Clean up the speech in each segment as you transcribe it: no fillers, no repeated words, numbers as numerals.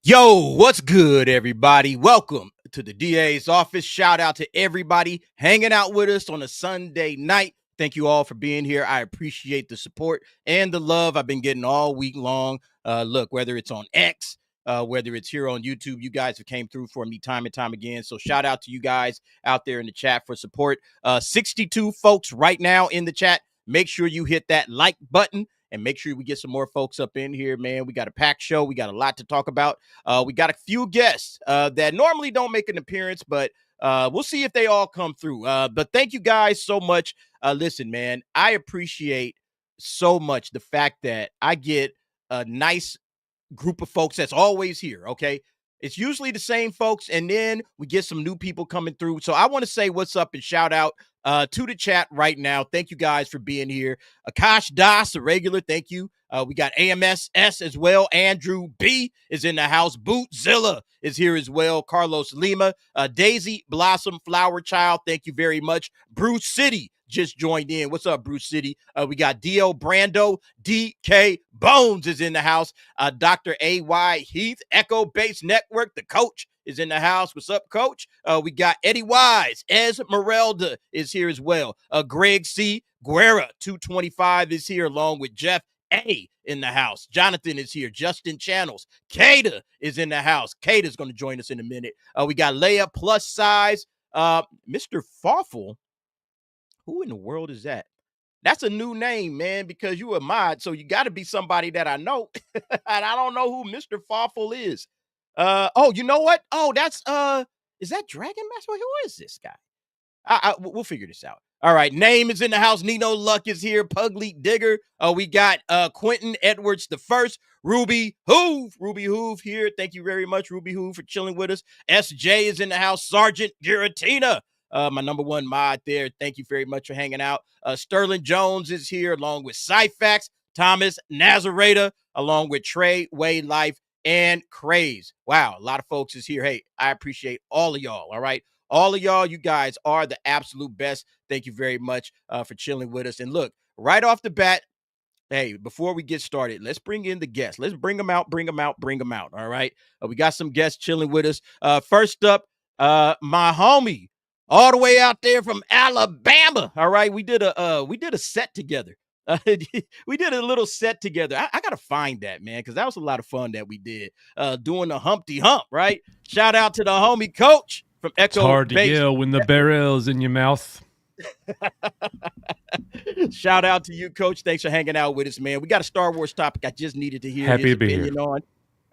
Yo, what's good, everybody? Welcome to the DA's office. Shout out to everybody hanging out with us on a Sunday night. Thank you all for being here. I appreciate the support and the love I've been getting all week long. Look, whether it's on X, whether it's here on YouTube, you guys have came through for me time and time again. So shout out to you guys out there in the chat for support. 62 folks right now in the chat. Make sure you hit that like button. And make sure we get some more folks up in here, man. We got a packed show. We got a lot to talk about. We got a few guests that normally don't make an appearance, but we'll see if they all come through. But thank you guys so much. Listen, man, I appreciate so much the fact that I get a nice group of folks that's always here, okay? It's usually the same folks, and then we get some new people coming through. So I want to say what's up and shout out to the chat right now. Thank you guys for being here. Akash Das, a regular, thank you. We got AMSS as well. Andrew B is in the house. Bootzilla is here as well. Carlos Lima, Daisy Blossom Flower Child, thank you very much. Bruce City just joined in. What's up, Bruce City? We got D.O. Brando. DK Bones is in the house. Dr. A.Y. Heath, Echo Base Network, the coach is in the house. What's up, coach? We got Eddie Wise. Esmeralda is here as well. Greg C. Guerra, 225 is here along with Jeff A in the house. Jonathan is here. Justin Channels. Kata is in the house. Kata's going to join us in a minute. We got Leia Plus Size. Mr. Fawful. Who in the world is that? That's a new name, man, because you a mod, so you got to be somebody that I know. And I don't know who Mr. Fawful is. Oh, you know what? Oh, that's is that Dragon Master? Who is this guy? We'll figure this out. All right, name is in the house. Nino Luck is here. Pugly Digger. We got Quentin Edwards the first. Ruby Hoove here. Thank you very much, Ruby Hoove, for chilling with us. SJ is in the house. Sergeant Giratina. My number one mod there. Thank you very much for hanging out. Sterling Jones is here along with Cyfax, Thomas Nazareta, along with Trey Way Life and Craze. Wow, a lot of folks is here. Hey, I appreciate all of y'all. All right. All of y'all, you guys are the absolute best. Thank you very much for chilling with us. And look, right off the bat, hey, before we get started, let's bring in the guests. Let's bring them out. All right. We got some guests chilling with us. First up, my homie, all the way out there from Alabama. All right, we did a set together. We did a little set together. I gotta find that, man, because that was a lot of fun that we did doing the Humpty Hump. Right. Shout out to the homie coach from Echo. It's hard to yell when the barrel's in your mouth. Shout out to you, coach. Thanks for hanging out with us, man. We got a Star Wars topic I just needed to hear Happy his to be opinion here. on.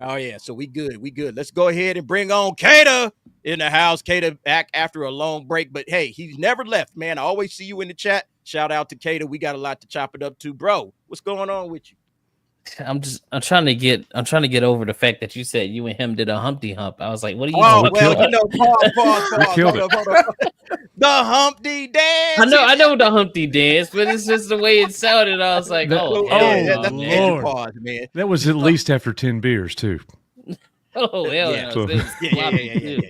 Oh, yeah. So we good. Let's go ahead and bring on Kata in the house. Kata back after a long break. But, hey, he's never left, man. I always see you in the chat. Shout out to Kata. We got a lot to chop it up to. Bro, what's going on with you? I'm trying to get over the fact that you said you and him did a Humpty Hump. I was like, what are you Oh, doing? well, you know, pause. killed Hold on. The Humpty Dance. I know the Humpty Dance, but it's just the way it sounded. I was like, That's Lord. major pause, man. That was at least after 10 beers, too. oh hell Yeah. no. Yeah.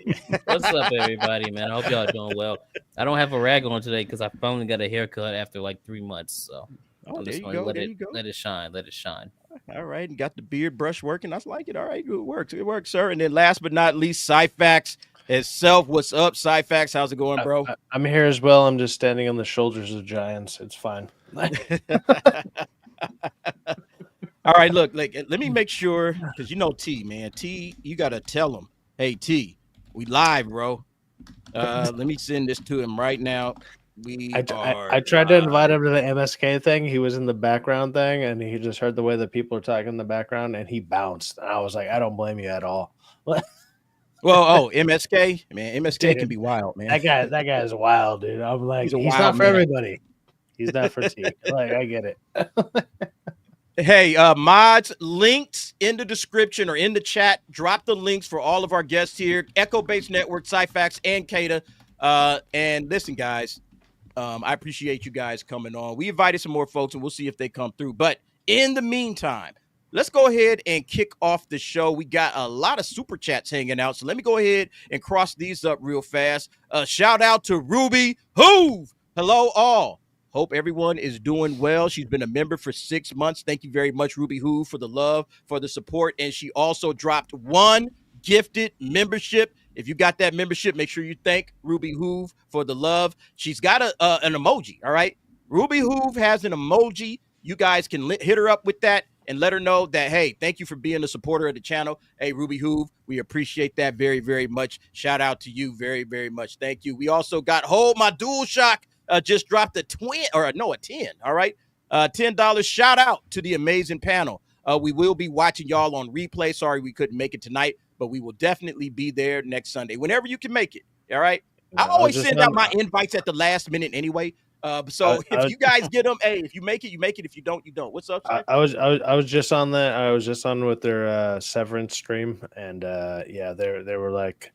What's up, everybody, man? I hope y'all doing well. I don't have a rag on today because I finally got a haircut after like 3 months. So I'm There just you gonna go. let it shine. All right, and got the beard brush working. I like it. All right, it works, sir. And then last but not least, Cyfax itself. What's up, Cyfax? How's it going, bro? I'm here as well. I'm just standing on the shoulders of giants. It's fine. All right, look, let me make sure, because you know T, man. T, you got to tell him, hey, T, we live, bro. Let me send this to him right now. I tried to invite him to the MSK thing. He was in the background thing, and he just heard the way that people are talking in the background, and he bounced. And I was like, I don't blame you at all. Well, MSK, man, MSK can be wild, man. That guy is wild, dude. I'm like, he's not for everybody. He's not for T. Like, I get it. Hey, mods, links in the description or in the chat. Drop the links for all of our guests here. Echo Base Network, Cyfax, and Kata. And listen, guys, I appreciate you guys coming on. We invited some more folks, and we'll see if they come through. But in the meantime, let's go ahead and kick off the show. We got a lot of super chats hanging out, so let me go ahead and cross these up real fast. Shout out to Ruby Hoove. Hello, all. Hope everyone is doing well. She's been a member for 6 months. Thank you very much, Ruby Who, for the love, for the support. And she also dropped 1 gifted membership. If you got that membership, make sure you thank Ruby Hoove for the love. She's got an emoji, all right? Ruby Hoove has an emoji. You guys can hit her up with that and let her know that, hey, thank you for being a supporter of the channel. Hey, Ruby Hoove, we appreciate that very, very much. Shout out to you very, very much. Thank you. We also got Hold My DualShock just dropped a 10, all right? $10 shout out to the amazing panel. We will be watching y'all on replay. Sorry we couldn't make it tonight, but we will definitely be there next Sunday, whenever you can make it, all right? I always send out my invites at the last minute anyway. So if you guys get them, hey, if you make it, you make it. If you don't, you don't. What's up, sir? I was just on that. I was just on with their Severance stream, and yeah, they were like,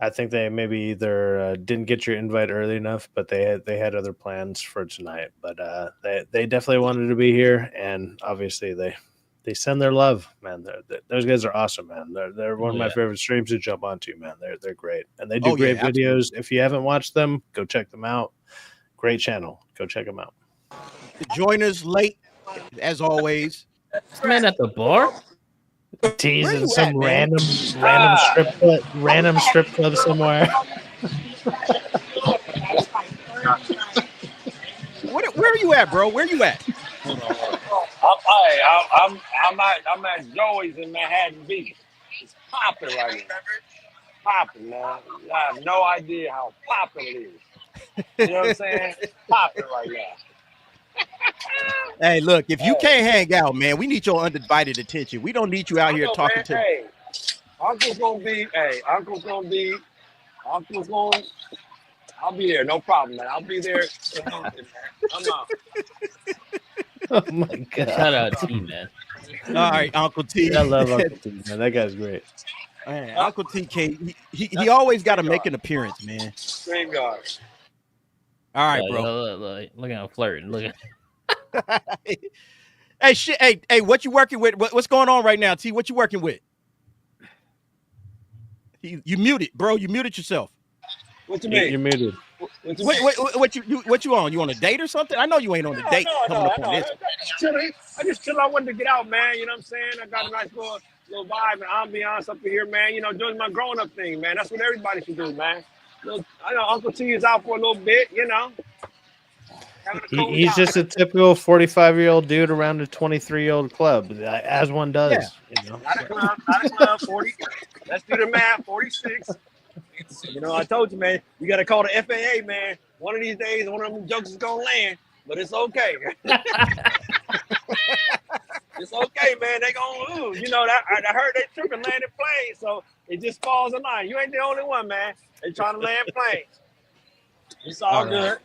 I think they maybe either didn't get your invite early enough, but they had other plans for tonight. But they definitely wanted to be here, and obviously they send their love, man. Those guys are awesome, man. They're one of my favorite streams to jump onto, man. They're great, and they do great videos. If you haven't watched them, go check them out. Great channel. Go check them out. Join us late, as always. This man at the bar? Teasing some random strip club somewhere. Where are you at, bro? Where you at? I'm at Joey's in Manhattan Beach. It's popping right now. Popping, man. I have no idea how popping it is. You know what I'm saying? Popping right now. Hey, look, if you can't hang out, man, we need your undivided attention. We don't need you out here talking to. Hey, Uncle's gonna I'll be there, no problem, man. I'll be there. I'm out. Oh my god! Shout out T, man. All right, Uncle T. I love Uncle T, man. That guy's great. Man, Uncle T can't. He always got to make an appearance, man. Same guy. All right, bro. Look at him flirting. Look at. Hey, shit. Hey, what you working with? What's going on right now, T? What you working with? You muted, bro. You muted yourself. What you mean? You're muted. What you on? You on a date or something? I know you ain't on a date coming up on this. I just chill. I wanted to get out, man. You know what I'm saying? I got a nice little vibe and ambiance up here, man. You know, doing my grown up thing, man. That's what everybody should do, man. I know Uncle T is out for a little bit, you know. He's just a typical 45-year-old dude around a 23-year-old club, as one does. Yeah. You know? Not a club, 40. Let's do the math, 46. You know, I told you, man, you got to call the FAA, man. One of these days, one of them jokes is going to land, but it's okay. It's okay, man. They going to lose. You know, I heard they took a landed plane, so it just falls in line. You ain't the only one, man. They trying to land planes. It's all good. Right.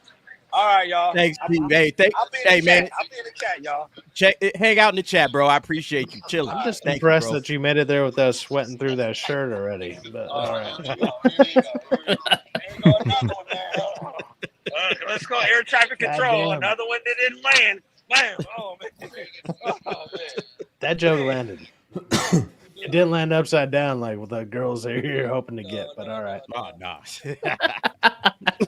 All right, y'all. Thanks, Steve. Hey, man. I'll be in the chat, y'all. Hang out in the chat, bro. I appreciate you. Chilling. I'm just impressed that you made it there without sweating through that shirt already. But all right. Let's go air traffic control. Another one that didn't land. Bam. Oh, man. That joke landed. It didn't land upside down like what the girls are here hoping to get, but all right. Oh, no.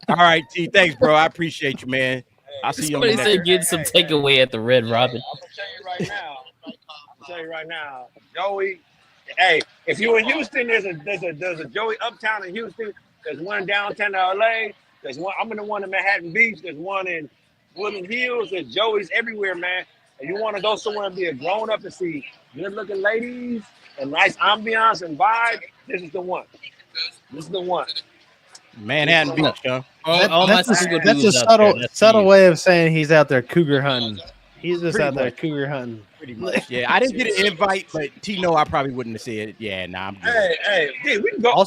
All right, T. Thanks, bro. I appreciate you, man. I'll see you on the next. Somebody said get some takeaway at the Red Robin. I'm gonna tell you right now. Joey. Hey, if you're in Houston, there's a Joey uptown in Houston. There's one downtown LA. There's one. I'm in the one in Manhattan Beach. There's one in Woodland Hills. There's Joey's everywhere, man. And you want to go somewhere and be a grown up and see good-looking ladies and nice ambiance and vibe, this is the one. This is the one. Manhattan Beach, huh? That's a subtle way of saying he's out there cougar hunting. He's just out there cougar hunting. Pretty much. Yeah, I didn't get an invite, but T, no, I probably wouldn't have said it. Yeah, nah, I'm good. Hey, dude, we can go. I'll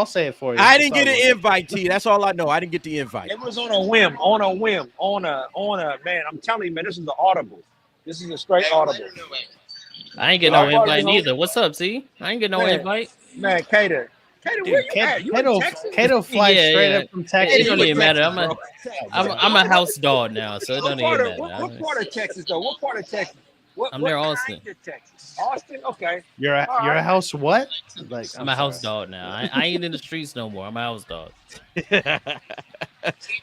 say it for you. I didn't get an invite, T. That's all I know. I didn't get the invite. It was on a whim, man. I'm telling you, man, this is the audible. This is a straight audible. I ain't get no invite neither. What's up, C? I ain't get no invite. Man, Cater, where you at? You in Texas? Cato flies straight up from Texas. It don't even matter. I'm a house dog now, so it don't even matter. What part of Texas, though? What part of Texas? What I'm near kind Austin. of Texas? Austin? Okay. You're a All right. house what? Like I'm a house dog now. I ain't in the streets no more. I'm a house dog.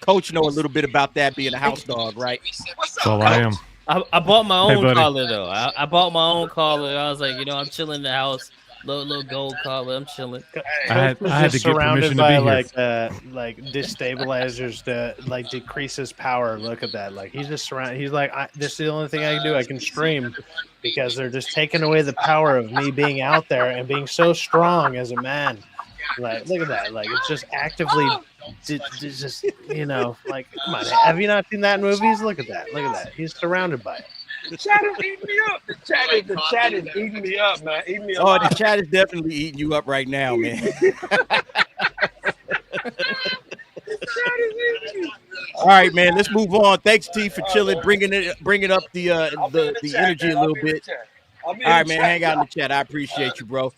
Coach know a little bit about that being a house dog, right? That's all I am. I bought my Hey, own buddy. collar though. I bought my own collar. I was like, I'm chilling in the house. Little gold collar. I'm chilling. I had to get surrounded permission to by be here. like destabilizers to like decrease his power. Look at that. Like he's just surrounded. He's like, this is the only thing I can do. I can stream because they're just taking away the power of me being out there and being so strong as a man. Like, look at that. Like it's just actively just like, come on. Have you not seen that in movies? Look at that. Look at that. He's surrounded by it. The chat is eating me up. The chat is eating me up, man. Eating me up. Oh, the chat is definitely eating you up right now, man. All right, man. Let's move on. Thanks, T, for chilling, bringing up the energy a little bit. All right, man. Hang out in the chat. I appreciate you, bro.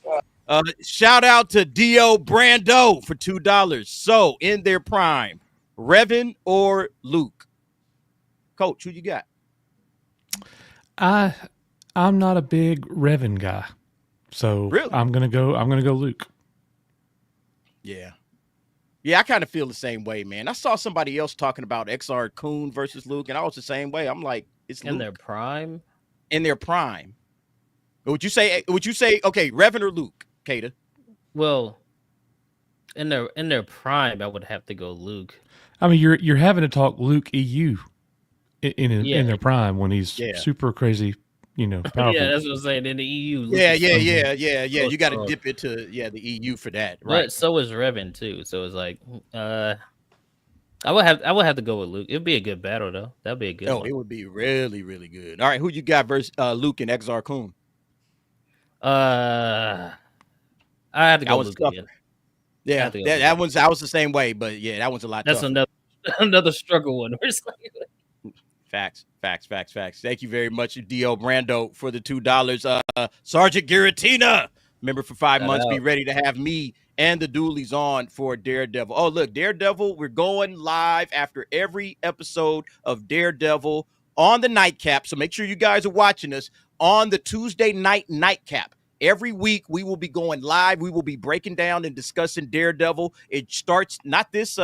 Shout out to Dio Brando for $2. So in their prime, Revan or Luke? Coach, who you got? I'm not a big Revan guy, so Really? I'm gonna go Luke. Yeah, I kind of feel the same way, man. I saw somebody else talking about XR Coon versus Luke, and I was the same way. I'm like, it's In Luke. their prime. In their prime. Would you say okay, Revan or Luke, Kata? Well, in their prime, I would have to go Luke. I mean, you're having to talk Luke EU in their prime when he's Yeah. super crazy, powerful. Yeah, that's what I'm saying. In the EU. Luke Yeah. is You got to strong. dip it to the EU for that, right? But so is Revan too. So it's like, I would have to go with Luke. It'd be a good battle though. That'd be a good one. It would be really, really good. All right, who you got versus Luke and XR Coon? I had to That go was Luke tougher. again. Yeah, have to go that Luke. I was the same way, but yeah, that one's a lot That's tougher. another struggle one. Where it's like, Facts. Thank you very much, Dio Brando, for the $2. Sergeant Giratina, member for 5 Shout months. Be out. ready to have me and the Doolies on for Daredevil. Oh, look, Daredevil, we're going live after every episode of Daredevil on the nightcap. So make sure you guys are watching us on the Tuesday night nightcap. Every week, we will be going live. We will be breaking down and discussing Daredevil. It starts not this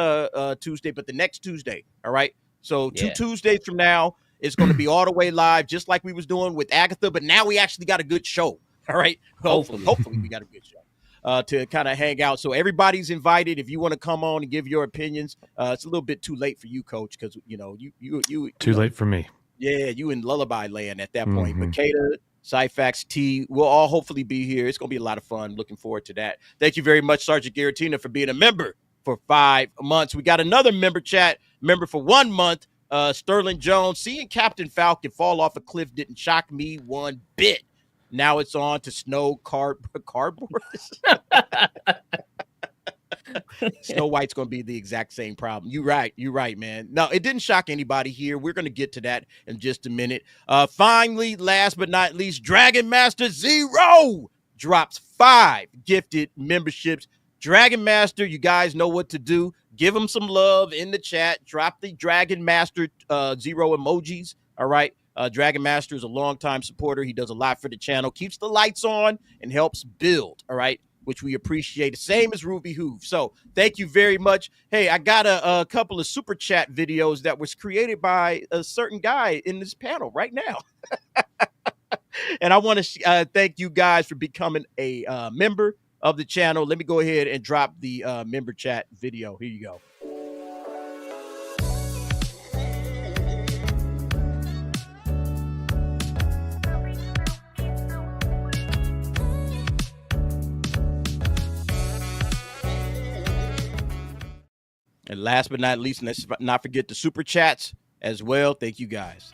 Tuesday, but the next Tuesday. All right. So 2 Yeah. Tuesdays from now, it's going to be all the way live, just like we was doing with Agatha. But now we actually got a good show. All right. Hopefully we got a good show to kind of hang out. So everybody's invited. If you want to come on and give your opinions, it's a little bit too late for you, Coach, because you Too late for me. Yeah, you in lullaby land at that point. Mhm. But Kata, Cyfax, T, we'll all hopefully be here. It's going to be a lot of fun. Looking forward to that. Thank you very much, Sergeant Giratina, for being a member for 5 months. We got another member for 1 month, Sterling Jones. Seeing Captain Falcon fall off a cliff didn't shock me one bit. Now it's on to Snow cardboard. Snow White's going to be the exact same problem. You're right, man. No, it didn't shock anybody here. We're going to get to that in just a minute. Finally, last but not least, Dragon Master Zero drops 5 gifted memberships. Dragon Master, you guys know what to do. Give him some love in the chat. Drop the Dragon Master Zero emojis. All right. Dragon Master is a longtime supporter. He does a lot for the channel, keeps the lights on, and helps build. All right. Which we appreciate. Same as Ruby Hoove. So thank you very much. Hey, I got a couple of super chat videos that was created by a certain guy in this panel right now. And I want to thank you guys for becoming a member of the channel. Let me go ahead and drop the member chat video. Here you go. And last but not least, let's not forget the super chats as well. Thank you guys.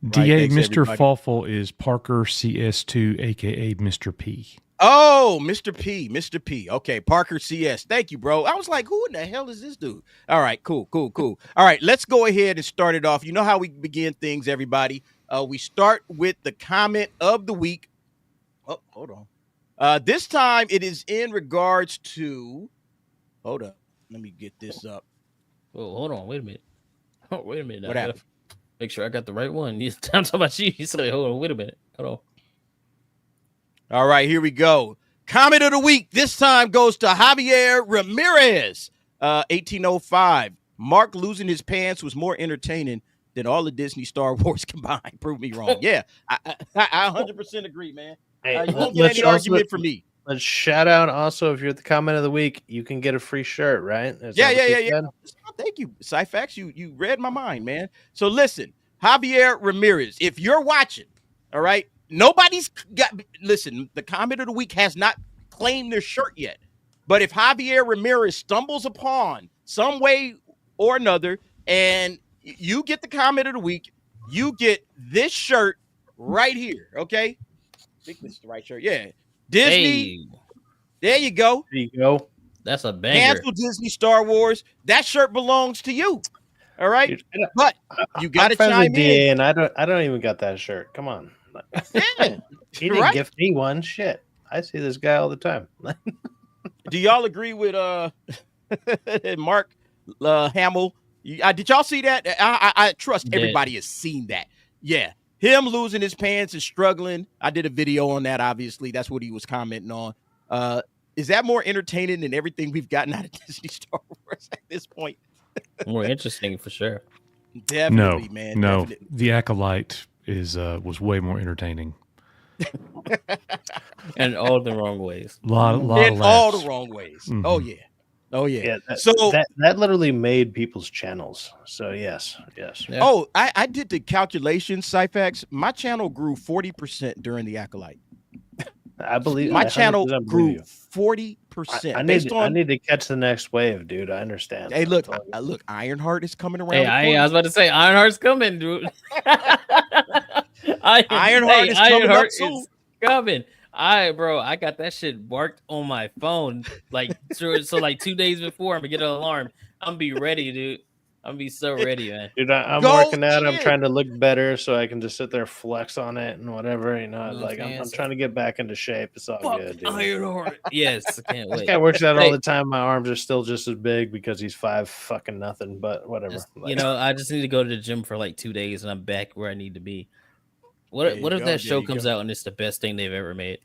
DA thanks, Mr. everybody. Fawful is Parker CS2, aka Mr. P. Oh, Mr. P. Okay, Parker CS. Thank you, bro. I was like, who in the hell is this dude? All right, cool. All right, let's go ahead and start it off. You know how we begin things, everybody. We start with the comment of the week. Oh, hold on. This time it is in regards to. Hold up. Let me get this up. Oh, hold on. Wait a minute. Oh, wait a minute. What happened? Make sure I got the right one. I'm talking about you. He's like, hold on. Wait a minute. Hold on. All right, here we go. Comment of the week this time goes to Javier Ramirez. 1805. Mark losing his pants was more entertaining than all the Disney Star Wars combined. Prove me wrong. Yeah, I 100% agree, man. Hey, You won't get any argument from me. Let's shout out also, if you're the comment of the week, you can get a free shirt, right? Yeah. Thank you, Cyfax. You read my mind, man. So listen, Javier Ramirez, if you're watching, all right, nobody's got. Listen, the comment of the week has not claimed their shirt yet. But if Javier Ramirez stumbles upon some way or another, and you get the comment of the week, you get this shirt right here. Okay, I think this is the right shirt. Yeah. Disney, Hey, there you go. There you go. that's a banger. Cancel Disney Star Wars. That shirt belongs to you. All right, Dude, but you got to I'm friends chime with in. DA, and I don't even got that shirt. Come on, Yeah, he didn't right. gift me one. Shit, I see this guy all the time. Do y'all agree with Mark Hamill? Did y'all see that? I trust Did. everybody has seen that. Yeah, him losing his pants and struggling. I did a video on that. Obviously, that's what he was commenting on. Is that more entertaining than everything we've gotten out of Disney Star Wars at this point? More interesting for sure. Definitely, man. No, Definitely. the Acolyte was way more entertaining. And all the wrong ways. Lot In of all laughs. the wrong ways. Mhm. Oh yeah. Oh yeah. Yeah, So that literally made people's channels. So yes. Yeah. oh, I did the calculations, Cyfax. My channel grew 40% during the Acolyte. I believe My I channel 100% believe grew you. 40%. I based on need to catch the next wave, dude. I understand. hey, look, That's all. look, Ironheart is coming around. Hey, the I corner. was about to say Ironheart's coming, dude. Ironheart is coming up soon. is coming. I got that shit marked on my phone. Like so like 2 days before I'm gonna get an alarm. I'm gonna be ready, dude. I'm gonna be so ready, man. Dude, I'm Go working out. I'm in. trying to look better so I can just sit there, flex on it, and whatever. You know, Oh, like I'm fancy. trying to get back into shape. It's all Fuck good, dude. Ironheart. Yes, I can't This wait. guy works out all Hey. the time. My arms are still just as big because he's 5 fucking nothing. But whatever. Just, Like, you know, I just need to go to the gym for like 2 days and I'm back where I need to be. There What you if go, that there show you comes go. out and it's the best thing they've ever made?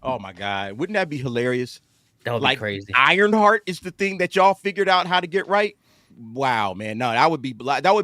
Oh my God. Wouldn't that be hilarious? That would Like be crazy. Ironheart is the thing that y'all figured out how to get right. Wow, man. No, that would be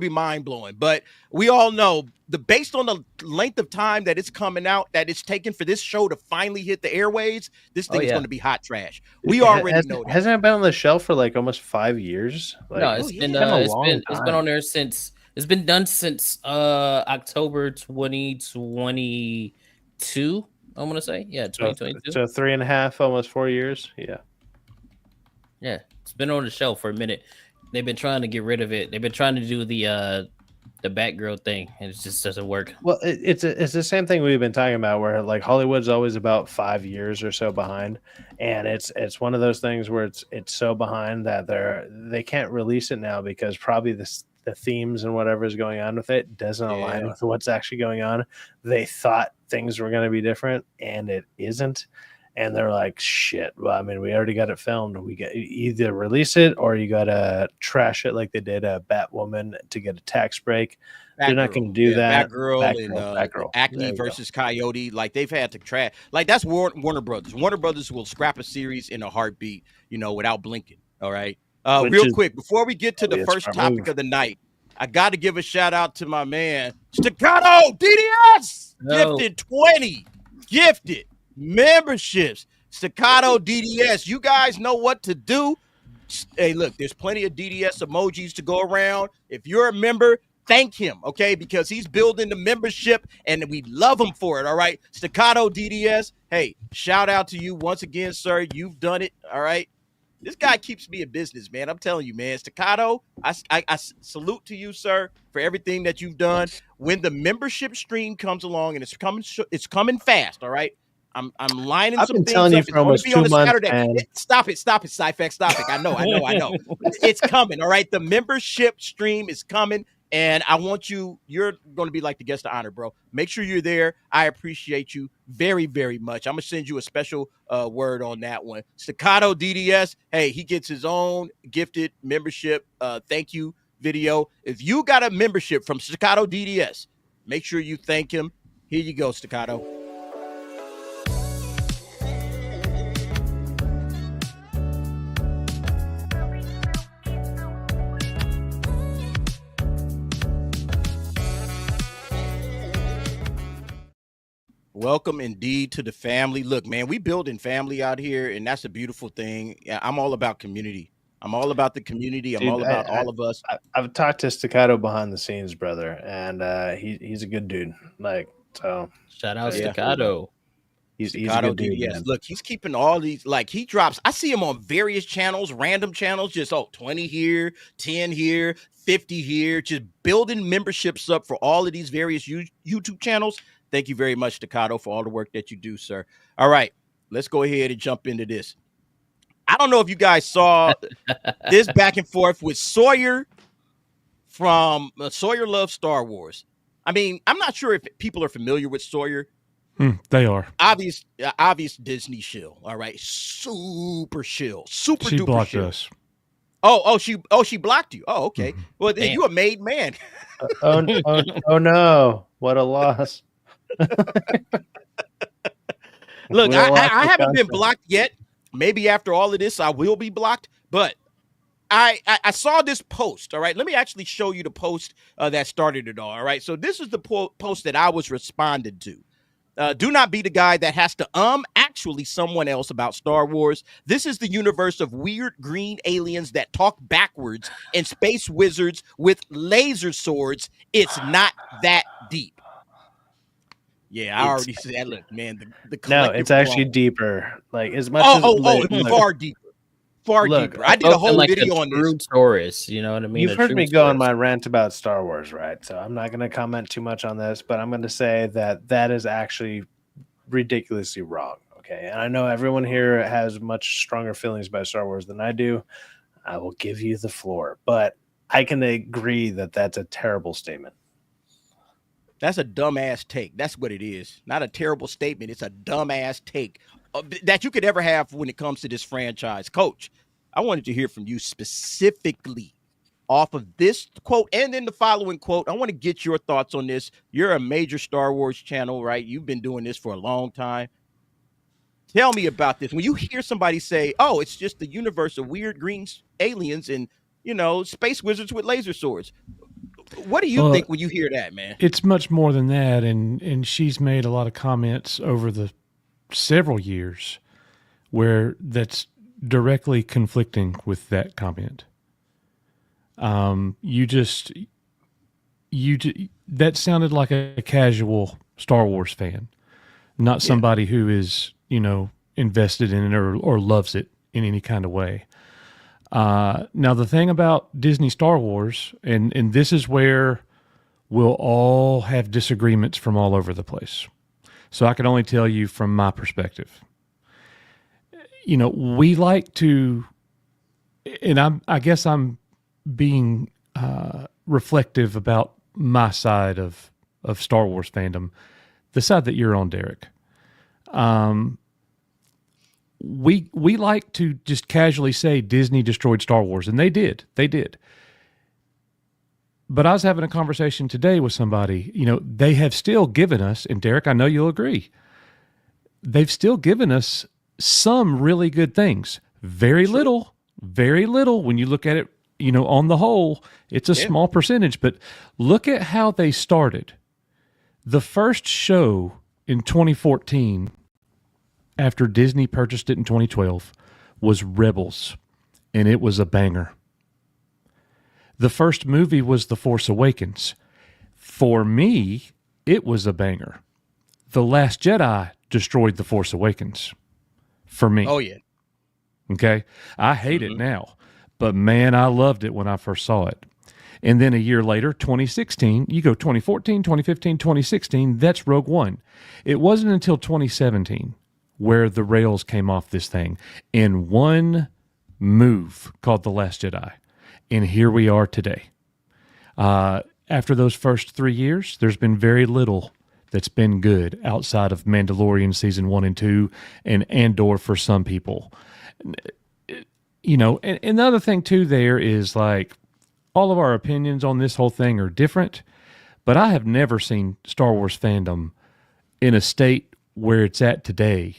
mind blowing. But we all know based on the length of time that it's coming out, that it's taken for this show to finally hit the airwaves, this thing is yeah. going to be hot trash. We already know that. Hasn't it been on the shelf for like almost 5 years? Like, No, it's been a it's long been it's been time. on there since it's been done since October 2022. I want to say, yeah, 2022. So 3.5, almost 4 years. Yeah. Yeah, it's been on the shelf for a minute. They've been trying to get rid of it. They've been trying to do the Batgirl thing, and it just doesn't work. Well, it's the same thing we've been talking about, where like Hollywood's always about 5 years or so behind, and it's one of those things where it's so behind that they can't release it now because probably the themes and whatever is going on with it doesn't align with what's actually going on. They thought things were going to be different, and it isn't. And they're like, shit. Well, I mean, we already got it filmed. We get either release it or you got to trash it like they did a Batwoman to get a tax break. They're not going to do that. Batgirl and Acne There you versus Coyote. Like they've had to trash. Like that's Warner Brothers. Warner Brothers will scrap a series in a heartbeat, without blinking. All right. Real quick, before we get to the first topic of the night, I got to give a shout out to my man Staccato DDS. Gifted 20. Gifted memberships. Staccato DDS. You guys know what to do. Hey, look, there's plenty of DDS emojis to go around. If you're a member, thank him, okay? Because he's building the membership and we love him for it, all right? Staccato DDS. Hey, shout out to you once again, sir. You've done it, all right? This guy keeps me in business, man. I'm telling you, man. Staccato, I salute to you, sir, for everything that you've done. When the membership stream comes along and it's coming fast, all right? I'm lining I've some been things telling you up. for almost 2 months, man. Stop it, Cyphex, stop it. I know. It's coming, all right? The membership stream is coming. And I want you're going to be like the guest of honor, bro. Make sure you're there. I appreciate you very, very much. I'm going to send you a special word on that one. Staccato DDS, hey, he gets his own gifted membership thank you video. If you got a membership from Staccato DDS, make sure you thank him. Here you go, Staccato. Welcome indeed to the family. Look, man, we building family out here, and that's a beautiful thing. Yeah, I'm all about community. I'm all about the community. I'm all about all of us. I've talked to Staccato behind the scenes, brother, and he's a good dude. Like, so shout out Staccato. He's a good dude. Yes, look, he's keeping all these. Like, he drops. I see him on various channels, random channels. Just 20 here, 10 here, 50 here. Just building memberships up for all of these various YouTube channels. Thank you very much, Staccato, for all the work that you do, sir. All right, let's go ahead and jump into this. I don't know if you guys saw this back and forth with Sawyer from Sawyer Loves Star Wars. I mean, I'm not sure if people are familiar with Sawyer. They are. Obvious Disney shill. All right. Super shill. Super she duper blocked shill. us. She blocked you. Oh, okay. Mm-hmm. Well, then you a made man. Oh no. What a loss. Look, I haven't been blocked yet. Maybe after all of this, I will be blocked. But I saw this post. All right, let me actually show you the post that started it all. All right, so this is the post that I was responding to. Do not be the guy that has to actually someone else about Star Wars. This is the universe of weird green aliens that talk backwards and space wizards with laser swords. It's not that deep. Yeah, I already said that. Look, man, the no, it's actually deeper. Like as much far deeper. Far deeper. I did a whole video on this. Taurus, you know what I mean? You've heard me go on my rant about Star Wars, right? So I'm not going to comment too much on this, but I'm going to say that is actually ridiculously wrong. Okay, and I know everyone here has much stronger feelings about Star Wars than I do. I will give you the floor, but I can agree that that's a terrible statement. That's a dumbass take. That's what it is. Not a terrible statement. It's a dumbass take that you could ever have when it comes to this franchise. Coach, I wanted to hear from you specifically off of this quote and then the following quote. I want to get your thoughts on this. You're a major Star Wars channel, right? You've been doing this for a long time. Tell me about this. When you hear somebody say, oh, it's just the universe of weird green aliens and, space wizards with laser swords. What do you think when you hear that, man? It's much more than that, and she's made a lot of comments over the several years where that's directly conflicting with that comment. That sounded like a casual Star Wars fan, not somebody who is, invested in it or loves it in any kind of way. Now, the thing about Disney Star Wars, and this is where we'll all have disagreements from all over the place. So I can only tell you from my perspective. We like to, and I guess I'm being reflective about my side of Star Wars fandom, the side that you're on, Derek. We like to just casually say Disney destroyed Star Wars, and they did. But I was having a conversation today with somebody. They have still given us, and Derek, I know you'll agree, they've still given us some really good things. Very little when you look at it, on the whole, it's a small percentage, but look at how they started. The first show in 2014, after Disney purchased it in 2012, was Rebels, and it was a banger. The first movie was The Force Awakens. For me, it was a banger. The Last Jedi destroyed The Force Awakens. For me. Oh, yeah. Okay? I hate it now, but man, I loved it when I first saw it. And then a year later, 2016, you go 2014, 2015, 2016, that's Rogue One. It wasn't until 2017 where the rails came off this thing in one move called The Last Jedi. And here we are today. after those first 3 years, there's been very little that's been good outside of Mandalorian season 1 and 2 and Andor for some people. You know, and the other thing too there is like all of our opinions on this whole thing are different, but I have never seen Star Wars fandom in a state where it's at today,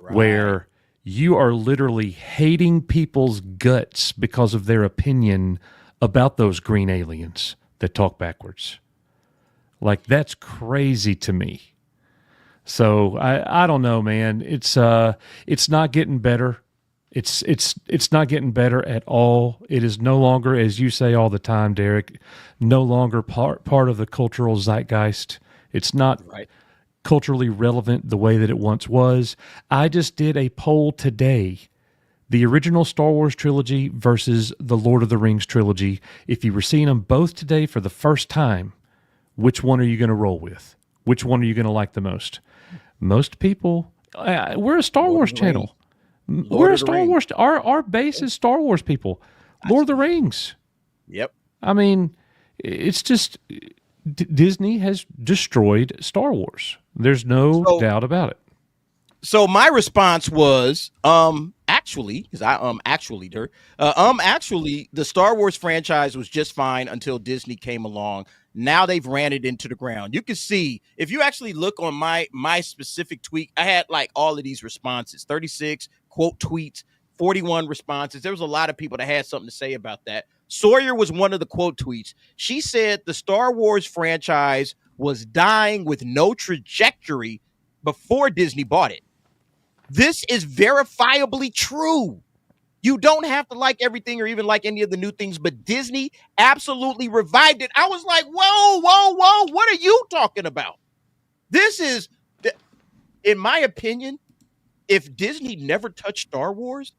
where you are literally hating people's guts because of their opinion about those green aliens that talk backwards. Like, that's crazy to me. So I don't know, man. It's not getting better. It's not getting better at all. It is no longer, as you say all the time, Derek, no longer part of the cultural zeitgeist. It's not culturally relevant the way that it once was. I just did a poll today. The original Star Wars trilogy versus the Lord of the Rings trilogy. If you were seeing them both today for the first time, which one are you going to roll with? Which one are you going to like the most? Most people, we're a Star Wars channel. We're a Star Wars. Our base is Star Wars people. Lord of the Rings. Yep. I mean, it's just Disney has destroyed Star Wars. There's no doubt about it. So my response was, actually, because actually, the Star Wars franchise was just fine until Disney came along. Now they've ran it into the ground. You can see, if you actually look on my specific tweet, I had like all of these responses, 36 quote tweets, 41 responses. There was a lot of people that had something to say about that. Sawyer was one of the quote tweets. She said the Star Wars franchise was dying with no trajectory before Disney bought it. This is verifiably true. You don't have to like everything or even like any of the new things, but Disney absolutely revived it. I was like, whoa, what are you talking about? This is, in my opinion, if Disney never touched Star Wars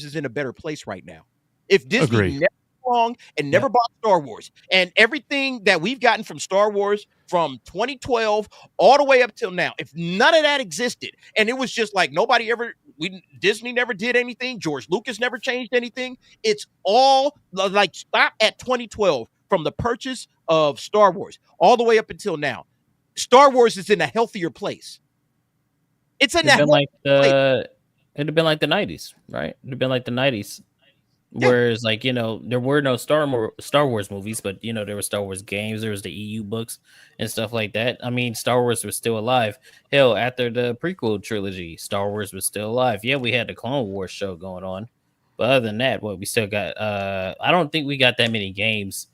is in a better place right now. If Disney never long and never bought Star Wars, and everything that we've gotten from Star Wars from 2012 all the way up till now, if none of that existed and it was just like Disney never did anything, George Lucas never changed anything, it's all like stop at 2012 from the purchase of Star Wars all the way up until now. Star Wars is in a healthier place. It's in that like it'd have been like the 90s, right? It'd have been like the 90s. Whereas, like, you know, there were no Star Wars movies, but, you know, there were Star Wars games, there was the EU books and stuff like that. I mean, Star Wars was still alive. Hell, after the prequel trilogy, Star Wars was still alive. Yeah, we had the Clone Wars show going on. But other than that, we still got, I don't think we got that many games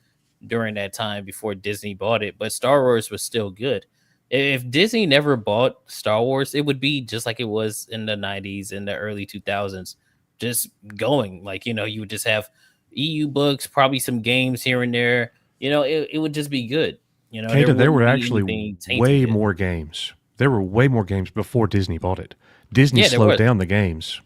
during that time before Disney bought it, but Star Wars was still good. If Disney never bought Star Wars, it would be just like it was in the 90s and the early 2000s. Just going, like, you know, you would just have EU books, probably some games here and there. You know, it would just be good. You know, there were actually way more games. There were way more games before Disney bought it. Disney slowed down the games.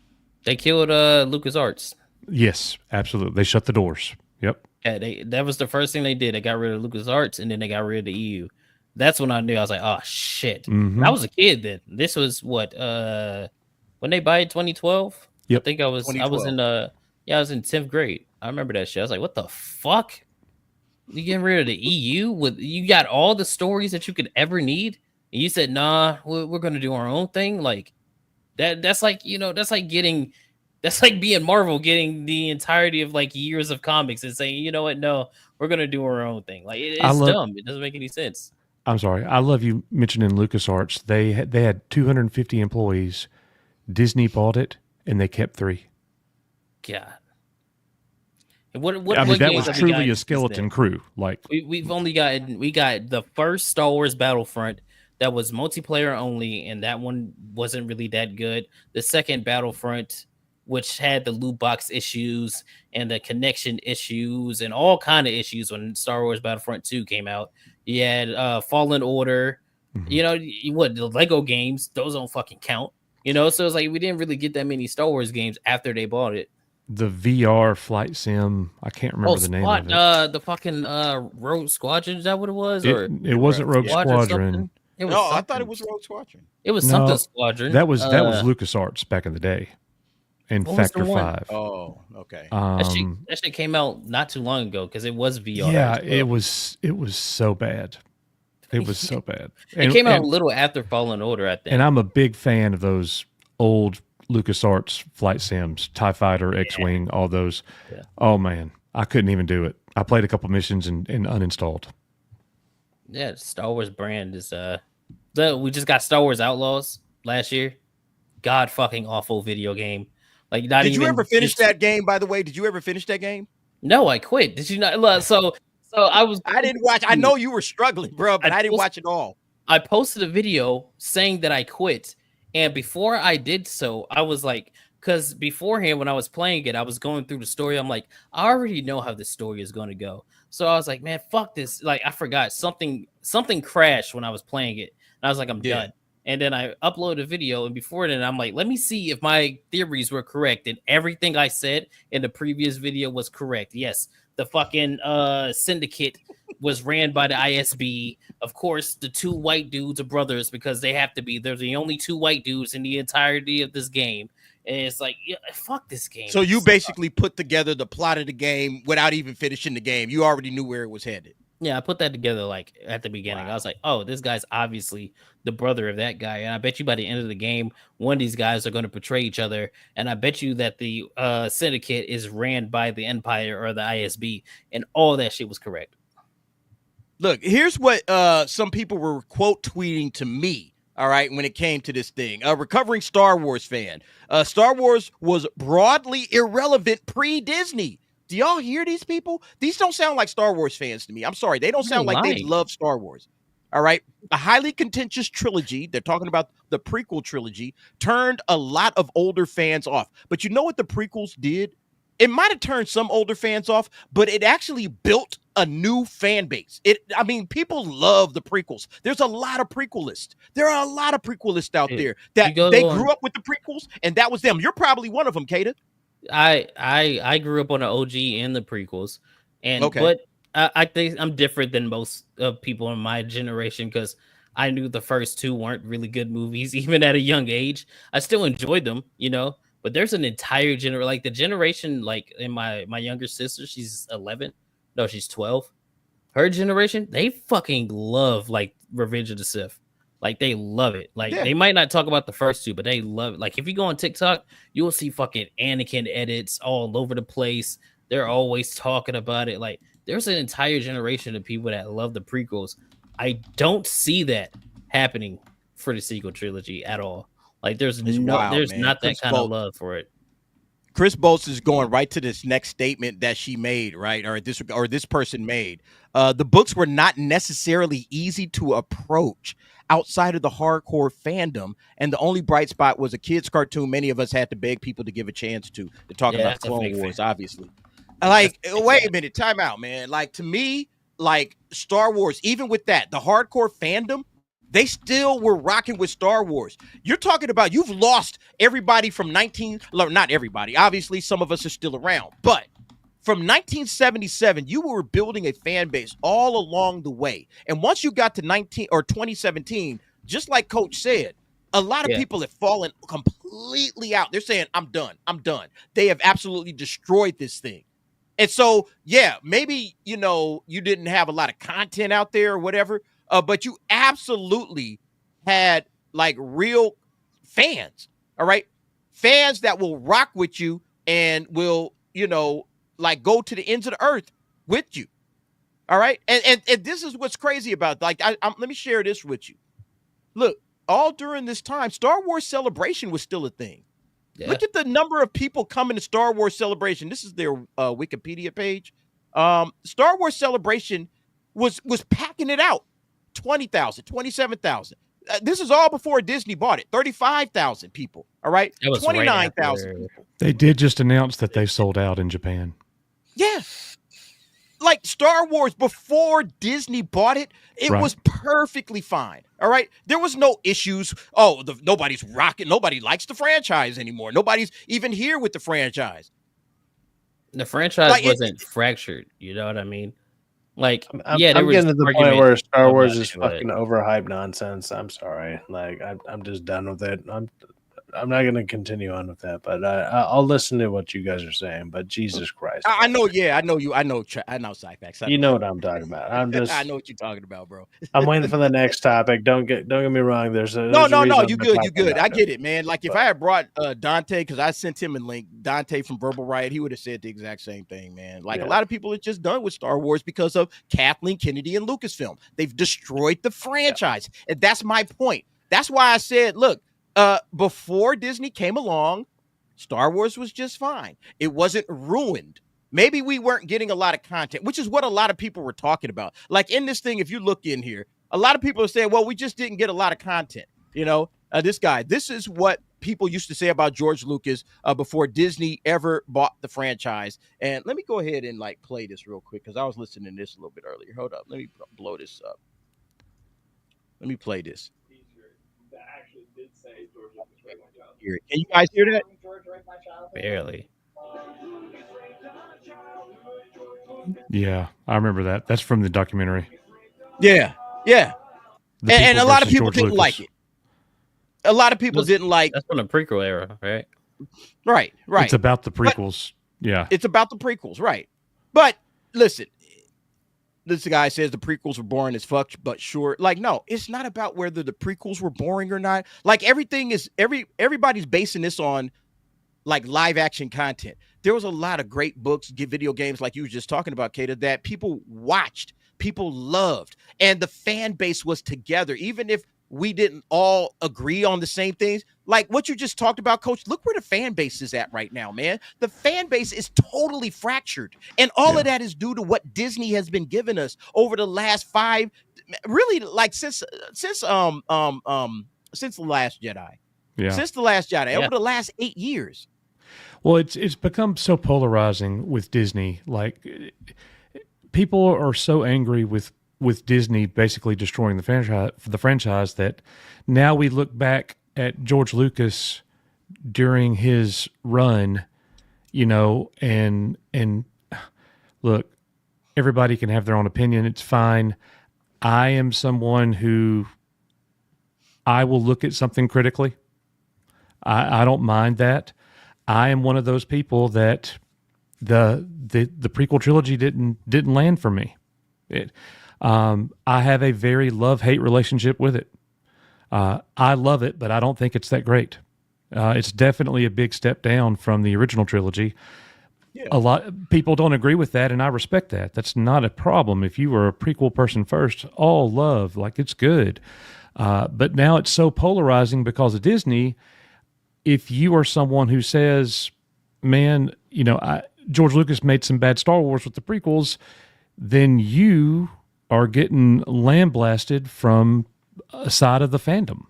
They killed LucasArts. Yes, absolutely. They shut the doors. Yep. Yeah, that was the first thing they did. They got rid of LucasArts, and then they got rid of the EU. That's when I knew. I was like, oh shit. Mm-hmm. I was a kid then. This was what when they buy it, 2012. Yep. I think I was in 10th grade. I remember that shit. I was like, what the fuck? You getting rid of the EU? You got all the stories that you could ever need? And you said, nah, we're gonna do our own thing. Like that's like, you know, that's like being Marvel getting the entirety of like years of comics and saying, you know what, no, we're gonna do our own thing. Like it's dumb. It doesn't make any sense. I'm sorry. I love you mentioning LucasArts. They had 250 employees. Disney bought it. And they kept 3. God. What I mean, that was truly a skeleton crew. Like we got the first Star Wars Battlefront that was multiplayer only, and that one wasn't really that good. The second Battlefront, which had the loot box issues and the connection issues and all kind of issues when Star Wars Battlefront 2 came out. You had Fallen Order. Mm-hmm. You know, the Lego games, those don't fucking count. You know, so it's like we didn't really get that many Star Wars games after they bought it. The VR flight sim, I can't remember the name of it. The fucking Rogue Squadron, is that what it was? It wasn't Rogue Squadron. I thought it was Rogue Squadron. It was something Squadron. That was LucasArts back in the day. and What was the Factor one? 5. Oh, okay. That shit came out not too long ago because it was VR. Yeah, as well. it was so bad. It was so bad. It came out a little after Fallen Order, I think. And I'm a big fan of those old LucasArts flight sims, TIE Fighter, X-Wing, all those. Yeah. Oh, man. I couldn't even do it. I played a couple missions and uninstalled. Yeah, Star Wars brand is we just got Star Wars Outlaws last year. God fucking awful video game. Like not Did even. you ever finish that game? By the way, did you ever finish that game? No, I quit. Did you not? So I was. I didn't watch. I know you were struggling, bro, but I didn't watch it all. I posted a video saying that I quit, and before I did so, I was like, because beforehand when I was playing it, I was going through the story. I'm like, I already know how this story is going to go. So I was like, man, fuck this. Like I forgot something crashed when I was playing it, and I was like, I'm done. And then I uploaded a video, and before then, I'm like, let me see if my theories were correct. And everything I said in the previous video was correct. Yes, the fucking syndicate was ran by the ISB. Of course, the two white dudes are brothers because they have to be. They're the only two white dudes in the entirety of this game. And it's like, yeah, fuck this game. So you basically put together the plot of the game without even finishing the game. You already knew where it was headed. Yeah, I put that together like at the beginning. Wow. I was like, oh, this guy's obviously the brother of that guy. And I bet you by the end of the game, one of these guys are going to betray each other. And I bet you that the syndicate is ran by the Empire or the ISB. And all that shit was correct. Look, here's what some people were quote tweeting to me. All right, when it came to this thing, a recovering Star Wars fan. Star Wars was broadly irrelevant pre-Disney. Do y'all hear these people? These don't sound like Star Wars fans to me. I'm sorry. They don't sound like they love Star Wars. All right. A highly contentious trilogy, they're talking about the prequel trilogy, turned a lot of older fans off. But you know what the prequels did? It might have turned some older fans off, but it actually built a new fan base. People love the prequels. There's a lot of prequelists. There are a lot of prequelists out there that they grew up with the prequels, and that was them. You're probably one of them, Kata. I grew up on the OG and the prequels, and but I think I'm different than most of people in my generation because I knew the first two weren't really good movies, even at a young age. I still enjoyed them, but there's an entire generation, like the generation, like in my younger sister, she's 11, no, she's 12. Her generation, they fucking love like Revenge of the Sith. Like they love it. Like they might not talk about the first two, but they love it. Like if you go on TikTok, you will see fucking Anakin edits all over the place. They're always talking about it. Like there's an entire generation of people that love the prequels. I don't see that happening for the sequel trilogy at all. Like there's not that kind of love for it. Chris Bolts is going right to this next statement that she made, right? Or this person made. The books were not necessarily easy to approach outside of the hardcore fandom, and the only bright spot was a kid's cartoon many of us had to beg people to give a chance to. They're talking about Clone Wars, obviously. Like, wait a minute, time out, man. Like, to me, like Star Wars, even with that, the hardcore fandom, they still were rocking with Star Wars. You're talking about you've lost everybody from not everybody. Obviously, some of us are still around, but from 1977, you were building a fan base all along the way. And once you got to 2017, just like Coach said, a lot of people have fallen completely out. They're saying, I'm done. They have absolutely destroyed this thing. And so, maybe, you didn't have a lot of content out there or whatever, but you absolutely had like real fans, all right? Fans that will rock with you and will, like go to the ends of the earth with you. All right. And this is what's crazy about, like, let me share this with you. Look, all during this time, Star Wars Celebration was still a thing. Yeah. Look at the number of people coming to Star Wars Celebration. This is their Wikipedia page. Star Wars Celebration was packing it out. 20,000, 27,000. This is all before Disney bought it. 35,000 people. All right. 29,000 people. They did just announce that they sold out in Japan. Yeah. Like Star Wars, before Disney bought it, it was perfectly fine. All right. There was no issues. Oh, nobody's rocking. Nobody likes the franchise anymore. Nobody's even here with the franchise. The franchise wasn't fractured. You know what I mean? Like, I'm getting to the point where Star Wars is fucking overhyped nonsense. I'm sorry. Like, I'm just done with it. I'm not going to continue on with that, but I'll listen to what you guys are saying. But Jesus Christ, I know. Yeah, I know you. I know Cyfax. you know what I'm talking about. I'm just. I know what you're talking about, bro. I'm waiting for the next topic. Don't get me wrong. There's a No. reason I'm You not good. You talking good. about I get it, man. Like if I had brought Dante, because I sent him a link, Dante from Verbal Riot, he would have said the exact same thing, man. Like a lot of people are just done with Star Wars because of Kathleen Kennedy and Lucasfilm. They've destroyed the franchise, and that's my point. That's why I said, look, before Disney came along, Star Wars was just fine. It wasn't ruined. Maybe we weren't getting a lot of content, which is what a lot of people were talking about. Like in this thing, if you look in here, a lot of people are saying, well, we just didn't get a lot of content. You know, this is what people used to say about George Lucas before Disney ever bought the franchise. And let me go ahead and like play this real quick because I was listening to this a little bit earlier. Hold up. Let me blow this up. Let me play this. Can you guys hear that? Barely. Yeah, I remember that. That's from the documentary. Yeah. And a lot of people didn't like it. A lot of people didn't like. That's from the prequel era, right? Right. It's about the prequels. Yeah. It's about the prequels, right? But listen, this guy says the prequels were boring as fuck, but sure. Like, no, it's not about whether the prequels were boring or not. Like everybody's basing this on like live action content. There was a lot of great books, video games, like you were just talking about, Kata, that people watched, people loved, and the fan base was together. Even if we didn't all agree on the same things, like what you just talked about, Coach, look where the fan base is at right now, man. The fan base is totally fractured. And all of that is due to what Disney has been giving us over the last really like since The Last Jedi. Yeah. Since The Last Jedi, over the last 8 years. Well, it's become so polarizing with Disney. Like people are so angry with Disney basically destroying the franchise that now we look back at George Lucas during his run, you know, and look, everybody can have their own opinion. It's fine. I am someone who I will look at something critically. I don't mind that. I am one of those people that the prequel trilogy didn't land for me. I have a very love-hate relationship with it. I love it, but I don't think it's that great. It's definitely a big step down from the original trilogy. Yeah. A lot of people don't agree with that, and I respect that. That's not a problem. If you were a prequel person first, all love, like it's good. But now it's so polarizing because of Disney. If you are someone who says, man, you know, George Lucas made some bad Star Wars with the prequels, then you are getting lambasted from a side of the fandom.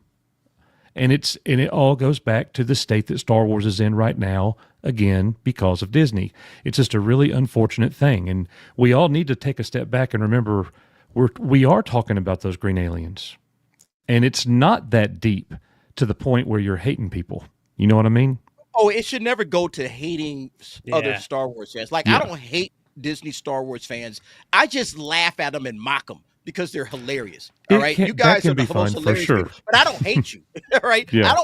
And it all goes back to the state that Star Wars is in right now, again, because of Disney. It's just a really unfortunate thing. And we all need to take a step back and remember we are talking about those green aliens. And it's not that deep to the point where you're hating people. You know what I mean? Oh, it should never go to hating other Star Wars fans. Like, I don't hate Disney Star Wars fans. I just laugh at them and mock them because they're hilarious. All right, you guys are the most hilarious people, but I don't hate you. All right, I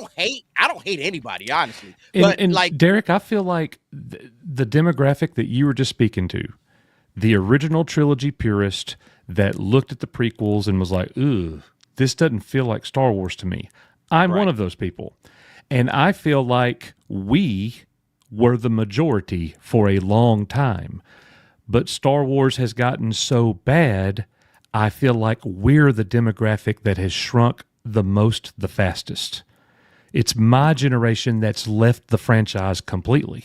don't hate anybody, honestly. And like Derek, I feel like the demographic that you were just speaking to, the original trilogy purist that looked at the prequels and was like, "Ugh, this doesn't feel like Star Wars to me." I'm one of those people, and I feel like we were the majority for a long time. But Star Wars has gotten so bad, I feel like we're the demographic that has shrunk the most, the fastest. It's my generation that's left the franchise completely.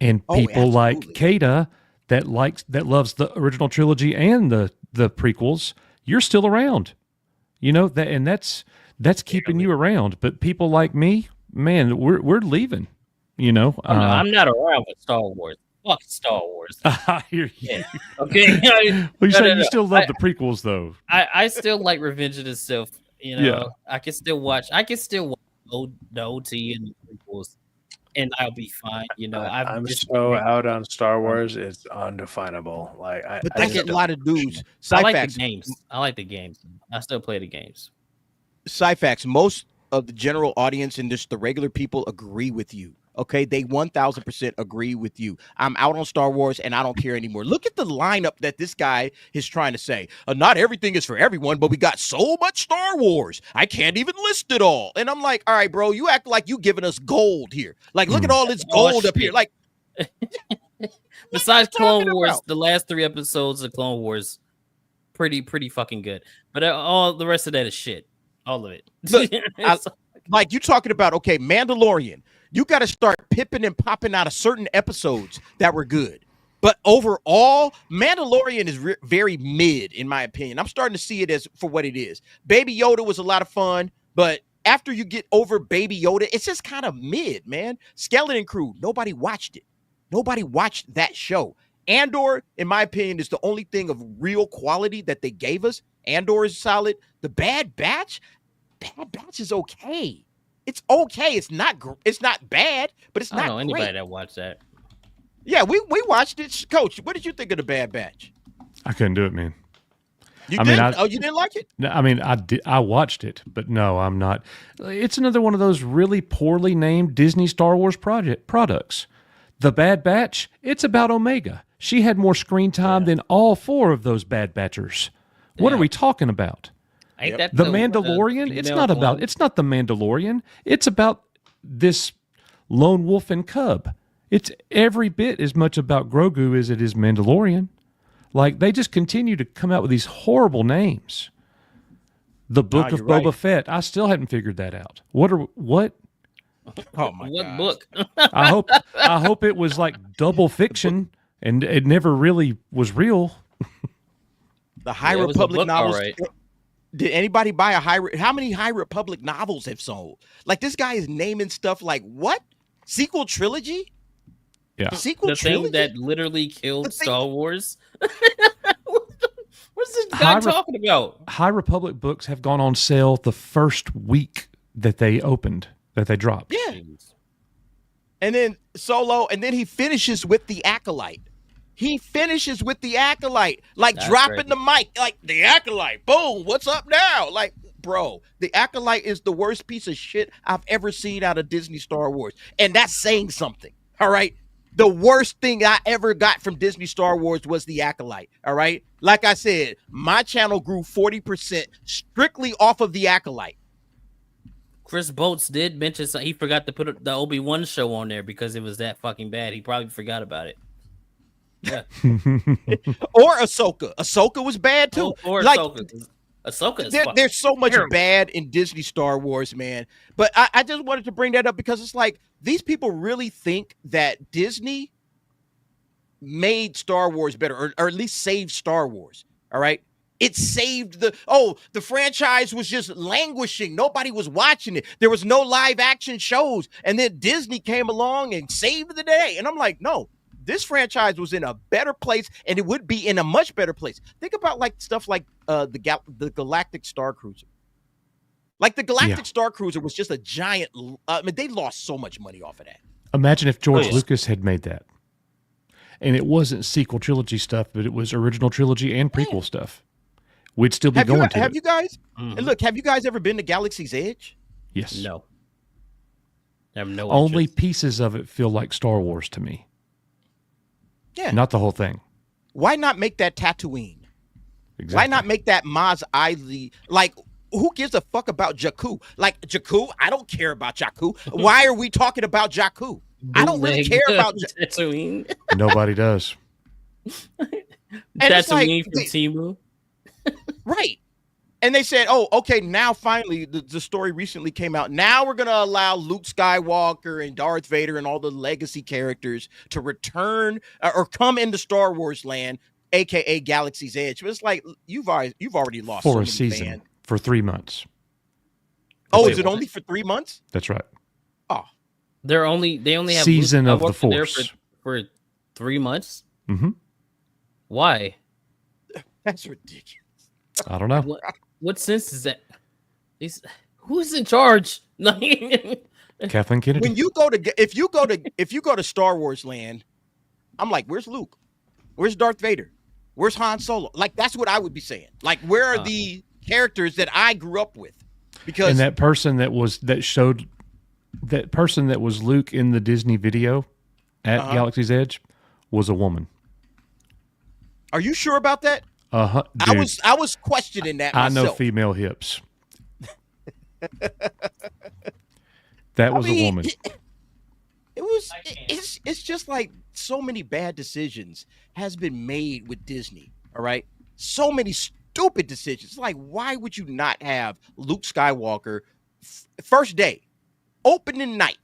And people like Kata that loves the original trilogy and the prequels, you're still around. You know, that's keeping you around. But people like me, man, we're leaving. You know, I'm not around with Star Wars. Fuck Star Wars. I hear you. Yeah. Okay. You still love the prequels, though. I still like Revenge of the Sith. You know, I can still watch the OT and the prequels, and I'll be fine. You know, I'm so out on Star Wars; it's undefinable. Like, but I get a lot of dudes. I like the games. I like the games. I still play the games. Cyfax, most of the general audience and just the regular people agree with you. Okay, they 1000% agree with you. I'm out on Star Wars and I don't care anymore. Look at the lineup that this guy is trying to say. Not everything is for everyone, but we got so much Star Wars. I can't even list it all. And I'm like, all right, bro, you act like you giving us gold here. Like, look at all this gold up here. Like, besides Clone Wars, the last 3 episodes of Clone Wars, pretty fucking good. But all the rest of that is shit. All of it. Look, like you talking about, okay, Mandalorian. You got to start pipping and popping out of certain episodes that were good. But overall, Mandalorian is very mid, in my opinion. I'm starting to see it as for what it is. Baby Yoda was a lot of fun, but after you get over Baby Yoda, it's just kind of mid, man. Skeleton Crew, nobody watched it. Nobody watched that show. Andor, in my opinion, is the only thing of real quality that they gave us. Andor is solid. The Bad Batch is okay. It's okay. It's not bad, but it's not. I don't know anybody that watched that. Yeah, we watched it. Coach, what did you think of the Bad Batch? I couldn't do it, man. You didn't like it? No, I mean, I did. I watched it, but no, I'm not. It's another one of those really poorly named Disney Star Wars products. The Bad Batch. It's about Omega. She had more screen time than all 4 of those Bad Batchers. What are we talking about? Ain't that the Mandalorian? It's not about. It's not the Mandalorian. It's about this lone wolf and cub. It's every bit as much about Grogu as it is Mandalorian. Like, they just continue to come out with these horrible names. The Book of Boba Fett. I still haven't figured that out. What? Oh my what God. Book? I hope it was like double fiction and it never really was real. The High Republic novels. Right. Did anybody buy how many High Republic novels have sold? Like, this guy is naming stuff like, what? Sequel trilogy? Yeah. The thing that literally killed Star Wars? What's this guy talking about? High Republic books have gone on sale the first week that they dropped. Yeah. And then Solo, and then he finishes with the Acolyte. Like, that's dropping crazy. The mic, like, the Acolyte, boom, what's up now? Like, bro, the Acolyte is the worst piece of shit I've ever seen out of Disney Star Wars. And that's saying something, all right? The worst thing I ever got from Disney Star Wars was the Acolyte, all right? Like I said, my channel grew 40% strictly off of the Acolyte. Chris Boats did mention he forgot to put the Obi-Wan show on there because it was that fucking bad. He probably forgot about it. Yeah. Or Ahsoka. Ahsoka was bad too. Or like, Ahsoka is there's so much bad in Disney Star Wars, man. But I just wanted to bring that up because it's like these people really think that Disney made Star Wars better, or at least saved Star Wars. All right. It saved the franchise was just languishing. Nobody was watching it. There was no live action shows. And then Disney came along and saved the day. And I'm like, no. This franchise was in a better place, and it would be in a much better place. Think about like stuff like the Galactic Star Cruiser. Like the Galactic Star Cruiser was just a giant. I mean, they lost so much money off of that. Imagine if George Lucas had made that, and it wasn't sequel trilogy stuff, but it was original trilogy and prequel stuff. We'd still be going to. Have you guys? And look, have you guys ever been to Galaxy's Edge? Yes. No. I have no. Only pieces of it feel like Star Wars to me. Yeah. Not the whole thing. Why not make that Tatooine? Exactly. Why not make that Maz Eisley? Like, who gives a fuck about Jakku? Like, Jakku, I don't care about Jakku. Why are we talking about Jakku? I don't really care about Tatooine. Nobody does. Tatooine from Temu. Right. And they said, oh, okay, now finally the story recently came out. Now we're going to allow Luke Skywalker and Darth Vader and all the legacy characters to return or come into Star Wars land, a.k.a. Galaxy's Edge. But it's like, you've already lost for a season, fans. For 3 months. Oh, is it only for 3 months? That's right. Oh. They only have Season of the Force. For 3 months? Mm-hmm. Why? That's ridiculous. I don't know. What sense is that? Who's in charge? Kathleen Kennedy. When if you go to Star Wars land, I'm like, where's Luke? Where's Darth Vader? Where's Han Solo? Like, that's what I would be saying. Like, where are the characters that I grew up with? Because And that person that was Luke in the Disney video at Galaxy's Edge was a woman. are you sure about that? Dude, I was questioning that myself. I know female hips. That was a woman. It's just like so many bad decisions has been made with Disney. All right, so many stupid decisions. Like, why would you not have Luke Skywalker first day, opening night,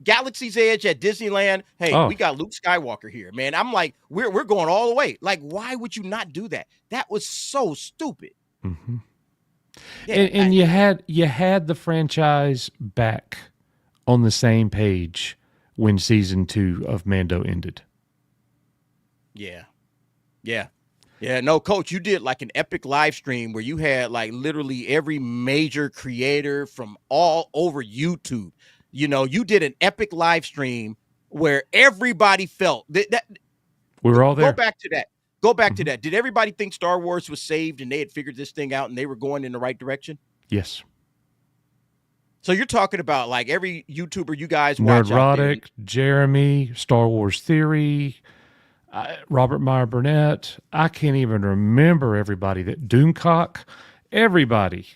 Galaxy's Edge at Disneyland? Hey, we got Luke Skywalker here, man. I'm like, we're going all the way. Like, why would you not do that? That was so stupid. Mm-hmm. Yeah, and you had the franchise back on the same page when season 2 of Mando ended. Yeah. No, Coach, you did like an epic live stream where you had like literally every major creator from all over YouTube. You know, you did an epic live stream where everybody felt that we were all there. Go back to that. Did everybody think Star Wars was saved and they had figured this thing out and they were going in the right direction? Yes. So you're talking about like every YouTuber you guys watch Nerdrotic, Jeremy, Star Wars Theory, Robert Meyer Burnett. I can't even remember everybody. That Doomcock, everybody.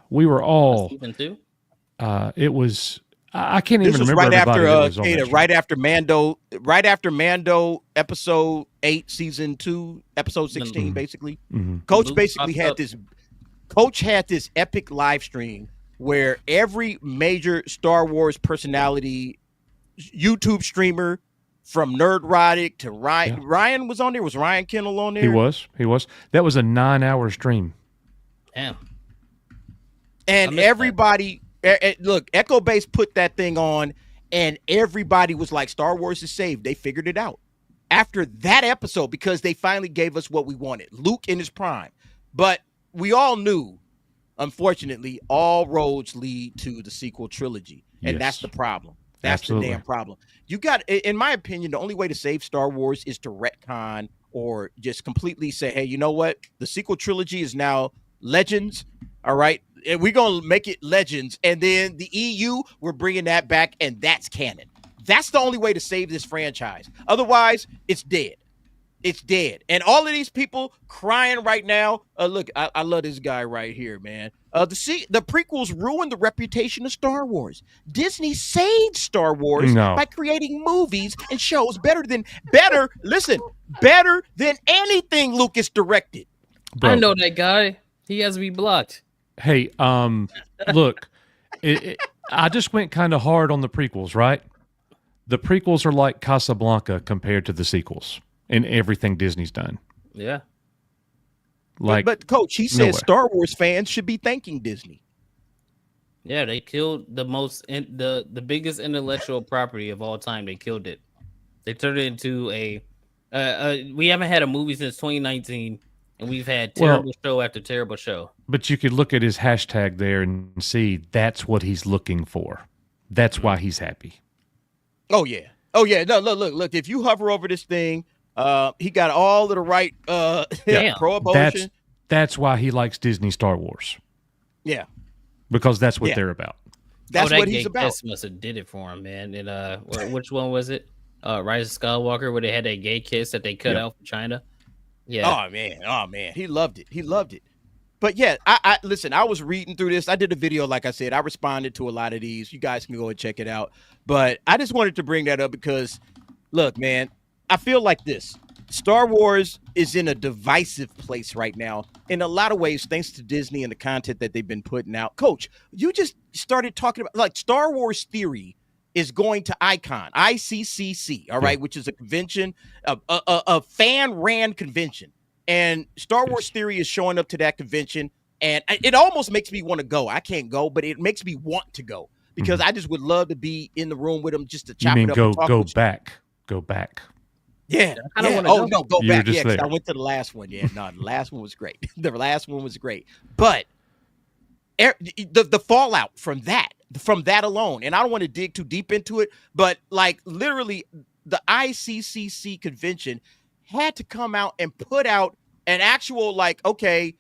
We were all. Season 2? It was. I can't even remember right everybody. After right after Mando episode 8, season 2, episode 16, basically. Mm-hmm. Coach Luke basically popped had up. this. Coach had this epic live stream where every major Star Wars personality, YouTube streamer, from Nerdrotic to Ryan. Yeah. Ryan was on there. Was Ryan Kendall on there? He was. That was a 9-hour stream. Damn. And everybody, look, Echo Base put that thing on, and everybody was like, Star Wars is saved. They figured it out after that episode because they finally gave us what we wanted, Luke in his prime. But we all knew, unfortunately, all roads lead to the sequel trilogy, and that's the problem. That's the damn problem. You got, in my opinion, the only way to save Star Wars is to retcon or just completely say, hey, you know what? The sequel trilogy is now Legends, all right? And we're going to make it Legends. And then the EU, we're bringing that back, and that's canon. That's the only way to save this franchise. Otherwise, it's dead. It's dead. And all of these people crying right now. Look, I love this guy right here, man. The prequels ruined the reputation of Star Wars. Disney saved Star Wars by creating movies and shows better than anything Lucas directed. Bro. I know that guy. He has to be blocked. Hey, look, I just went kind of hard on the prequels, right? The prequels are like Casablanca compared to the sequels and everything Disney's done. Yeah. Like, but Coach, he says Star Wars fans should be thanking Disney. Yeah, they killed the biggest intellectual property of all time. They killed it. They turned it into we haven't had a movie since 2019, and we've had terrible show after terrible show. But you could look at his hashtag there and see that's what he's looking for. That's why he's happy. Oh yeah. No, look. If you hover over this thing, he got all of the right pro-abortion. That's why he likes Disney Star Wars. Yeah. Because that's what they're about. That's what he's about. Kiss must have did it for him, man. And which one was it? Rise of Skywalker, where they had that gay kiss that they cut out for China. Yeah. Oh man. He loved it. But yeah, I listen, I was reading through this. I did a video, like I said, I responded to a lot of these. You guys can go and check it out. But I just wanted to bring that up because, look, man, I feel like this. Star Wars is in a divisive place right now in a lot of ways, thanks to Disney and the content that they've been putting out. Coach, you just started talking about like Star Wars Theory is going to ICCC, all right, which is a convention, a fan-ran convention. And Star Wars Theory is showing up to that convention, and it almost makes me want to go. I can't go, but it makes me want to go because I just would love to be in the room with them just to chop it up. Go back. Yeah. Go back. Yeah, because I went to the last one. Yeah, no, the last one was great. The last one was great. But the fallout from that alone, and I don't want to dig too deep into it, but like literally the ICCC convention had to come out and put out an actual like, okay,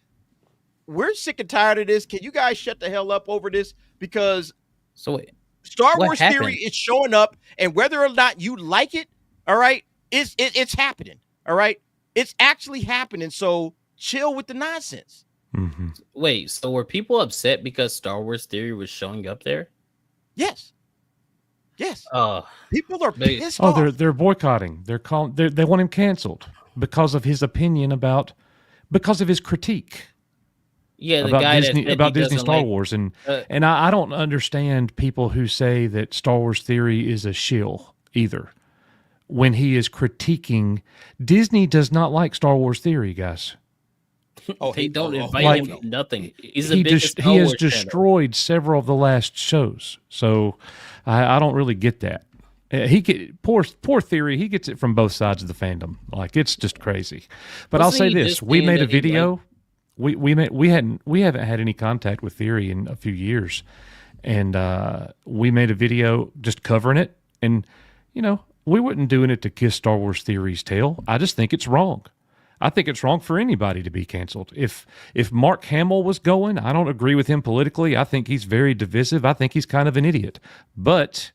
we're sick and tired of this. Can you guys shut the hell up over this? Because So wait, Star what Wars happened? theory is showing up, and whether or not you like it, all right, it's happening. All right, it's actually happening. So chill with the nonsense. Mm-hmm. Wait, so were people upset because Star Wars theory was showing up there? Yes. People are They- pissed Oh, off. they're boycotting. They want him canceled because of his opinion because of his critique Yeah, the about guy Disney that about he Disney doesn't Star like- Wars, and uh, I don't understand people who say that Star Wars theory is a shill either. When he is critiquing, Disney does not like Star Wars theory, guys. they don't invite like, him to nothing. He's the biggest Star he has Wars channel. destroyed several of the last shows, so I don't really get that. Poor theory. He gets it from both sides of the fandom. Like, it's just crazy. But I'll Wasn't say he this: just we saying made a that he video. We haven't had any contact with theory in a few years, and we made a video just covering it. And we weren't doing it to kiss Star Wars theory's tail. I just think it's wrong. I think it's wrong for anybody to be canceled. If Mark Hamill was going, I don't agree with him politically. I think he's very divisive. I think he's kind of an idiot. But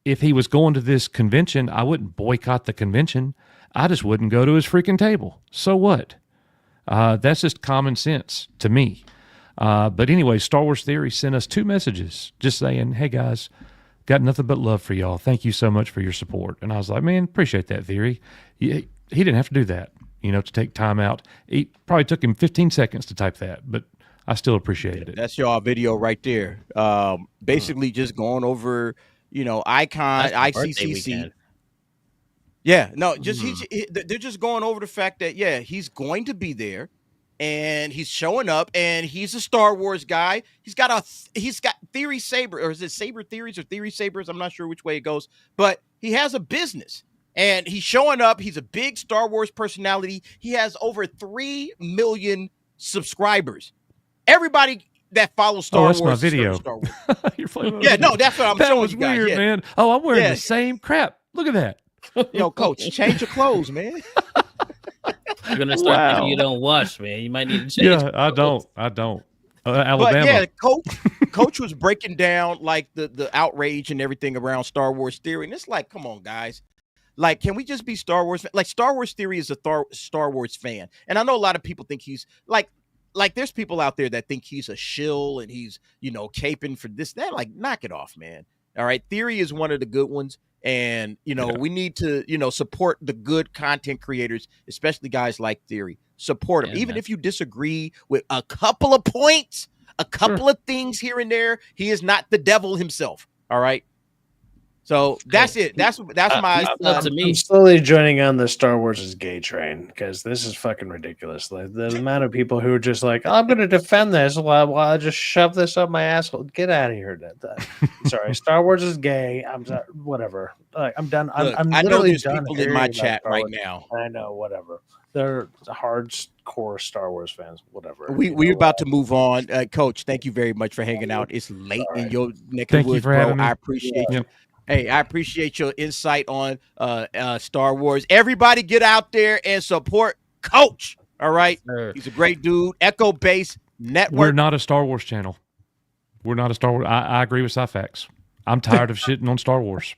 if he was going to this convention, I wouldn't boycott the convention. I just wouldn't go to his freaking table. So what? That's just common sense to me. But anyway, Star Wars Theory sent us 2 messages just saying, hey guys, got nothing but love for y'all. Thank you so much for your support. And I was like, man, appreciate that, Theory. He didn't have to do that, to take time out. It probably took him 15 seconds to type that, but I still appreciated it. That's y'all video right there. Basically just going over, Icon, That's the birthday ICCC. weekend. Yeah, no, they're just going over the fact that, yeah, he's going to be there and he's showing up and he's a Star Wars guy. He's got Theory Saber, or is it Saber Theories or Theory Sabers? I'm not sure which way it goes, but he has a business and he's showing up. He's a big Star Wars personality. He has over 3 million subscribers. Everybody that follows Star Wars. Wars. That's my video. Star Wars. You're playing Yeah, no, that's what I'm that showing was you guys. weird, Yeah. man. Oh, I'm wearing Yeah. the same crap. Look at that. Yo, coach, change your clothes, man. You're gonna start Wow. thinking you don't wash, man. You might need to change. Yeah, I don't. Alabama. But yeah, coach was breaking down like the outrage and everything around Star Wars theory, and it's like, come on, guys. Like, can we just be Star Wars? Like, Star Wars theory is a Star Wars fan, and I know a lot of people think he's like there's people out there that think he's a shill and he's caping for this, that. Like, knock it off, man. All right, theory is one of the good ones. And, we need to, support the good content creators, especially guys like Theory. Support them. Yeah, Even man. if you disagree with a couple of points, a couple of things here and there, he is not the devil himself. All right. So that's it. That's my. Up to me. I'm slowly joining on the Star Wars is gay train because this is fucking ridiculous. Like the amount of people who are just like, oh, I'm going to defend this while I just shove this up my asshole. Get out of here. Sorry, Star Wars is gay. I'm sorry, whatever. I'm done. Look, I'm I know literally there's done people in hearing my about chat Star right Wars. now. I know, whatever. They're hardcore Star Wars fans. Whatever. We're about to move on. Coach, thank you very much for hanging out. It's late in your neck of Thank the you woods, for bro. having me. I appreciate you. Yep. Hey, I appreciate your insight on Star Wars. Everybody get out there and support Coach. All right. Sure. He's a great dude. Echo Base Network. We're not a Star Wars channel. We're not a Star Wars. I agree with Syphax. I'm tired of shitting on Star Wars.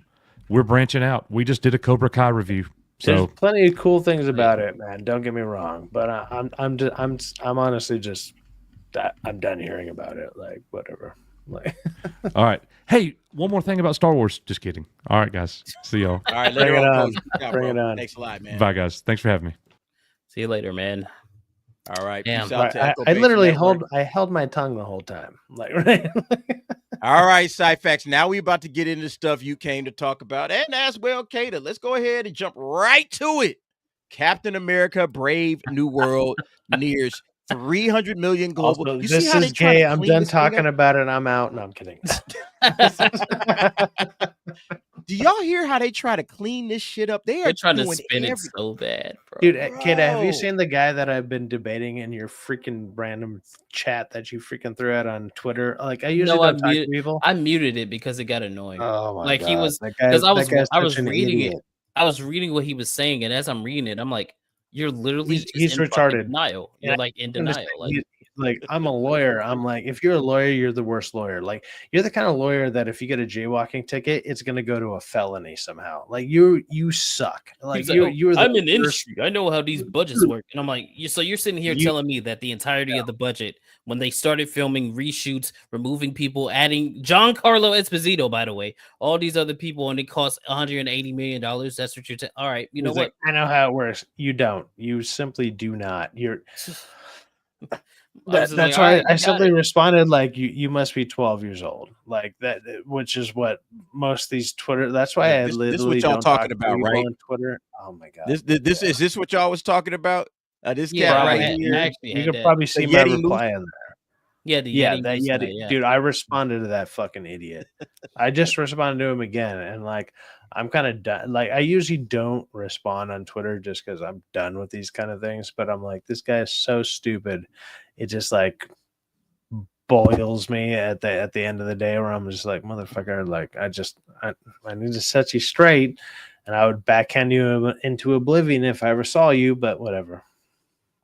We're branching out. We just did a Cobra Kai review. There's So plenty of cool things about it, man. Don't get me wrong, but I'm honestly just I'm done hearing about it. Like whatever. Like all right. Hey, one more thing about Star Wars. Just kidding. All right, guys. See y'all. All right, later Bring it on, on. Coach. Yeah, Bring bro. it on. Thanks a lot, man. Bye, guys. Thanks for having me. See you later, man. All right. Damn. Peace out right, to Echo I Base literally Network. held my tongue the whole time. Like right. All right, Syphax. Now we about to get into stuff you came to talk about, and as well, Kata. Let's go ahead and jump right to it. Captain America: Brave New World nears 300 million global. Also, You this see how they is try to gay. I'm clean done this thing up? talking about it. I'm out. No, I'm kidding. Do y'all hear how they try to clean this shit up? They are They're trying to doing spin it everything. so bad, bro. Dude, kid, have you Bro. seen the guy that I've been debating in your freaking random chat that you freaking threw out on Twitter? Like, I usually I don't talk to muted- people. I muted it because it got annoying. Oh my Like, god, he was- that guy- 'cause I was- that guy's I was such an reading it. idiot. I was reading what he was saying, and as I'm reading it, I'm like, you're literally He's just in fucking retarded. denial. You're Yeah, like in Understand- denial. Like, like I'm a lawyer. I'm like, if you're a lawyer, you're the worst lawyer. Like you're the kind of lawyer that if you get a jaywalking ticket, it's gonna go to a felony somehow. Like you suck. Like He's like, you're the I'm in worst. industry. I know how these budgets work. And I'm like, so you're sitting here telling me that the entirety of the budget, when they started filming reshoots, removing people, adding Giancarlo Esposito, by the way, all these other people, and it cost $180 million. That's what you're saying. All right, you know what? I know how it works. You don't. You simply do not. You're. That's like, why right, I simply responded like you must be 12 years old, like that, which is what most of these Twitter. That's why I literally this what y'all don't talking talk about, right? on Twitter. Oh my god, This is this what y'all was talking about? This Yeah, cat right. right here. You can probably see my reply in there. Yeah, the Yeah, Yeti that moose Yeti, guy, yeah. dude. I responded to that fucking idiot. I just responded to him again, and like I'm kind of done. Like I usually don't respond on Twitter just because I'm done with these kind of things. But I'm like, this guy is so stupid. It just like boils me at the end of the day, where I'm just like, motherfucker, like I need to set you straight, and I would backhand you into oblivion if I ever saw you. But whatever.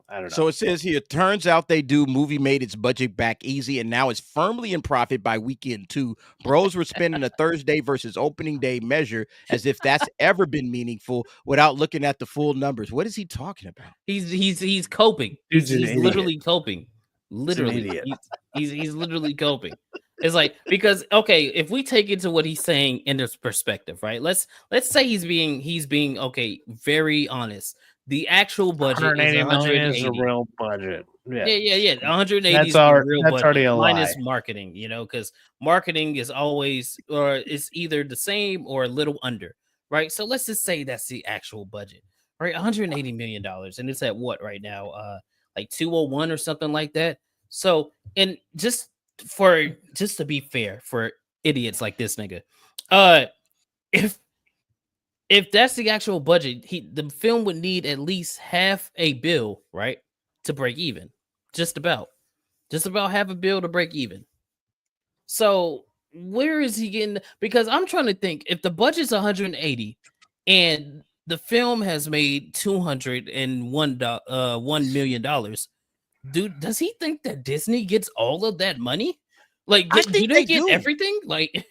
I don't know. So it says here, turns out they do movie made its budget back easy and now is firmly in profit by weekend 2. Bros were spending a Thursday versus opening day measure as if that's ever been meaningful without looking at the full numbers. What is he talking about? He's coping. Dude's He's an literally coping. Literally, idiot. He's literally coping. It's like, because okay, if we take it to what he's saying in this perspective, right? Let's say he's being okay, very honest. The actual budget is 180 million is a 180. real budget. Yeah. 180 That's is the real budget. already a minus lie. marketing, because marketing is always, or it's either the same or a little under, right? So let's just say that's the actual budget, right? $180 million, and it's at what right now? Like 201 or something like that. So, and just to be fair for idiots like this nigga, if that's the actual budget, the film would need at least half a bill, right, to break even. Just about half a bill to break even. So where is he getting? Because I'm trying to think, if the budget's 180 and the film has made $201 million, dude, does he think that Disney gets all of that money? Like, do they get everything? Like.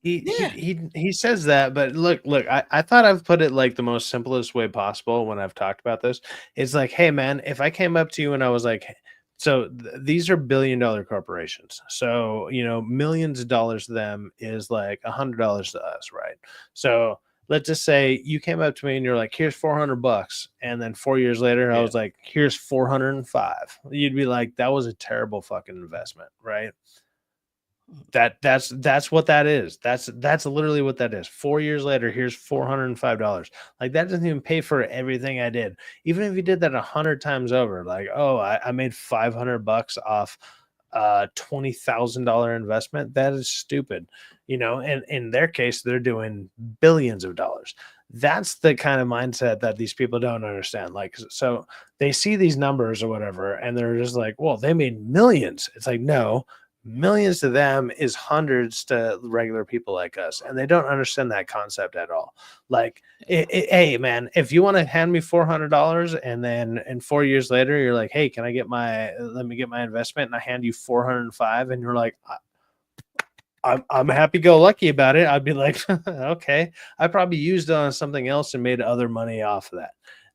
He says that, but look, I thought I've put it like the most simplest way possible when I've talked about this. It's like, hey man, if I came up to you and I was like, so these are billion-dollar corporations, so millions of dollars to them is like $100 to us, right? So let's just say you came up to me and you're like, here's $400, and then 4 years later I was like, here's 405. You'd be like, that was a terrible fucking investment, right? That's what that is. That's literally what that is. 4 years later, here's $405. Like that doesn't even pay for everything I did. Even if you did that 100 times over, like, oh, I made $500 off $20,000 investment. That is stupid, and in their case, they're doing billions of dollars. That's the kind of mindset that these people don't understand. Like, so they see these numbers or whatever, and they're just like, well, they made millions. It's like, no. Millions to them is hundreds to regular people like us, and they don't understand that concept at all. Like, hey man, if you want to hand me $400 and then in 4 years later you're like, hey, can I let me get my investment, and I hand you 405, and you're like, I'm happy go lucky about it. I'd be like, okay, I probably used it on something else and made other money off of that.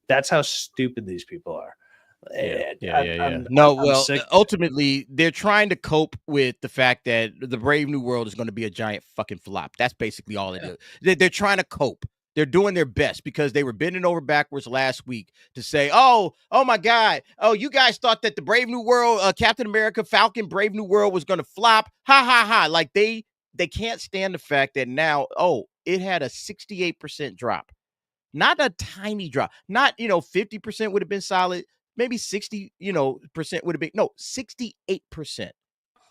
That's how stupid these people are. Yeah. Ultimately, they're trying to cope with the fact that the Brave New World is going to be a giant fucking flop. That's basically all it is. They're trying to cope. They're doing their best because they were bending over backwards last week to say, oh my God, you guys thought that the Brave New World, Captain America, Falcon, Brave New World was going to flop. Ha ha ha. Like they can't stand the fact that now, it had a 68% drop. Not a tiny drop. Not, 50% would have been solid. Maybe 60, percent would have been 68%,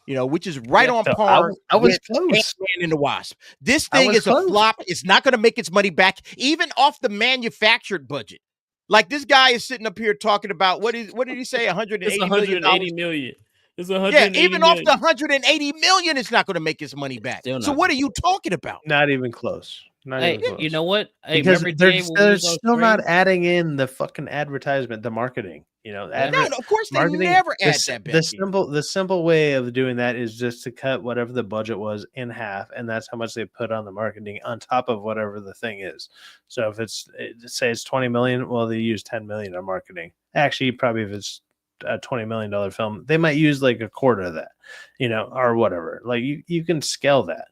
which is right on par. I was close. Ant-Man and the Wasp. This thing is close. A flop. It's not going to make its money back, even off the manufactured budget. Like this guy is sitting up here talking about what did he say? 180 million. It's 180 even off the 180 million, it's not going to make its money back. So what are you talking about? Not even close. Not Hey, even close. you know what? Hey, Because remember they're Jay when we was on still not stream? adding in the fucking advertisement, the marketing. You know, Yeah. No, of course they marketing. never add that back in. The simple way of doing that is just to cut whatever the budget was in half, and that's how much they put on the marketing on top of whatever the thing is. So if say it's 20 million, well, they use 10 million on marketing. Actually, probably if it's a $20 million film, they might use like a quarter of that, you know, or whatever. Like you can scale that.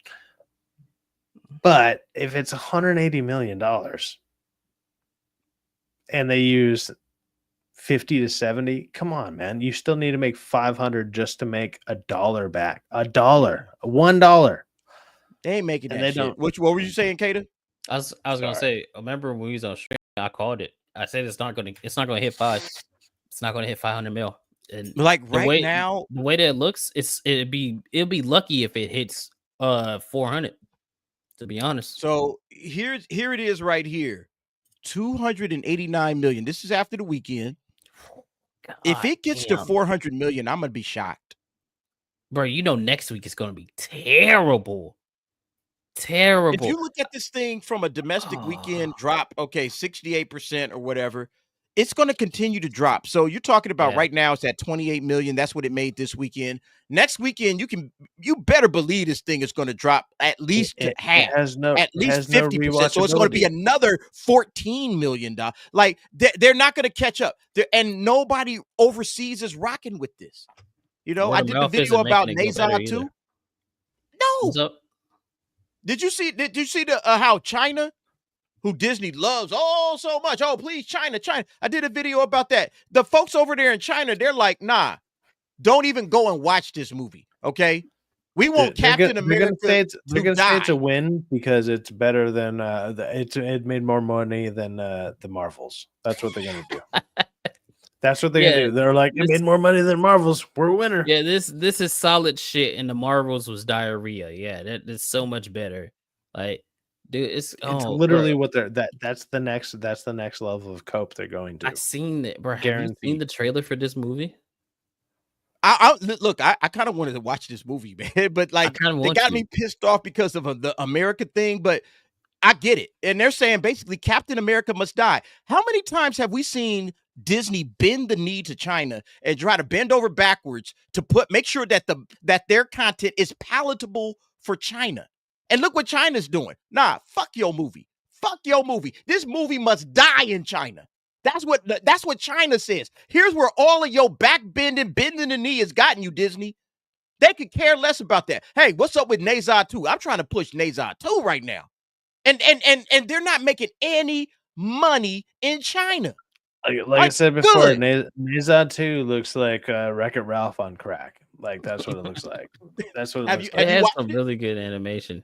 But if it's $180 million and they use 50 to 70, come on, man. You still need to make 500 just to make $1 back. $1. They ain't making And that they shit. don't. What were you saying, Kata? I was gonna say, remember when we was on stream, I called it. I said it's not gonna hit 5. It's not gonna hit 500 mil. And Like the right way, now, the way that it looks, it'll be lucky if it hits 400. To be honest. so here it is right here. 289 million. This is after the weekend. If it gets to 400 million, I'm gonna be shocked. Bro, you know next week is gonna be terrible. Terrible. If you look at this thing from a domestic weekend drop, okay, 68% or whatever, it's going to continue to drop. So you're talking about right now it's at 28 million. That's what it made this weekend. Next weekend, you better believe this thing is going to drop at least to half, at least 50%. So it's going to be another $14 million. Like they're not going to catch up. And nobody overseas is rocking with this. You know, I did the video about Nazar too. No. Did you see the how China, who Disney loves so much? Oh, please, China. I did a video about that. The folks over there in China, they're like, nah, don't even go and watch this movie. Okay, we want Captain America. They're gonna say it's a win because it's better than it made more money than the Marvels. That's what they're gonna do. That's what they're gonna do. They're like, it made more money than Marvels. We're a winner. Yeah, this is solid shit, and the Marvels was diarrhea. Yeah, that's so much better. Like, dude, it's literally what they're that's the next level of cope they're going to. I seen it, bro. Have you seen the trailer for this movie? I kind of wanted to watch this movie, man, but like they got me pissed off because of the America thing, but I get it. And they're saying basically Captain America must die. How many times have we seen Disney bend the knee to China and try to bend over backwards to make sure that their content is palatable for China? And look what China's doing. Nah, fuck your movie. Fuck your movie. This movie must die in China. That's what China says. Here's where all of your bending the knee has gotten you, Disney. They could care less about that. Hey, what's up with Nazar 2? I'm trying to push Nazar 2 right now. And they're not making any money in China. Like I said before, Nazar 2 looks like Wreck-It Ralph on crack. Like that's what it looks like. That's what it looks like. It has some really good animation.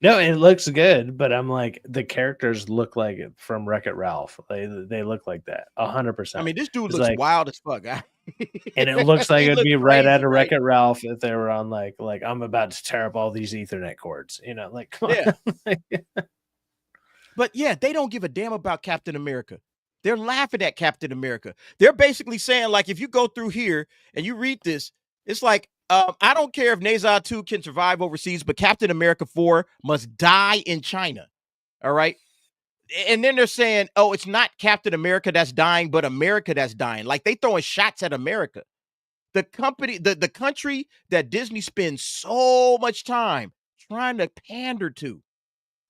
No, it looks good, but I'm like the characters look like it from Wreck-It Ralph. They look like that 100%. I mean, this dude looks wild as fuck. And it looks like it'd be right out of Wreck-It Ralph if they were on like I'm about to tear up all these Ethernet cords. You know, like But yeah, they don't give a damn about Captain America. They're laughing at Captain America. They're basically saying, like, if you go through here and you read this, it's like, I don't care if Nazar 2 can survive overseas, but Captain America 4 must die in China. All right. And then they're saying, oh, it's not Captain America that's dying, but America that's dying. Like they throwing shots at America. The company, the country that Disney spends so much time trying to pander to.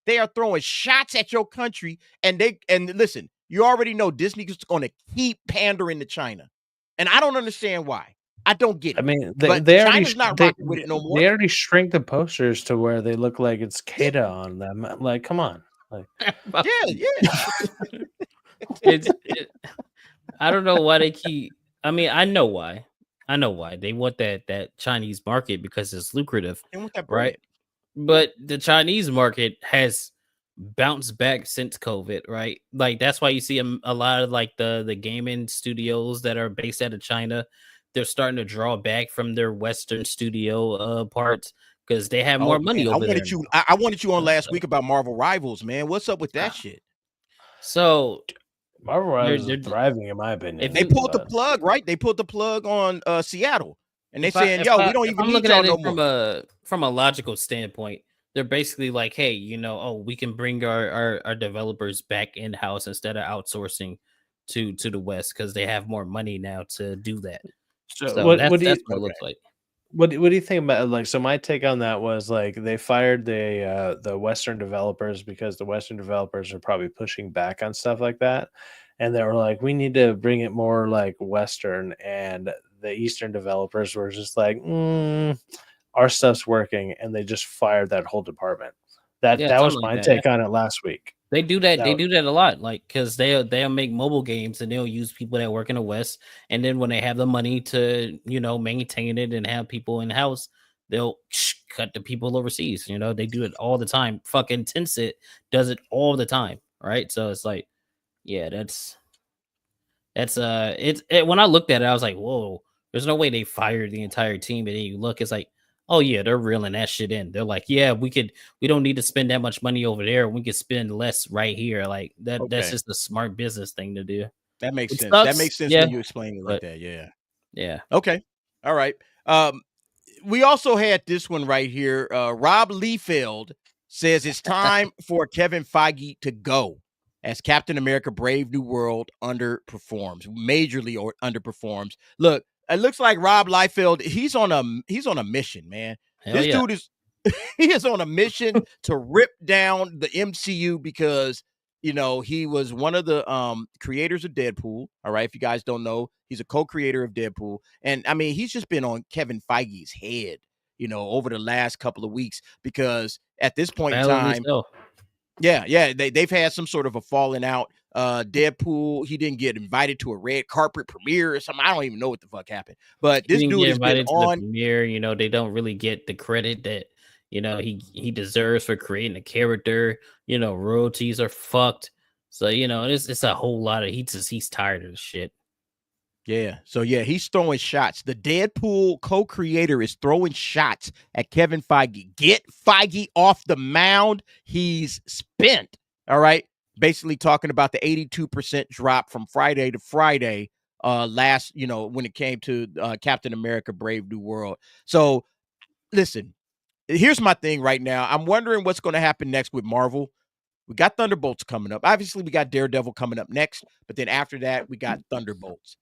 They are throwing shots at your country, and listen, you already know Disney is going to keep pandering to China, and I don't understand why. I don't get it. I mean, China's not rocking with it no more. They already shrink the posters to where they look like it's Kata on them. Like, come on. Like, yeah. I don't know why they keep. I mean, I know why. They want that Chinese market because it's lucrative, right? But the Chinese market has bounced back since COVID, right? Like that's why you see a lot of like the gaming studios that are based out of China. They're starting to draw back from their Western studio parts because they have more money over there. I wanted you on last week about Marvel Rivals, man. What's up with that shit? So Marvel Rivals is thriving, in my opinion. They pulled the plug, right? They pulled the plug on Seattle. And they saying, yo, we don't even need y'all no more. From a logical standpoint, they're basically like, hey, we can bring our developers back in house instead of outsourcing to the West because they have more money now to do that. So So what that's do you what it looks like. what do you think about like? So my take on that was like they fired the Western developers because the Western developers are probably pushing back on stuff like that, and they were like, we need to bring it more like Western, and the Eastern developers were just like, our stuff's working, and they just fired that whole department. That Yeah, was something like my that. Yeah. take on it last week. They do that. They That do that a lot, like because they'll make mobile games and they'll use people that work in the West, and then when they have the money to maintain it and have people in house, they'll cut the people overseas. They do it all the time. Fucking Tencent does it all the time, right? So it's like, yeah, that's when I looked at it, I was like, whoa, there's no way they fired the entire team. And then you look, it's like, oh yeah, they're reeling that shit in. They're like, yeah, we don't need to spend that much money over there. We could spend less right here. Like that's Okay. just a smart business thing to do. That makes It sense. That sucks, makes sense yeah, when you explain it like but that. Yeah. yeah. Okay. All right. We also had this one right here. Rob Liefeld says it's time for Kevin Feige to go as Captain America Brave New World underperforms, majorly or underperforms. Look, it looks like Rob Liefeld, he's on a mission, man. Hell This yeah. dude is he is on a mission to rip down the MCU because he was one of the creators of Deadpool. All right, if you guys don't know, he's a co-creator of Deadpool, and I mean he's just been on Kevin Feige's head, over the last couple of weeks because at this point in Validly time, so. yeah, they've had some sort of a falling out. Deadpool, he didn't get invited to a red carpet premiere or something. I don't even know what the fuck happened, but He this didn't dude get has been invited to the on. premiere. They don't really get the credit that he deserves for creating a character. Royalties are fucked. So it's a whole lot of he's tired of the shit. Yeah. So yeah, he's throwing shots. The Deadpool co-creator is throwing shots at Kevin Feige. Get Feige off the mound. He's spent. All right. Basically talking about the 82% drop from Friday to Friday last, when it came to Captain America Brave New World. So listen, here's my thing right now. I'm wondering what's going to happen next with Marvel. We got Thunderbolts coming up. Obviously, we got Daredevil coming up next, but then after that, we got Thunderbolts.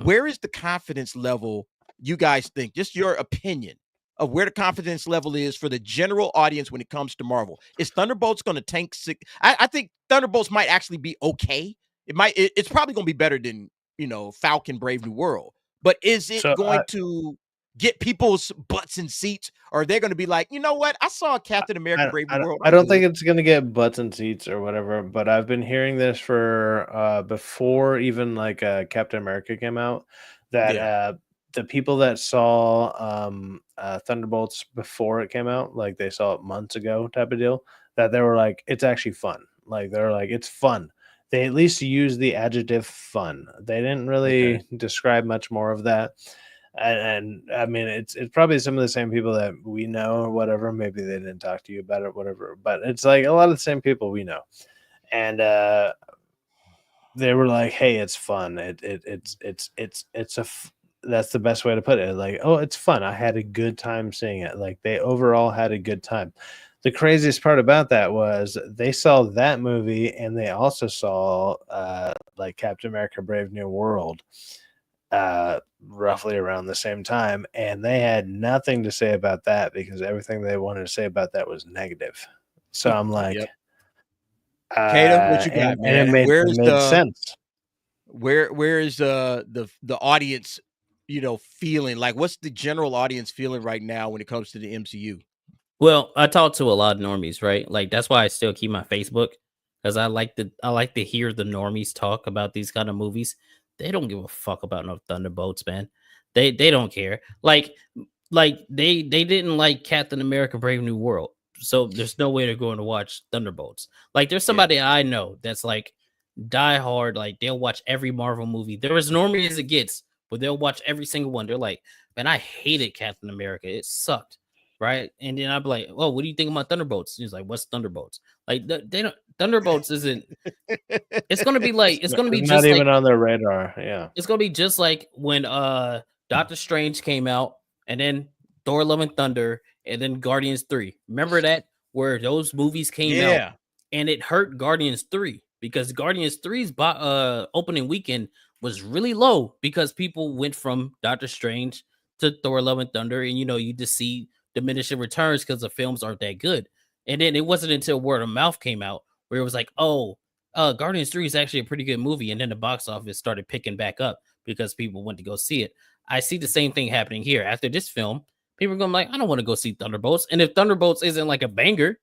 Where is the confidence level, you guys think, just your opinion of where the confidence level is for the general audience when it comes to Marvel? Is Thunderbolts going to tank? I think Thunderbolts might actually be okay. It's probably going to be better than, Falcon Brave New World. But is it going to get people's butts in seats, or are they going to be like, you know what? I saw Captain America Brave New World. I don't think it's going to get butts in seats or whatever, but I've been hearing this for before even like Captain America came out, that the people that saw Thunderbolts before it came out, like they saw it months ago type of deal, that they were like, it's actually fun. Like they're like, it's fun. They at least use the adjective fun. They didn't really describe much more of that. And I mean, it's probably some of the same people that we know or whatever. Maybe they didn't talk to you about it, whatever. But it's like a lot of the same people we know, and they were like, "Hey, it's fun. That's the best way to put it. Like, oh, it's fun. I had a good time seeing it. Like, they overall had a good time." The craziest part about that was they saw that movie and they also saw like Captain America: Brave New World. Roughly around the same time, and they had nothing to say about that because everything they wanted to say about that was negative. So I'm like, Kato, what you got, man? And it made sense. Where is the audience, feeling? Like, what's the general audience feeling right now when it comes to the MCU? Well, I talk to a lot of normies, right? Like that's why I still keep my Facebook, because I like to hear the normies talk about these kind of movies. They don't give a fuck about no Thunderbolts, man. They don't care. Like they didn't like Captain America: Brave New World, so there's no way they're going to watch Thunderbolts. Like there's somebody I know that's like die hard, like they'll watch every Marvel movie. They're as normie as it gets, but they'll watch every single one. They're like, man, I hated Captain America. It sucked. Right. And then I'd be like, oh, what do you think about Thunderbolts? He's like, what's Thunderbolts? Like they don't, Thunderbolts isn't, it's gonna be just not even on their radar. Yeah. It's gonna be just like when Doctor Strange came out, and then Thor: Love and Thunder, and then Guardians 3. Remember that? Where those movies came out, and it hurt Guardians 3 because Guardians 3's opening weekend was really low because people went from Doctor Strange to Thor: Love and Thunder, and you just see diminishing returns because the films aren't that good. And then it wasn't until word of mouth came out where it was like, oh, Guardians 3 is actually a pretty good movie, and then the box office started picking back up because people went to go see it. I see the same thing happening here. After this film, people are going to be like, I don't want to go see Thunderbolts. And if Thunderbolts isn't like a banger,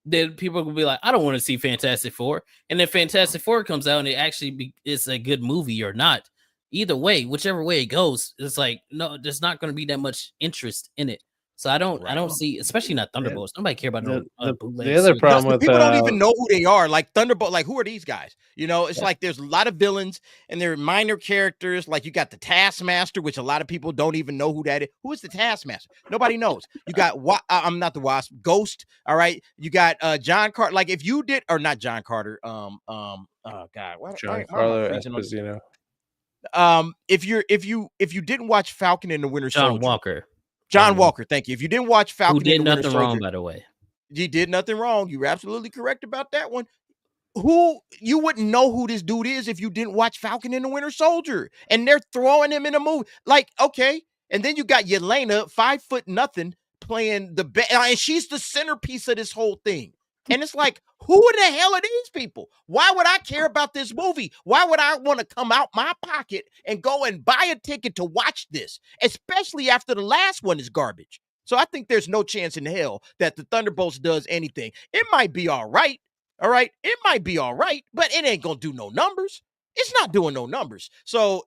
then people will be like, I don't want to see Fantastic Four. And if Fantastic Four comes out and it actually is a good movie or not, either way, whichever way it goes, it's like, no, there's not going to be that much interest in it. So I don't see, especially not Thunderbolts. Nobody care about the bootleg other series. problem with people don't even know who they are. Like Thunderbolt, like who are these guys? It's like there's a lot of villains and they're minor characters. Like you got the Taskmaster, which a lot of people don't even know who that is. Who is the Taskmaster? Nobody knows. You got I'm not the Wasp, Ghost. All right. You got John Carter. Like if you did, or not John Carter. Oh God, John Carter Esposito. If you didn't watch Falcon and the Winter Soldier, John Walker, thank you. If you didn't watch Falcon, who did and the Winter nothing Soldier, wrong, by the way. He did nothing wrong. You're absolutely correct about that one. Who you wouldn't know who this dude is if you didn't watch Falcon and the Winter Soldier, and they're throwing him in a movie. Like, okay, and then you got Yelena, 5'0", playing and she's the centerpiece of this whole thing. And it's like, who the hell are these people? Why would I care about this movie? Why would I want to come out my pocket and go and buy a ticket to watch this, especially after the last one is garbage? So I think there's no chance in hell that the Thunderbolts does anything. It might be all right. All right. It might be all right, but it ain't going to do no numbers. It's not doing no numbers. So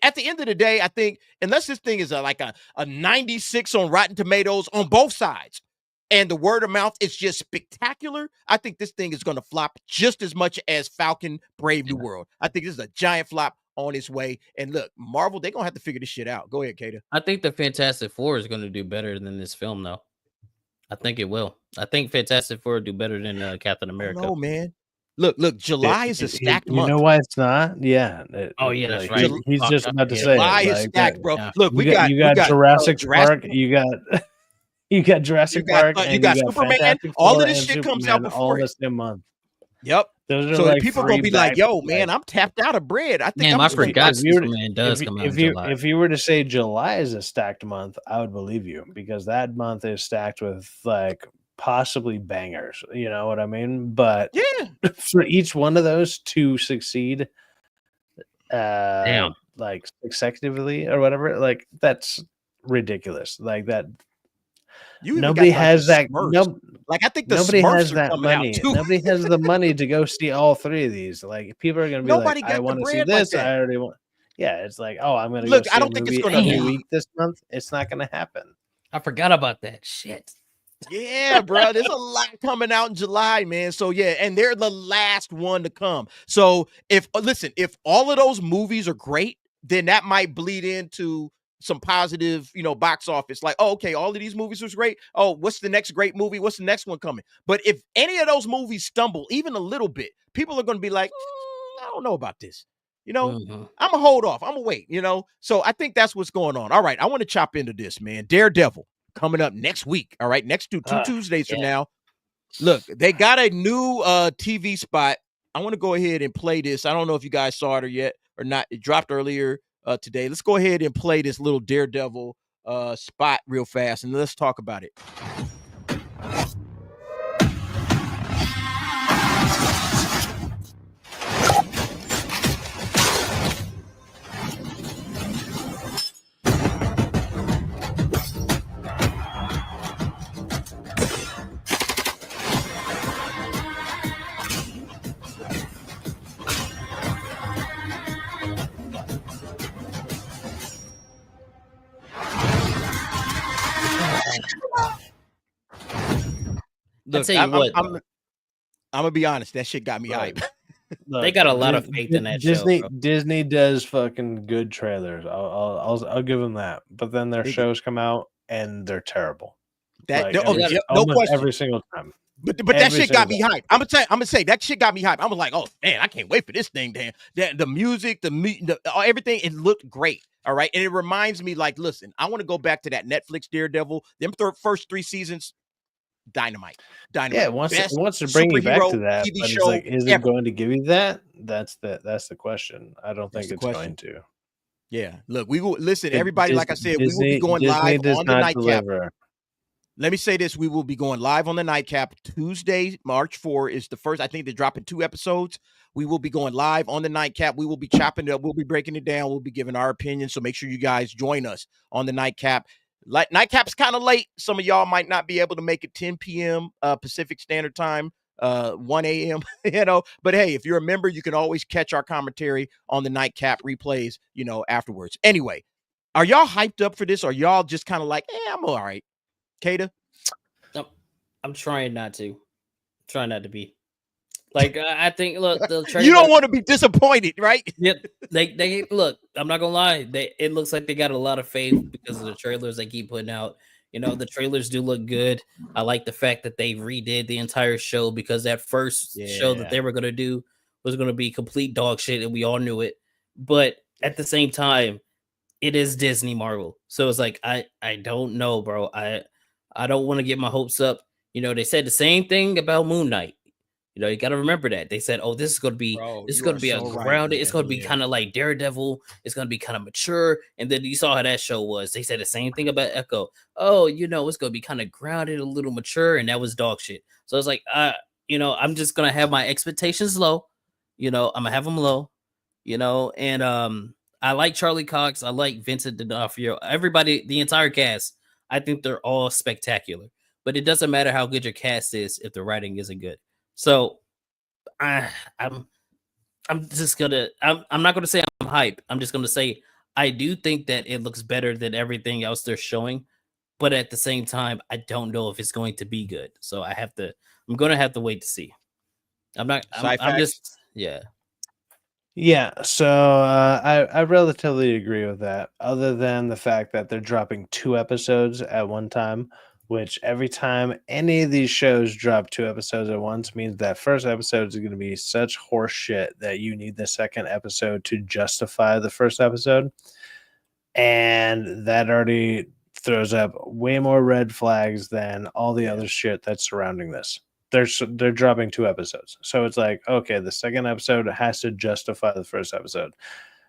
at the end of the day, I think unless this thing is like a 96 on Rotten Tomatoes on both sides, and the word of mouth is just spectacular, I think this thing is going to flop just as much as Falcon Brave New World. I think this is a giant flop on its way. And look, Marvel, they're going to have to figure this shit out. Go ahead, Kata. I think the Fantastic Four is going to do better than this film, though. I think it will. I think Fantastic Four will do better than Captain America. Oh, man. Look, July is a stacked month. You know why it's not? Yeah. That's right. He's just about to say July it. is stacked, bro. Yeah. Look, you got Jurassic Park. You got Jurassic Park. You got Superman. All of this shit comes out before all the same month. Yep. Those so like people gonna be like, "Yo, man, I'm tapped out of bread." I think I forgot Superman does come out in July. If you were to say July is a stacked month, I would believe you because that month is stacked with like possibly bangers. You know what I mean? But yeah, for each one of those to succeed, like consecutively or whatever, like that's ridiculous. Like that. Nobody has that. Like I think nobody Smurfs has that money. Nobody has the money to go see all three of these. Like people are going to be like, I want to see this. I already want. Yeah, it's like, oh, I'm going to go see I don't think it's going to be a week this month. It's not going to happen. I forgot about that shit. Yeah, bro, there's a lot coming out in July, man. So yeah, and they're the last one to come. So if all of those movies are great, then that might bleed into some positive, box office. Like, oh, okay, all of these movies was great. Oh, what's the next great movie? What's the next one coming? But if any of those movies stumble even a little bit, people are going to be like, I don't know about this. I'm going to hold off. I'm going to wait, So I think that's what's going on. All right, I want to chop into this, man. Daredevil coming up next week. All right, next two Tuesdays from now. Look, they got a new TV spot. I want to go ahead and play this. I don't know if you guys saw it yet or not. It dropped earlier today. Let's go ahead and play this little Daredevil spot real fast, and let's talk about it. Look, I'm gonna be honest. That shit got me hyped. They got a lot of faith in that Disney, show. Disney does fucking good trailers. I'll give them that. But then their shows come out and they're terrible. No question. every single time. But that shit got me hyped. I'm gonna say that shit got me hyped. I was like, oh man, I can't wait for this thing. Damn, the music, the everything, it looked great. All right, and it reminds me, like, listen, I want to go back to that Netflix Daredevil. Them first 3 seasons, dynamite. Yeah, it wants to bring you back to that, TV but show it's like, is ever. it going to give you that? That's the question. I don't That's think the it's question. going to. Yeah, look, we will listen, everybody. Like I said, we will be going Disney live does on the not Nightcap. deliver. Let me say this: we will be going live on the Nightcap Tuesday, March 4 is the first. I think they're dropping 2 episodes. We will be going live on the Nightcap. We will be chopping it up. We'll be breaking it down. We'll be giving our opinion. So make sure you guys join us on the Nightcap. Like Nightcap's kind of late. Some of y'all might not be able to make it 10 p.m. Pacific Standard Time, 1 a.m. You know. But hey, if you're a member, you can always catch our commentary on the Nightcap replays, you know, afterwards. Anyway, are y'all hyped up for this? Or y'all just kind of like, I'm all right? Kata? I'm trying not to. Trying not to be. Like, I think, look, the trailer, you don't want to be disappointed, right? Yep. They look, I'm not gonna lie. It looks like they got a lot of faith because of the trailers they keep putting out. You know, the trailers do look good. I like the fact that they redid the entire show because that first show that they were gonna do was gonna be complete dog shit, and we all knew it. But at the same time, it is Disney Marvel. So it's like I don't know, bro. I don't want to get my hopes up. You know, they said the same thing about Moon Knight. You know, you got to remember that. They said, oh, this is going to be a grounded, it's going to be kind of like Daredevil. It's going to be kind of mature. And then you saw how that show was. They said the same thing about Echo. Oh, you know, it's going to be kind of grounded, a little mature. And that was dog shit. So it's like, you know, I'm just going to have my expectations low. You know, I'm going to have them low, you know, and I like Charlie Cox. I like Vincent D'Onofrio. Everybody, the entire cast, I think they're all spectacular. But it doesn't matter how good your cast is if the writing isn't good. So I'm just gonna I'm not gonna say I'm hype. I'm just gonna say I do think that it looks better than everything else they're showing, but at the same time, I don't know if it's going to be good. So I'm gonna have to wait to see. I'm just Yeah, so I relatively agree with that, other than the fact that they're dropping 2 episodes at one time, which every time any of these shows drop 2 episodes at once means that first episode is going to be such horse shit that you need the second episode to justify the first episode. And that already throws up way more red flags than all the other shit that's surrounding this. They're dropping 2 episodes. So it's like, okay, the second episode has to justify the first episode,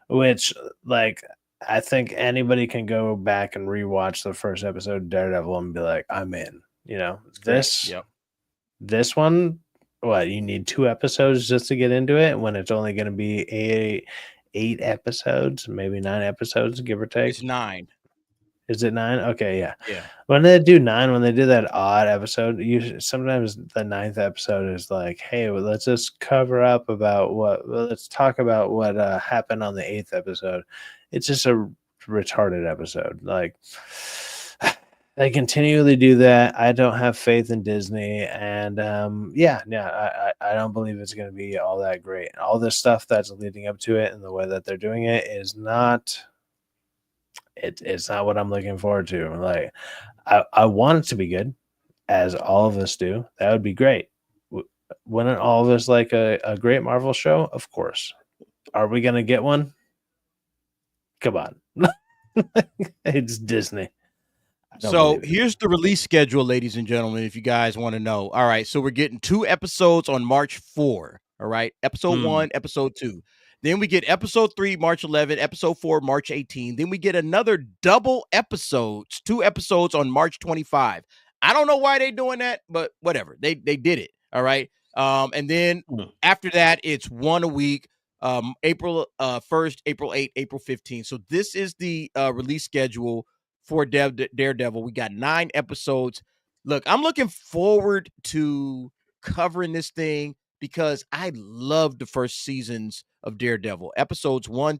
which, like, I think anybody can go back and rewatch the first episode of Daredevil and be like, I'm in. You know, this one, what, you need 2 episodes just to get into it when it's only going to be 8 episodes, maybe 9 episodes, give or take. It's 9. Is it 9? Okay, yeah. Yeah. When they do 9, when they do that odd episode, sometimes the 9th episode is like, hey, well, let's just cover up about let's talk about what happened on the 8th episode. It's just a retarded episode. Like, they continually do that. I don't have faith in Disney, and I don't believe it's going to be all that great. All this stuff that's leading up to it and the way that they're doing it is not. It's not what I'm looking forward to. Like, I want it to be good, as all of us do. That would be great. Wouldn't all of us like a great Marvel show? Of course. Are we going to get one? Come on. It's Disney. So here's the release schedule, ladies and gentlemen, if you guys want to know. All right, so we're getting 2 episodes on March 4. All right, episode 1, episode 2. Then we get episode 3, March 11, episode 4, March 18. Then we get another double episodes, 2 episodes on March 25. I don't know why they're doing that, but whatever. They did it. All right. And then after that, it's 1 a week. April 1st, April 8th, April 15th. So this is the release schedule for Daredevil. We got 9 episodes. Look, I'm looking forward to covering this thing because I love the first seasons of Daredevil. Seasons 1,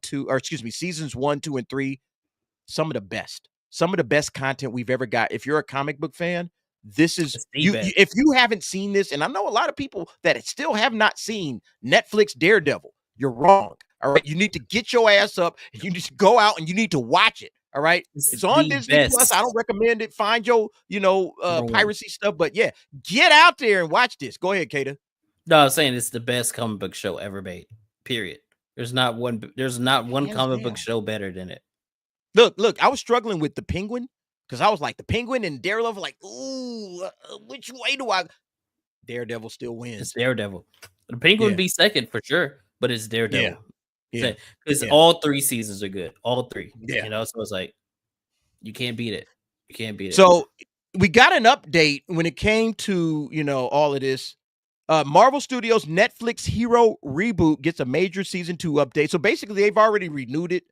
2, and 3. Some of the best content we've ever got. If you're a comic book fan, this is if you haven't seen this, and I know a lot of people that still have not seen Netflix Daredevil, you're wrong. All right, you need to get your ass up. You need to go out and you need to watch it. All right. It's on Disney Plus. I don't recommend it. Find your, piracy stuff. But yeah, get out there and watch this. Go ahead, Kata. No, I'm saying it's the best comic book show ever made. Period. There's not one comic book show better than it. Look, I was struggling with the Penguin because I was like the Penguin and Daredevil, like, ooh, which way do I? Daredevil still wins. It's Daredevil. The Penguin be second for sure, but it's Daredevil. Yeah. Because all 3 seasons are good. All 3. Yeah. So it's like you can't beat it. You can't beat it. So we got an update when it came to, all of this. Marvel Studios Netflix Hero reboot gets a major season 2 update. So basically, they've already renewed it.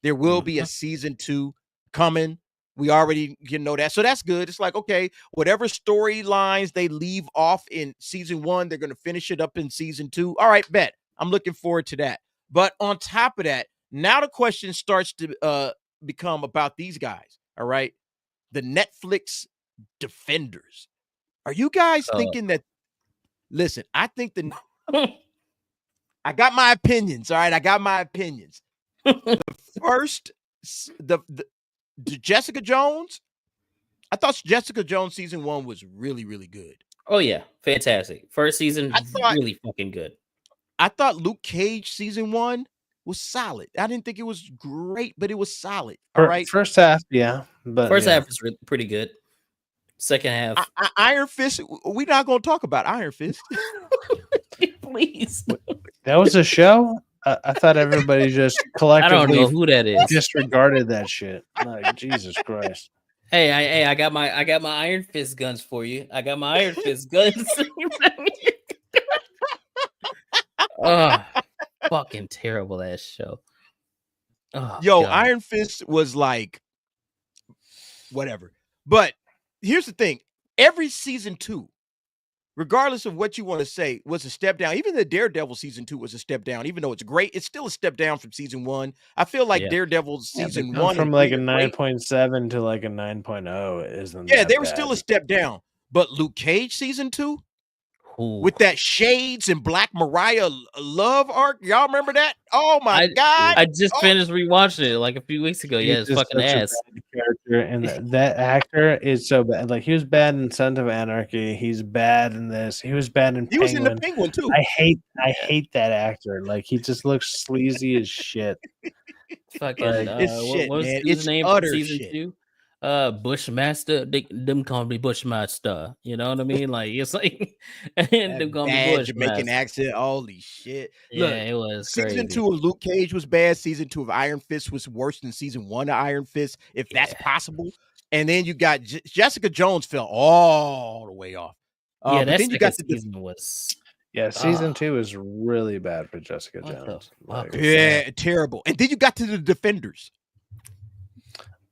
There will be a season 2 coming. We already know that. So that's good. It's like, okay, whatever storylines they leave off in season 1, they're going to finish it up in season 2. All right, bet. I'm looking forward to that. But on top of that, now the question starts to become about these guys. All right. The Netflix Defenders. Are you guys thinking that? Listen, I think I got my opinions. All right. I got my opinions. The Jessica Jones. I thought Jessica Jones season 1 was really, really good. Oh, yeah. Fantastic. First season, really fucking good. I thought Luke Cage season 1 was solid. I didn't think it was great, but it was solid. All right. First half, yeah. But first half was pretty good. Second half. Iron Fist. We're not going to talk about Iron Fist. Please. That was a show? I thought everybody just collectively I don't know who that is. Disregarded that shit. Like, Jesus Christ. Hey, I got my Iron Fist guns for you. I got my Iron Fist guns. Oh, fucking terrible ass show. Oh, Yo, God. Iron Fist was like whatever. But here's the thing. Every season 2, regardless of what you want to say, was a step down. Even the Daredevil season 2 was a step down. Even though it's great, it's still a step down from season 1. I feel like Daredevil season 1 from like a 9.7 to like a 9.0 isn't. Yeah, they were still a step down. But Luke Cage season 2, with that Shades and Black Mariah love arc, y'all remember that? Oh my God! I just finished rewatching it like a few weeks ago. Yeah, it's fucking ass. Character, and that actor is so bad. Like, he was bad in Sons of Anarchy. He's bad in this. He was bad in. He was in the Penguin too. I hate that actor. Like, he just looks sleazy as shit. Fucking it's shit, what was man. his It's name utter for season shit. 2? Bushmaster. Them call me Bushmaster. You know what I mean? Like, it's like, and them call me Bad Bushmaster. Jamaican accent. Holy shit! Yeah, Look, it was season crazy. 2 of Luke Cage was bad. Season 2 of Iron Fist was worse than season 1 of Iron Fist, if that's possible. And then you got Jessica Jones fell all the way off. Yeah, but that then you got the season was. Yeah, season 2 is really bad for Jessica Jones. fuck? terrible. And then you got to the Defenders.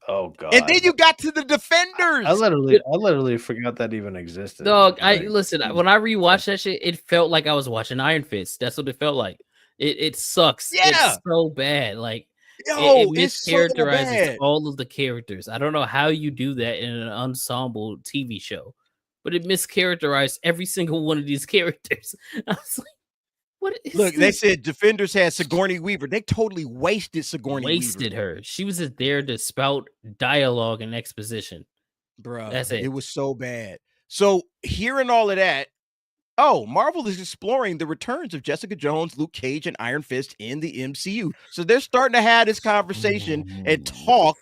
Oh God! And then you got to the Defenders. I literally forgot that even existed. Dog, listen. When I rewatched that shit, it felt like I was watching Iron Fist. That's what it felt like. It sucks. Yeah. It's so bad. Like, Yo, it it's so mischaracterizes bad. all of the characters. I don't know how you do that in an ensemble TV show, but it mischaracterized every single one of these characters. I was like, what is Look, this? they said Defenders had Sigourney Weaver. They totally wasted Sigourney Wasted Weaver. her. She was just there to spout dialogue and exposition. Bro, That's it. It was so bad. So hearing all of that, Marvel is exploring the returns of Jessica Jones, Luke Cage, and Iron Fist in the MCU. So they're starting to have this conversation and talk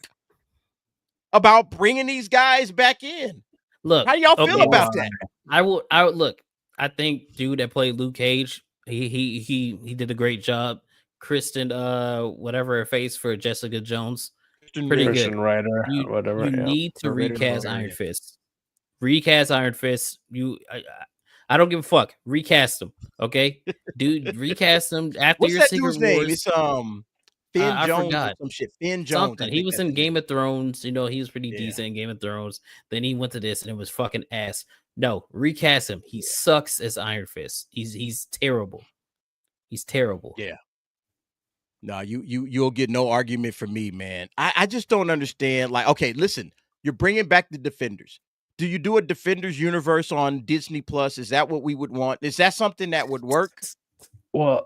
about bringing these guys back in. Look, how do y'all feel about that? I would look. I think dude that played Luke Cage, he did a great job. Kristen, whatever her face for Jessica Jones, pretty Christian good. Ryder, whatever. You need to Or Rated recast R, Iron yeah. Fist. Recast Iron Fist. I don't give a fuck. Recast them, okay, dude. Recast them after What's your that Secret dude's name? Wars. It's Finn I Jones forgot. or some shit. Finn Jones. Something. He was in Game of Thrones. You know, he was pretty decent in Game of Thrones. Then he went to this and it was fucking ass. No, recast him. He sucks as Iron Fist. He's terrible. He's terrible. Yeah. No, you'll get no argument from me, man. I just don't understand. Like, okay, listen, you're bringing back the Defenders. Do you do a Defenders universe on Disney Plus? Is that what we would want? Is that something that would work? Well,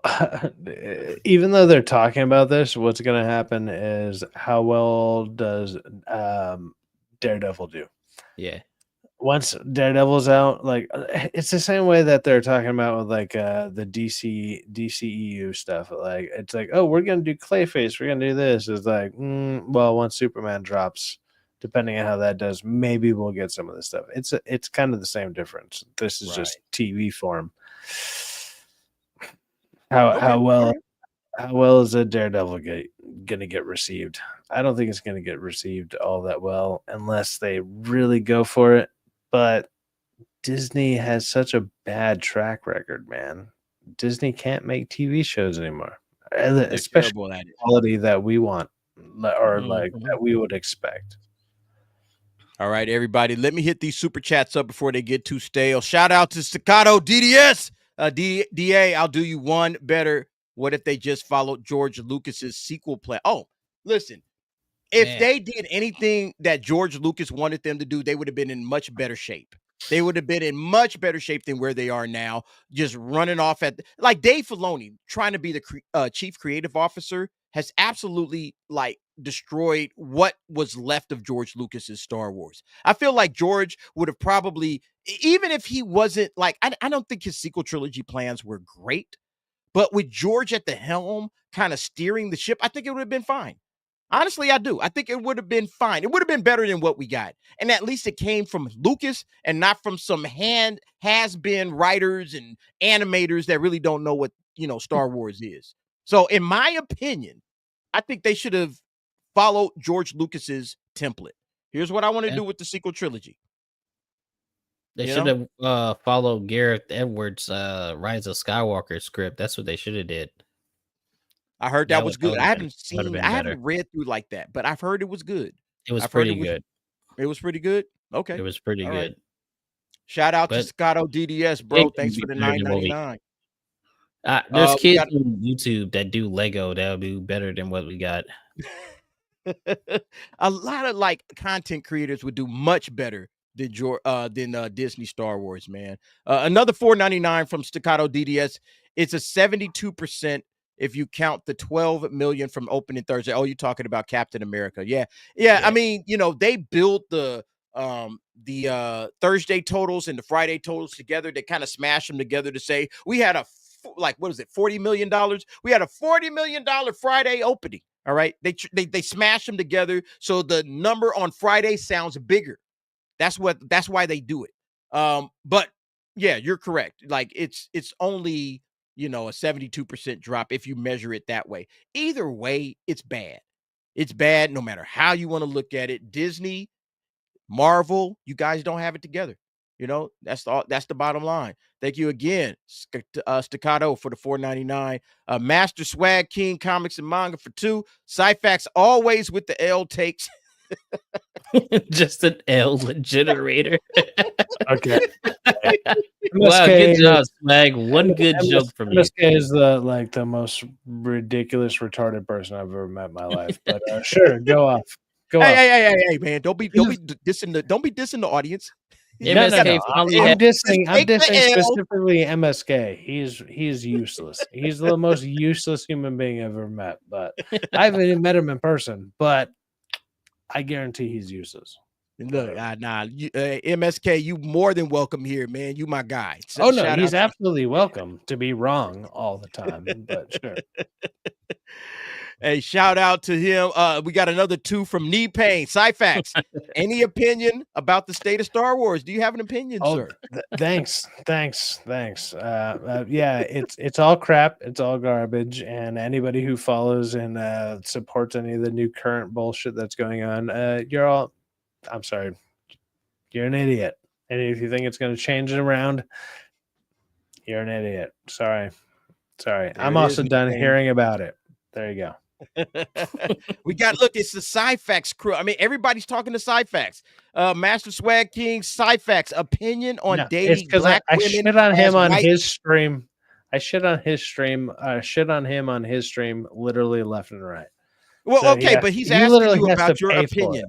even though they're talking about this, what's going to happen is how well does Daredevil do? Yeah. Once Daredevil's out, like it's the same way that they're talking about with like the DCEU stuff. Like it's like, oh, we're gonna do Clayface, we're gonna do this. It's like, well, once Superman drops, depending on how that does, maybe we'll get some of this stuff. It's kind of the same difference. This is just TV form. How well is a Daredevil gonna get received? I don't think it's gonna get received all that well unless they really go for it. But Disney has such a bad track record, man. Disney can't make TV shows anymore, especially the quality that we want or like that we would expect. All right, everybody, let me hit these super chats up before they get too stale. Shout out to Staccato DDS. DA, I'll do you one better. What if they just followed George Lucas's sequel plan? Oh, listen, if they did anything that George Lucas wanted them to do, they would have been in much better shape. They would have been in much better shape than where they are now, just running off at like Dave Filoni trying to be the chief creative officer has absolutely like destroyed what was left of George Lucas's Star Wars. I feel like George would have probably, even if he wasn't like, I don't think his sequel trilogy plans were great, but with George at the helm, kind of steering the ship, I think it would have been fine. Honestly, I do. I think it would have been fine. It would have been better than what we got. And at least it came from Lucas and not from some has-been writers and animators that really don't know what, Star Wars is. So in my opinion, I think they should have followed George Lucas's template. Here's what I want to do with the sequel trilogy. They should have followed Gareth Edwards' Rise of Skywalker script. That's what they should have did. I heard that was good. I haven't read through like that, but I've heard it was good. It was pretty good. It was pretty good? Okay. It was pretty good. Right. Shout out to Scotto DDS, bro. Thanks for the $9.99. There's kids on YouTube that do Lego that'll do better than what we got. A lot of like content creators would do much better than Disney Star Wars, man. Another $4.99 from Staccato DDS. It's a 72% if you count the 12 million from opening Thursday. Oh, you're talking about Captain America. Yeah. I mean, they built the Thursday totals and the Friday totals together. They kind of smash them together to say we had $40 million. We had a $40 million Friday opening. All right. They smash them together. So the number on Friday sounds bigger. That's why they do it. But yeah, you're correct. Like it's only, a 72% drop if you measure it that way. Either way, it's bad. It's bad no matter how you want to look at it. Disney, Marvel, you guys don't have it together. That's the bottom line. Thank you again, Staccato for the $4.99. Master Swag King Comics and Manga for $2. Syfax always with the L takes. Just an L generator. Okay. Wow, good job, Swag. One good joke from you. MSK is the most ridiculous, retarded person I've ever met in my life. But sure, go off. Hey, man! Don't be dissing the audience. MSK I'm dissing specifically MSK. He's useless. He's the most useless human being I've ever met. But I haven't even met him in person. But I guarantee he's useless. Look, MSK, you more than welcome here, man. You my guy. So no, he's absolutely welcome to be wrong all the time. But sure. Hey, shout out to him. We got another 2 from Knee Pain. Syfax, any opinion about the state of Star Wars? Do you have an opinion, sir? Thanks. Yeah, it's all crap. It's all garbage. And anybody who follows and supports any of the new current bullshit that's going on, I'm sorry, you're an idiot. And if you think it's going to change it around, you're an idiot. Sorry. I'm also done hearing about it. There you go. It's the Syfax crew. I mean, everybody's talking to Syfax. Master Swag King, Syfax opinion on dating black women. I shit on him on his stream. I shit on him on his stream literally left and right. Well, so okay, but he's asking you about your opinion.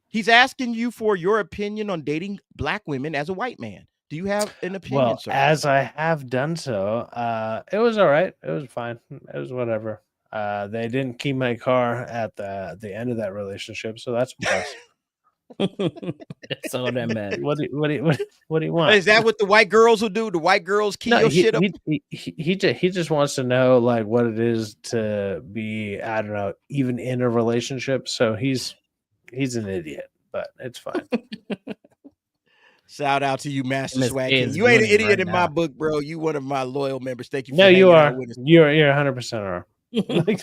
He's asking you for your opinion on dating black women as a white man. Do you have an opinion, Well, sir? as I have done so, it was all right. It was fine. It was whatever. They didn't keep my car at the end of that relationship, so that's a plus. That's all that matters. What do you want? Is that what the white girls will do? The white girls key No, your shit up? he just wants to know like what it is to be, I don't know, even in a relationship. So he's an idiot, but it's fine. Shout out to you, Master MSK Swag King. is You ain't an winning idiot right in my now. book, bro. You one of my loyal members. Thank you for No, you hanging are. out with us. You're 100%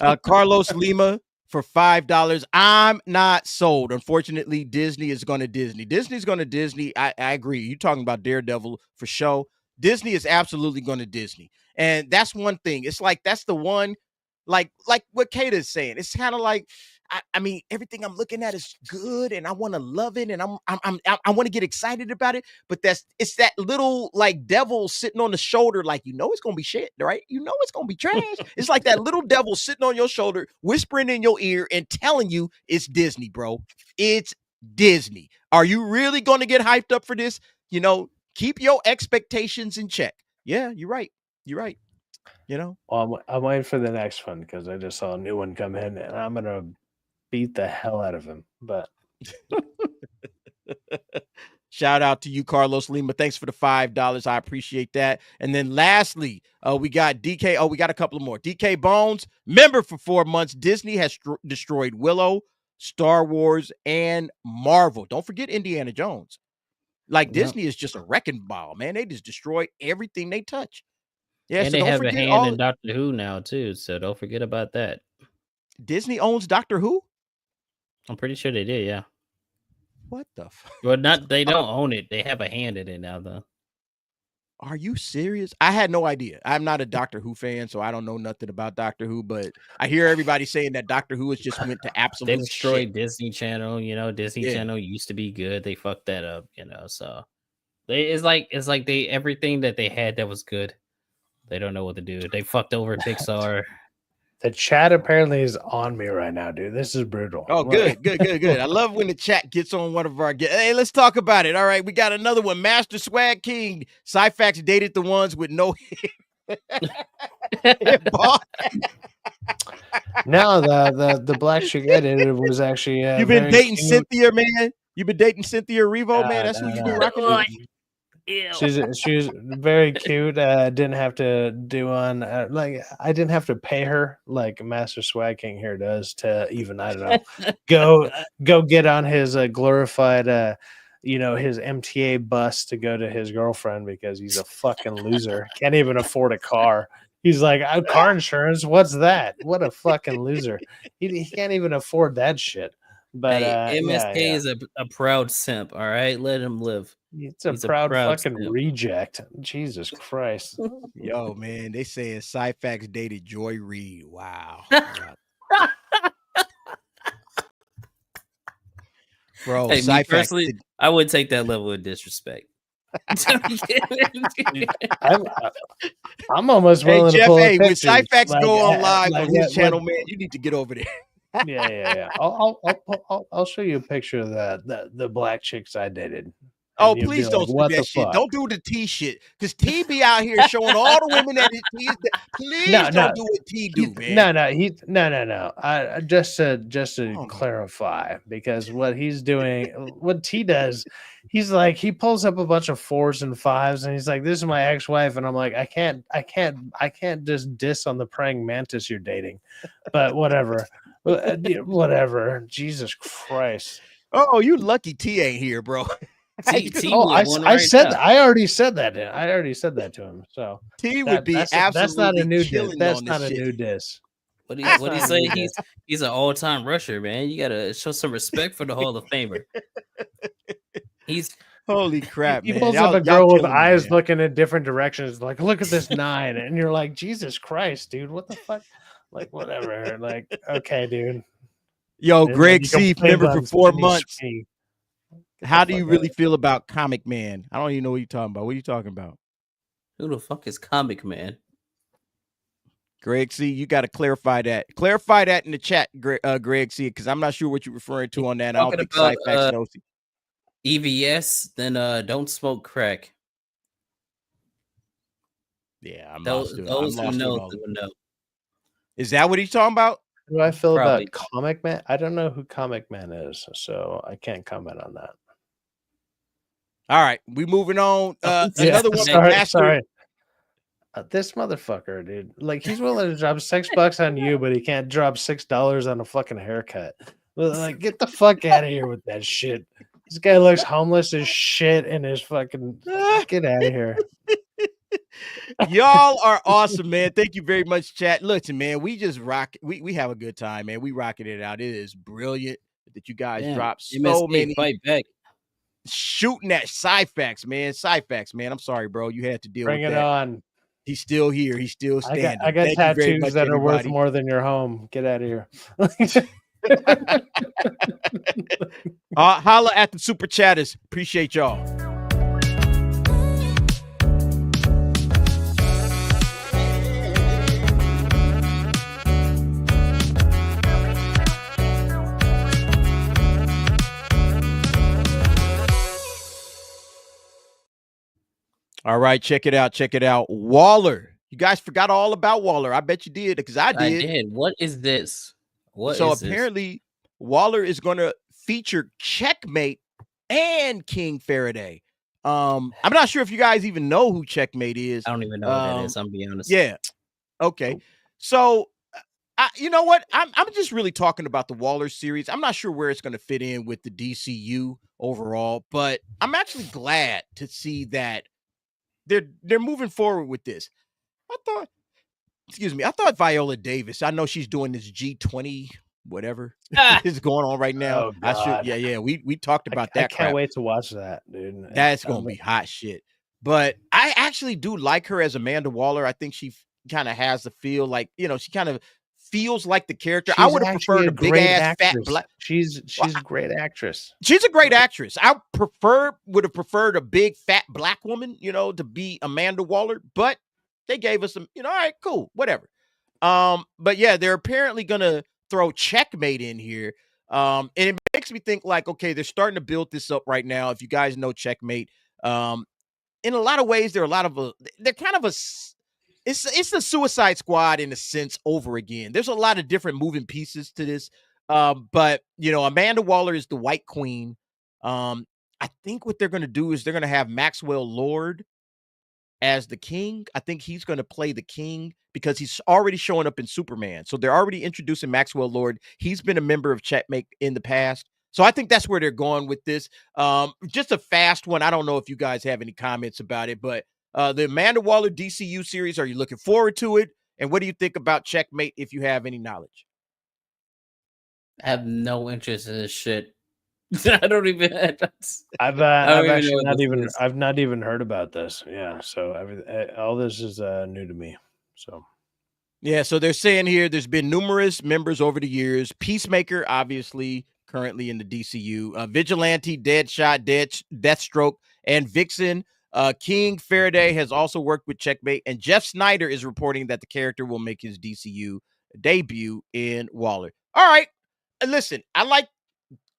are. Carlos Lima for $5. I'm not sold. Unfortunately, Disney is going to Disney. Disney's going to Disney. I agree. You're talking about Daredevil for show. Disney is absolutely going to Disney. And that's one thing. It's like that's the one, like what Kata is saying. It's kind of like, I mean, everything I'm looking at is good, and I want to love it, and I want to get excited about it. But it's that little like devil sitting on the shoulder, like it's gonna be shit, right? It's gonna be trash. It's like that little devil sitting on your shoulder, whispering in your ear and telling you it's Disney, bro. It's Disney. Are you really gonna get hyped up for this? Keep your expectations in check. Yeah, you're right. You're right. Well, I'm waiting for the next one because I just saw a new one come in, and I'm gonna beat the hell out of him. But shout out to you, Carlos Lima. Thanks for the $5. I appreciate that. And then lastly, we got DK. Oh, we got a couple more. DK Bones, member for 4 months. Disney has destroyed Willow, Star Wars, and Marvel. Don't forget Indiana Jones. Disney is just a wrecking ball, man. They just destroy everything they touch. Yeah, and so they don't have a forget hand in Doctor Who now too, so don't forget about that. Disney owns Doctor Who? I'm pretty sure they did, yeah. What the fuck? Well, they don't own it. They have a hand in it now, though. Are you serious? I had no idea. I'm not a Doctor Who fan, so I don't know nothing about Doctor Who, but I hear everybody saying that Doctor Who has just went to absolute They destroyed shit. Disney Channel. Disney Channel used to be good. They fucked that up, so it's like they everything that they had that was good. They don't know what to do. They fucked over Pixar. The chat apparently is on me right now, dude. This is brutal. Oh, good. I love when the chat gets on one of our guests. Hey, let's talk about it. All right, we got another one. Master Swag King. Cyfax dated the ones with no hair. No, the black chick I dated was actually. You've been dating Cynthia, man. You've been dating Cynthia Erivo, man. That's who you've been rocking with. She was very cute. Didn't have to do on I didn't have to pay her like Master Swag King here does to even, I don't know, go get on his glorified his MTA bus to go to his girlfriend because he's a fucking loser. Can't even afford a car. He's like, car insurance, what's that? What a fucking loser. He can't even afford that shit. But MSK is a proud simp, all right? Let him live. He's a proud fucking reject. Jesus Christ. Yo, man, they saying Cyfax dated Joy Reid. Wow. Bro, hey, me personally, I would take that level of disrespect. I'm almost willing to pull when pictures. Cyfax go on live on his channel, man, you need to get over there. Yeah. I'll show you a picture of the black chicks I dated. Oh, please don't do that shit. Don't do the T shit. Because T be out here showing all the women that T is. Please don't do what T do, man. No. Just to clarify, because what he's doing, what T does, he's like, he pulls up a bunch of 4s and 5s, and he's like, "This is my ex-wife," and I'm like, I can't just diss on the praying mantis you're dating, but whatever. Whatever. Jesus Christ. Oh, you lucky T ain't here, bro. I already said that. I already said that to him. So T would be absolutely. That's not a new diss. That's not a new diss. What do you say? He's an all-time rusher, man. You gotta show some respect for the Hall of Famer. He's holy crap. He pulls up a girl with eyes looking in different directions, like, look at this 9, and you're like, Jesus Christ, dude, what the fuck? Like, whatever. Like, okay, dude. Yo, Greg C, member for 4 months. How do you really feel about Comic Man? I don't even know what you're talking about. What are you talking about? Who the fuck is Comic Man? Greg C, you got to clarify that. Clarify that in the chat, Greg C, because I'm not sure what you're referring to on that. I don't think Cyfax knows. EVS, then don't smoke crack. Yeah, I'm Those lost to it. I'm those who lost to it know all. will know. Is that what he's talking about? How do I feel Probably about Comic Man? I don't know who Comic Man is, so I can't comment on that. All right, we moving on. Yeah, Another one. Sorry. This motherfucker, dude. Like, he's willing to drop $6 on you, but he can't drop $6 on a fucking haircut. Like, get the fuck out of here with that shit. This guy looks homeless as shit in his fucking. Get out of here. Y'all are awesome, man. Thank you very much, chat. Listen, man, we just rock. We have a good time, man. We rocking it out. It is brilliant that you guys drop so MSK many fight back. shooting at Cyfax, man. Cyfax, man. I'm sorry, bro. You had to deal Bring with it that. on. He's still here. He's still standing. I got Thank you very much, tattoos that are worth everybody. more than your home. Get out of here. Holla at the super chatters. Appreciate y'all. All right, check it out. Check it out. Waller. You guys forgot all about Waller. I bet you did, because I did. What is this? So apparently Waller is going to feature Checkmate and King Faraday. I'm not sure if you guys even know who Checkmate is. I don't even know what that is. I'm being honest. Yeah. Okay. So you know what? I'm just really talking about the Waller series. I'm not sure where it's going to fit in with the DCU overall, but I'm actually glad to see that they're moving forward with this. I thought Viola Davis, I know she's doing this G20 whatever is going on right now. Oh, we talked about that. I can't wait to watch that, dude. That's gonna be hot shit. But I actually do like her as Amanda Waller. I think she kind of has the feel like, she kind of feels like the character. I would have preferred a big ass fat black. She's a great actress. She's a great actress. I would have preferred a big fat black woman, to be Amanda Waller, but they gave us some, all right, cool, whatever. But yeah, they're apparently gonna throw Checkmate in here. And it makes me think like, okay, they're starting to build this up right now. If you guys know Checkmate, in a lot of ways, they're kind of it's the Suicide Squad in a sense over again. There's a lot of different moving pieces to this. But Amanda Waller is the White Queen. I think what they're going to do is they're going to have Maxwell Lord as the king. I think he's going to play the king because he's already showing up in Superman. So they're already introducing Maxwell Lord. He's been a member of Checkmate in the past. So I think that's where they're going with this. Just a fast one. I don't know if you guys have any comments about it, but the Amanda Waller DCU series, are you looking forward to it? And what do you think about Checkmate if you have any knowledge? I have no interest in this shit. I don't even. I've not even heard about this. Yeah, so all this is new to me. So yeah, so they're saying here there's been numerous members over the years. Peacemaker, obviously, currently in the DCU. Vigilante, Deadshot, Deathstroke, and Vixen. King Faraday has also worked with Checkmate, and Jeff Snyder is reporting that the character will make his DCU debut in Waller. All right, listen, I like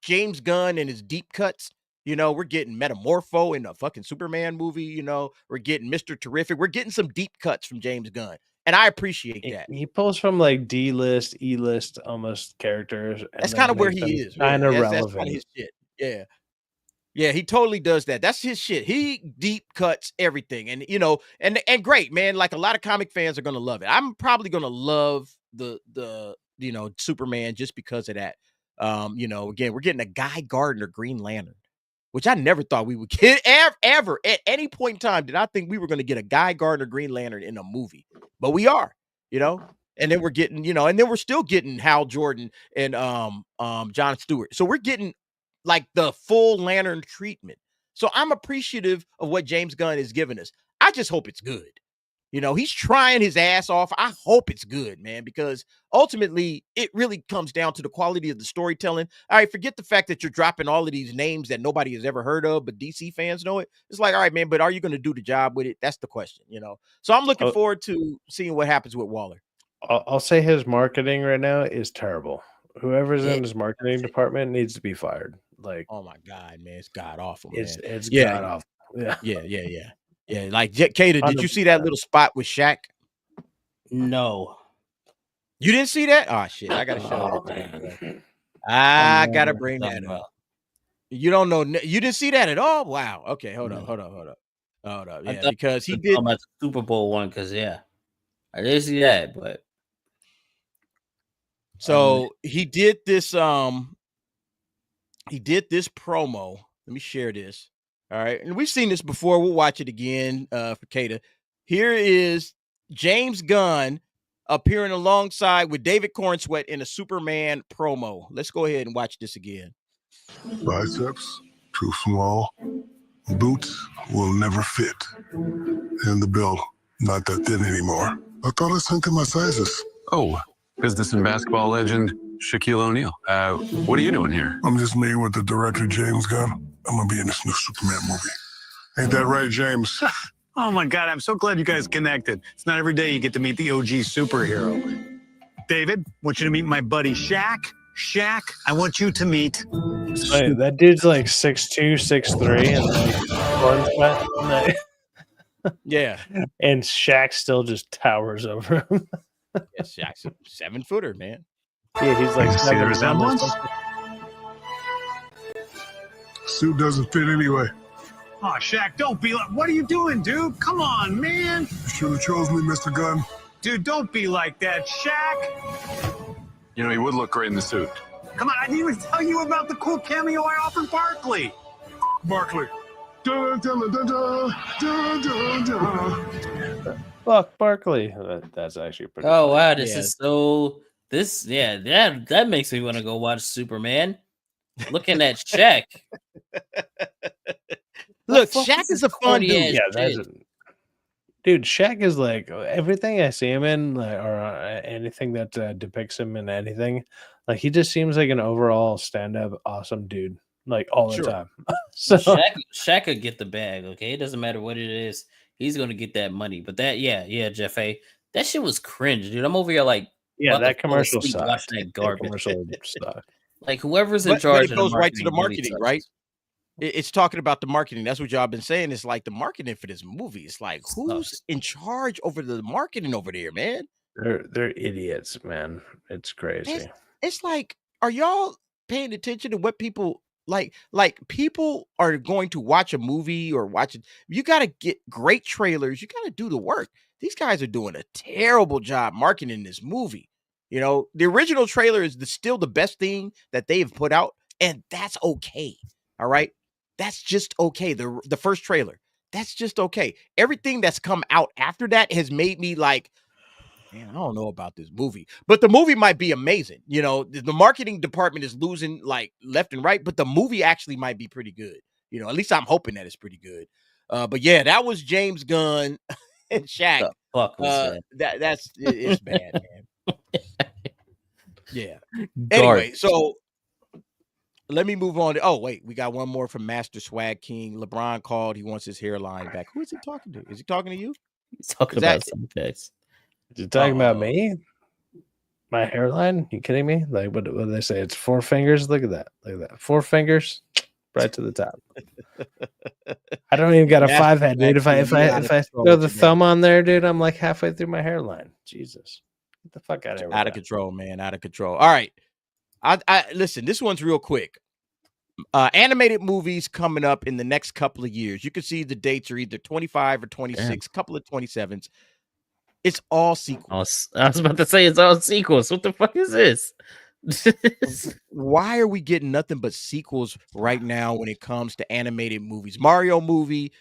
James Gunn and his deep cuts. We're getting Metamorpho in a fucking Superman movie. We're getting Mr. Terrific. We're getting some deep cuts from James Gunn, and I appreciate that. He pulls from like D-list, E-list almost characters. That's kind of where he is. Kind of relevant. That's kind of his shit. Yeah. Yeah, he totally does that. That's his shit. He deep cuts everything. And, and great, man. Like a lot of comic fans are going to love it. I'm probably going to love the Superman just because of that. Again, we're getting a Guy Gardner Green Lantern, which I never thought we would get ever at any point in time. Did I think we were going to get a Guy Gardner Green Lantern in a movie? But we are, and then we're getting, and then we're still getting Hal Jordan and John Stewart. So we're getting like the full Lantern treatment. So I'm appreciative of what James Gunn has given us. I just hope it's good. He's trying his ass off. I hope it's good, man, because ultimately it really comes down to the quality of the storytelling. All right, forget the fact that you're dropping all of these names that nobody has ever heard of, but DC fans know it. It's like, all right, man, but are you going to do the job with it? That's the question, So I'm looking forward to seeing what happens with Waller. I'll say his marketing right now is terrible. Whoever's in his marketing department needs to be fired. Like, oh my God, man, it's god awful, man. It's god awful. Yeah. Yeah. Yeah, like Kata, did you see that little spot with Shaq? No. You didn't see that? Oh shit, I gotta show you. I gotta bring that up. You don't know. You didn't see that at all? Wow. Okay, hold up. Yeah, because he did about the Super Bowl one. Because I didn't see that, but so he did this. He did this promo. Let me share this. All right, and we've seen this before. We'll watch it again for Kata. Here is James Gunn appearing alongside with David Cornsweet in a Superman promo. Let's go ahead and watch this again. Biceps too small. Boots will never fit. And the belt not that thin anymore. I thought I sent in my sizes. Oh, business and basketball legend Shaquille O'Neal. What are you doing here? I'm just meeting with the director, James Gunn. I'm gonna be in this new Superman movie. Ain't that right, James? Oh my God, I'm so glad you guys connected. It's not every day you get to meet the OG superhero. David, I want you to meet my buddy Shaq. Shaq, I want you to meet. Wait, that dude's like 6'2", 6'3", and like Yeah, and Shaq still just towers over him. yeah, Shaq's a 7-footer, man. Yeah, he's like You see the 7'1" or resemblance? something. Suit doesn't fit anyway. Oh, Shaq, don't be like, what are you doing, dude? Come on, man. You should have chose me, Mr. Gunn. Dude, don't be like that, Shaq. You know, he would look great in the suit. Come on, I didn't even tell you about the cool cameo I offered Barkley. Barkley. Dun, dun, dun, dun, dun, dun, dun, dun. Fuck Barkley. That's actually pretty. oh funny. wow, this Yeah. is so. That makes me want to go watch Superman. Looking at Shaq. Look, fuck Shaq is is this a fun corny dude. ass Yeah, that's shit? dude. Shaq is like everything I see him in, like, or anything that depicts him in anything. Like he just seems like an overall stand-up awesome dude, like all the Sure. time. So Shaq could get the bag. Okay, it doesn't matter what it is. He's gonna get that money. But that, Jeff A. That shit was cringe, dude. I'm over here like, yeah, about to that fall commercial asleep sucked. watching that That garbage. commercial sucked. Like whoever's in But charge it of goes the right to the marketing really marketing, sucks. right? It's talking about the marketing. That's what y'all been saying. It's like the marketing for this movie. It's like, who's Sucks. in charge over the marketing over there, man? They're idiots, man. It's crazy. It's like, are y'all paying attention to what people like people are going to watch a movie or watch it? You got to get great trailers. You got to do the work. These guys are doing a terrible job marketing this movie. You know, the original trailer is still the best thing that they've put out, and that's okay. All right, that's just okay. The first trailer, that's just okay. Everything that's come out after that has made me like, man, I don't know about this movie, but the movie might be amazing. You know, the marketing department is losing like left and right, but the movie actually might be pretty good. You know, at least I'm hoping that it's pretty good. But yeah, that was James Gunn and Shaq. The fuck was that? It's bad, man. Yeah. Anyway, Garbage. so let me move on. Oh, wait, we got one more from Master Swag King. LeBron called. He wants his hairline back. Who is he talking to? Is he talking to you? He's talking is about that- some guys. You talking about Uh-oh. me? My hairline? You kidding me? Like what do they say? It's 4 fingers. Look at that. Look at that. 4 fingers, right to the top. I don't even got a Master 5 head, dude. If I Swag King, you out of control throw the today. thumb on there, dude, I'm like halfway through my hairline. Jesus, get the fuck out of here. with Out of that. control, man. Out of control. All right. I listen, this one's real quick. Animated movies coming up in the next couple of years. You can see the dates are either 25 or 26, couple of 27s. It's all sequels. I was about to say it's all sequels. What the fuck is this? Why are we getting nothing but sequels right now when it comes to animated movies? Mario movie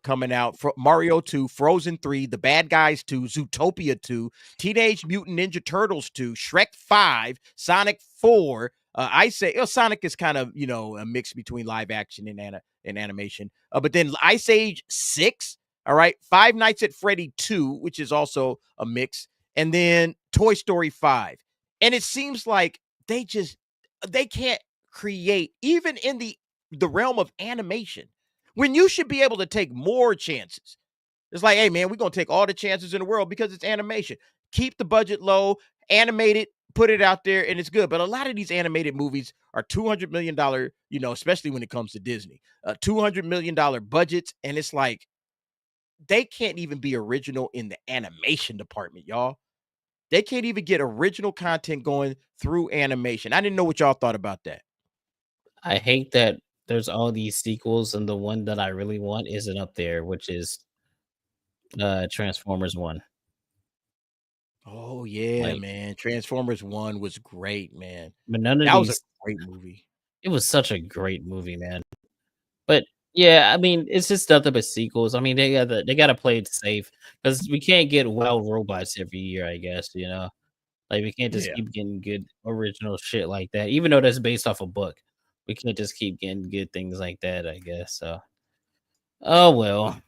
coming out, Mario 2, Frozen 3, The Bad Guys 2, Zootopia 2, Teenage Mutant Ninja Turtles 2, Shrek 5, Sonic 4. I say Sonic is kind of, you know, a mix between live action and animation. But then Ice Age 6, all right, Five Nights at Freddy 2, which is also a mix, and then Toy Story 5. And it seems like they can't create, even in the realm of animation, when you should be able to take more chances. It's like, hey, man, we're going to take all the chances in the world because it's animation. Keep the budget low, animate it, put it out there, and it's good. But a lot of these animated movies are $200 million, you know, especially when it comes to Disney, $200 million budgets. And it's like, they can't even be original in the animation department, y'all. They can't even get original content going through animation. I didn't know what y'all thought about that. I hate that there's all these sequels, and the one that I really want isn't up there, which is Transformers 1. Oh yeah, Like, man. Transformers 1 was great, man. but none of That was a these. great movie. It was such a great movie, man. But yeah, I mean, it's just nothing but sequels. I mean, they gotta play it safe because we can't get wild robots every year. I guess like we can't just Yeah. keep getting good original shit like that, even though that's based off a book. We can't just keep getting good things like that. I guess so. Oh well.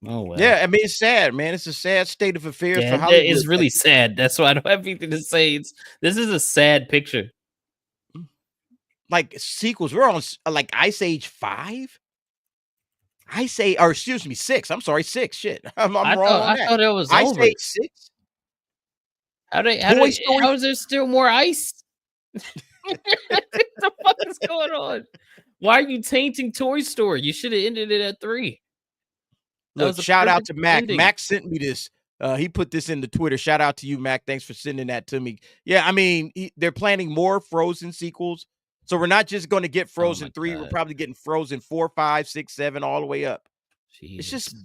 Oh well. Yeah, I mean, it's sad, man. It's a sad state of affairs Yeah, for Hollywood. it's really sad. That's why I don't have anything to say. This is a sad picture. Like sequels. We're on like Ice Age 5. Or excuse me, 6. I'm sorry, 6. Shit, I'm wrong on that. I thought it was Ice over. Age 6. How is there still more ice? What the fuck is going on? Why are you tainting Toy Story? You should have ended it at 3. Look, shout out to Mac. Mac sent me this. He put this in the Twitter. Shout out to you, Mac. Thanks for sending that to me. Yeah, I mean, they're planning more Frozen sequels. So we're not just going to get Frozen 3. God. We're probably getting Frozen 4, 5, 6, 7, all the way up. Jeez. It's just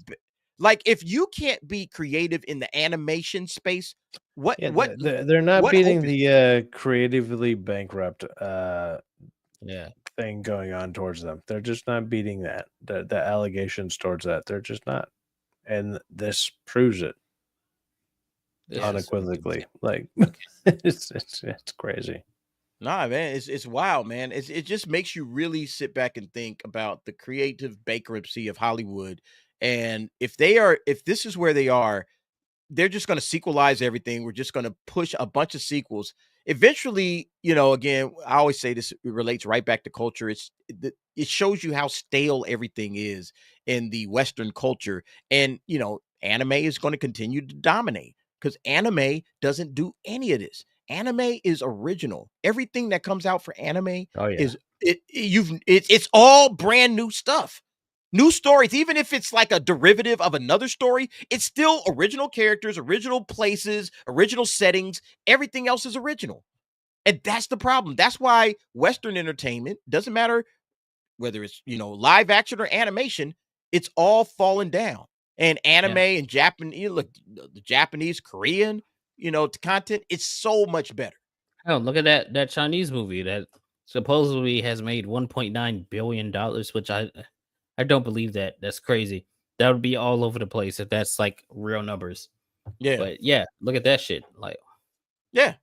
like if you can't be creative in the animation space, what they're not beating the creatively bankrupt thing going on towards them. They're just not beating that. The allegations towards that. They're just not. And this proves it unequivocally. Like it's crazy. Nah, man, it's wild, man. It just makes you really sit back and think about the creative bankruptcy of Hollywood. And if this is where they are, they're just going to sequelize everything. We're just going to push a bunch of sequels. Eventually, again, I always say this relates right back to culture. It shows you how stale everything is in the Western culture. And, anime is going to continue to dominate because anime doesn't do any of this. Anime is original. Everything that comes out for anime it's all brand new stuff. New stories, even if it's like a derivative of another story, it's still original characters, original places, original settings. Everything else is original. And that's the problem. That's why Western entertainment, doesn't matter whether it's, live action or animation, it's all fallen down. And anime and Japanese, look, the Japanese, Korean, content, it's so much better. Oh, look at that Chinese movie that supposedly has made $1.9 billion, which I don't believe that. That's crazy. That would be all over the place if that's like real numbers. Yeah. But yeah, look at that shit. Like, yeah.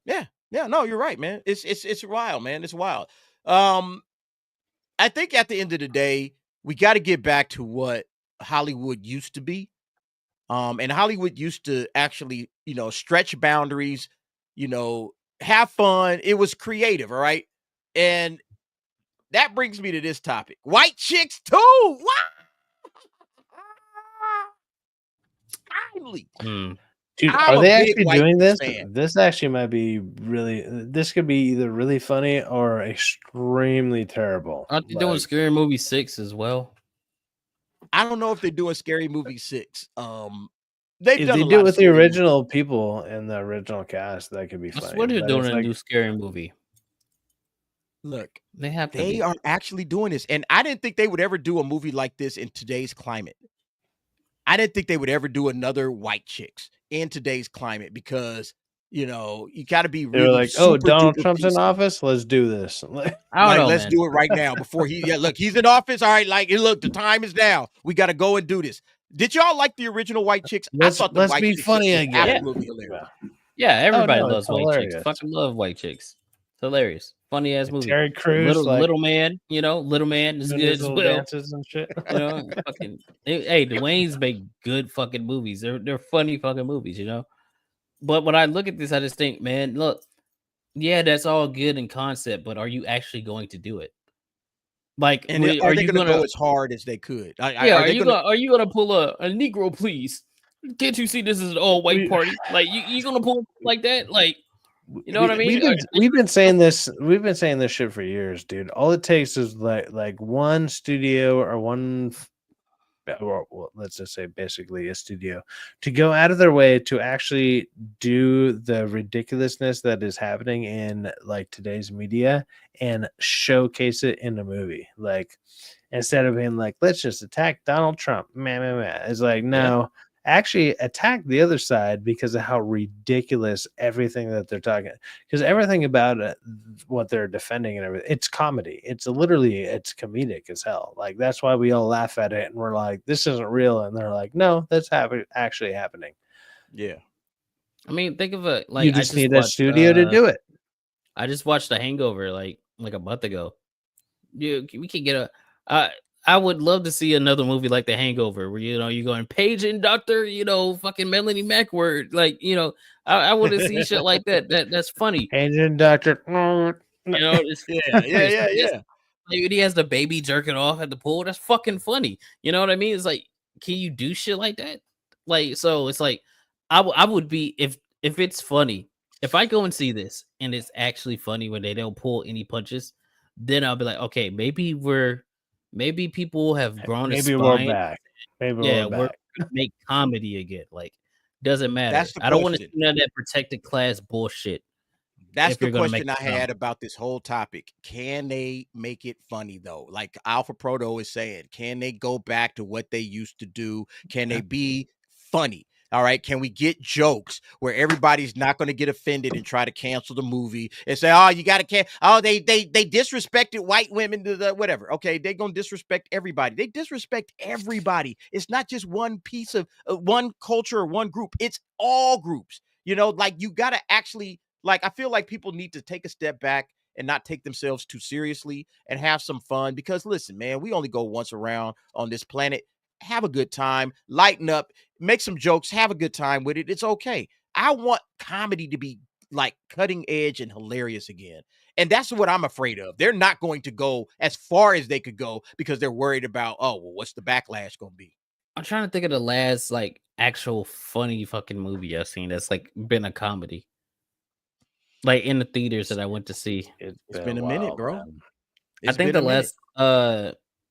No, you're right, man. It's wild, man. It's wild. I think at the end of the day, we got to get back to what Hollywood used to be. And Hollywood used to actually, stretch boundaries, have fun. It was creative, all right? And that brings me to this topic. White chicks too. What? Finally. Dude, are they actually doing this? This actually might be this could be either really funny or extremely terrible. Aren't they doing Scary Movie 6 as well? I don't know if they're doing Scary Movie 6. If they do it with the original people in the original cast, that could be funny. What are they doing in a new Scary Movie? Look, they are actually doing this. And I didn't think they would ever do a movie like this in today's climate. I didn't think they would ever do another White Chicks in today's climate because, you got to be really. They're like, oh, Donald Trump's in office. Let's do this. I don't know, let's do it right now before look, he's in office. All right. Look, the time is now. We got to go and do this. Did y'all like the original White Chicks? Let's be funny again. Absolutely hilarious. Yeah, everybody loves White Chicks. Fucking love White Chicks. It's hilarious. Funny ass movie. Terry Crews, Little Man, Little Man is good as well. Dances and shit. Fucking hey, the Wayans make good fucking movies. They're funny fucking movies, But when I look at this, I just think, man, look, yeah, that's all good in concept, but are you actually going to do it? Like, and are you going to go as hard as they could? Are you going to pull a Negro, please? Can't you see this is an all-white party? Like, you going to pull like that? Like, you know what I mean? We've been saying this. We've been saying this shit for years, dude. All it takes is like one studio or one well, let's just say basically a studio, to go out of their way to actually do the ridiculousness that is happening in like today's media and showcase it in a movie. Like instead of being like, let's just attack Donald Trump, it's like, no, actually attack the other side because of how ridiculous everything that they're talking, because everything about it, what they're defending and everything, it's comedy. It's comedic as hell. Like that's why we all laugh at it and we're like, this isn't real, and they're like, no, that's actually happening. Yeah. I mean, think of it like You I just just need a watched, studio to do it. I just watched The Hangover like a month ago. We can get I would love to see another movie like The Hangover, where you're going Paige and Doctor, fucking Melanie Macward, like I want to see shit like that. That's funny. Paige and Doctor, It's, Yeah. like, he has the baby jerking off at the pool. That's fucking funny. You know what I mean? It's like, can you do shit like that? Like, so it's like, I would be if it's funny. If I go and see this and it's actually funny when they don't pull any punches, then I'll be like, okay, maybe people have grown a maybe spine. we're back. Maybe Yeah, we're back. gonna make comedy again. Like, doesn't matter. That's the I don't want to see question. none of that protected class bullshit. That's if the you're gonna make question I it had about this whole topic. Can they make it funny though? Like Alpha Proto is saying, can they go back to what they used to do? Can they be funny? All right. Can we get jokes where everybody's not going to get offended and try to cancel the movie and say, oh, you got to cancel. Oh, they disrespected white women to the whatever. Okay. They're going to disrespect everybody. They disrespect everybody. It's not just one piece of one culture or one group. It's all groups, like you got to actually, like, I feel like people need to take a step back and not take themselves too seriously and have some fun, because listen, man, we only go once around on this planet. Have a good time, lighten up, make some jokes, have a good time with it. It's okay. I want comedy to be like cutting edge and hilarious again. And that's what I'm afraid of. They're not going to go as far as they could go because they're worried about, oh, well, what's the backlash going to be? I'm trying to think of the last like actual funny fucking movie I've seen that's like been a comedy. Like in the theaters that I went to see. It's been a minute, bro. I think the last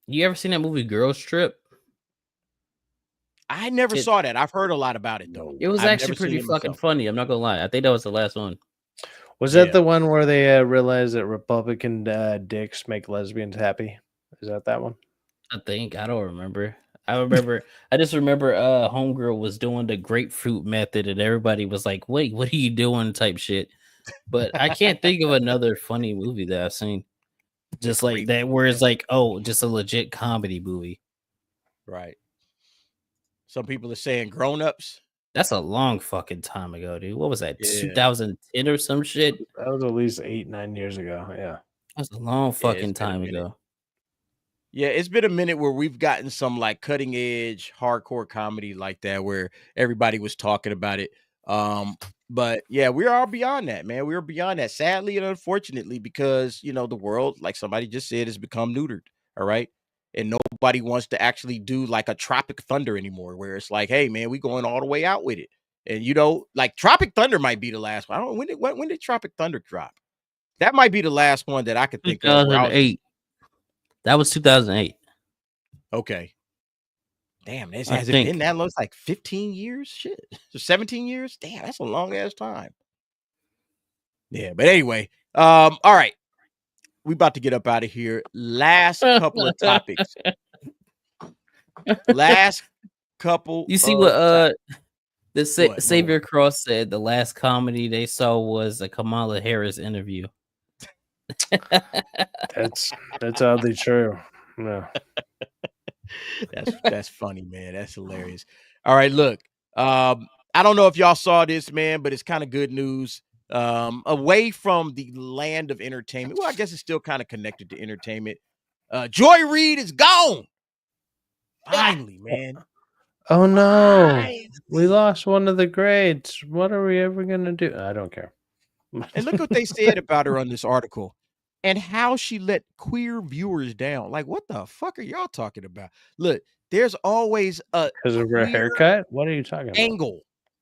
you ever seen that movie Girls Trip? I never saw that. I've heard a lot about it though. It was actually pretty fucking funny. I'm not gonna lie. I think that was the last one. Was that the one where they realized that Republican dicks make lesbians happy? Is that one? I think. I don't remember. I just remember Homegirl was doing the grapefruit method and everybody was like, wait, what are you doing? Type shit. But I can't think of another funny movie that I've seen. Just like that, where it's like, oh, just a legit comedy movie. Right. Some people are saying Grown Ups. That's a long fucking time ago, dude. What was that? 2010 or some shit? That was at least 8-9 years ago. Yeah. That was a long fucking time ago. Yeah, it's been a minute where we've gotten some like cutting edge hardcore comedy like that where everybody was talking about it. But yeah, we are beyond that, man. We are beyond that, sadly and unfortunately, because the world, like somebody just said, has become neutered. All right. And nobody wants to actually do like a Tropic Thunder anymore, where it's like, hey, man, we going all the way out with it. And, like Tropic Thunder might be the last one. I don't know. When did Tropic Thunder drop? That might be the last one that I could think of. 2008. That was 2008. Okay. Damn, has it been that long? It's like 15 years? Shit. 17 years? Damn, that's a long ass time. Yeah, but anyway, all right. We about to get up out of here. Last couple of topics. Last couple. You see what Xavier Cross said? The last comedy they saw was a Kamala Harris interview. That's oddly true. No. That's funny, man. That's hilarious. All right, look. I don't know if y'all saw this, man, but it's kind of good news. Away from the land of entertainment. Well, I guess it's still kind of connected to entertainment. Joy Reid is gone. Finally, man. Oh no. We lost one of the grades. What are we ever gonna do? I don't care. And look what they said about her on this article and how she let queer viewers down. Like, what the fuck are y'all talking about? Look, there's always a because of her haircut. What are you talking about? Angle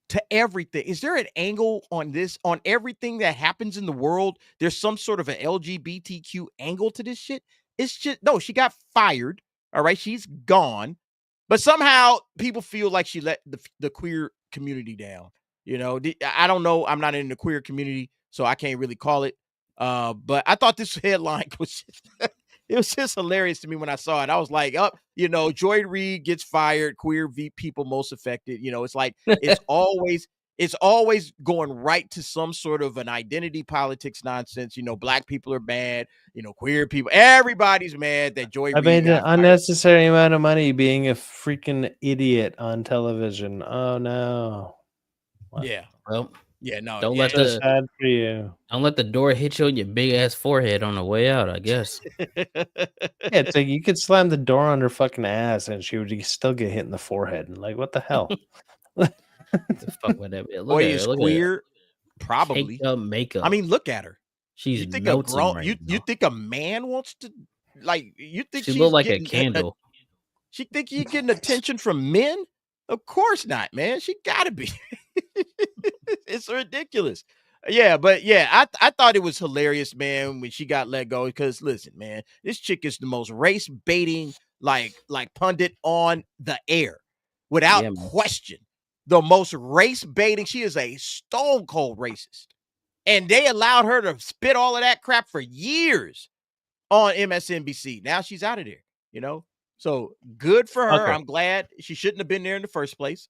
to everything. Is there an angle on this, on everything that happens in the world? There's some sort of an LGBTQ angle to this shit. It's just, no, she got fired. All right. She's gone. But somehow people feel like she let the queer community down. I don't know. I'm not in the queer community, so I can't really call it. But I thought this headline was it was just hilarious to me when I saw it. I was like, Joy Reid gets fired, queer people most affected. It's like it's always going right to some sort of an identity politics nonsense. Black people are bad, queer people, everybody's mad that Joy I Reid made an got fired. unnecessary amount of money being a freaking idiot on television. Oh no. Yeah. Well, Yeah, no. don't yeah. let So the sad for you. don't let the door hit you on your big ass forehead on the way out, I guess. Yeah, it's like you could slam the door on her fucking ass and she would still get hit in the forehead. And like, what the hell? The fuck with that. Look Boy at is her. Look queer, at her. probably. Caked up makeup. I mean, look at her. she's You think melting right now. you think a man wants to you think She she's looked like a getting candle. she think you're getting attention from men? Of course not, man. She gotta be. It's ridiculous. Yeah, but yeah, I thought it was hilarious, man, when she got let go. Because listen, man, this chick is the most race baiting like pundit on the air, without Yeah, man. question. The most race baiting. She is a stone cold racist, and they allowed her to spit all of that crap for years on MSNBC. Now she's out of there. So good for her. Okay. I'm glad. She shouldn't have been there in the first place.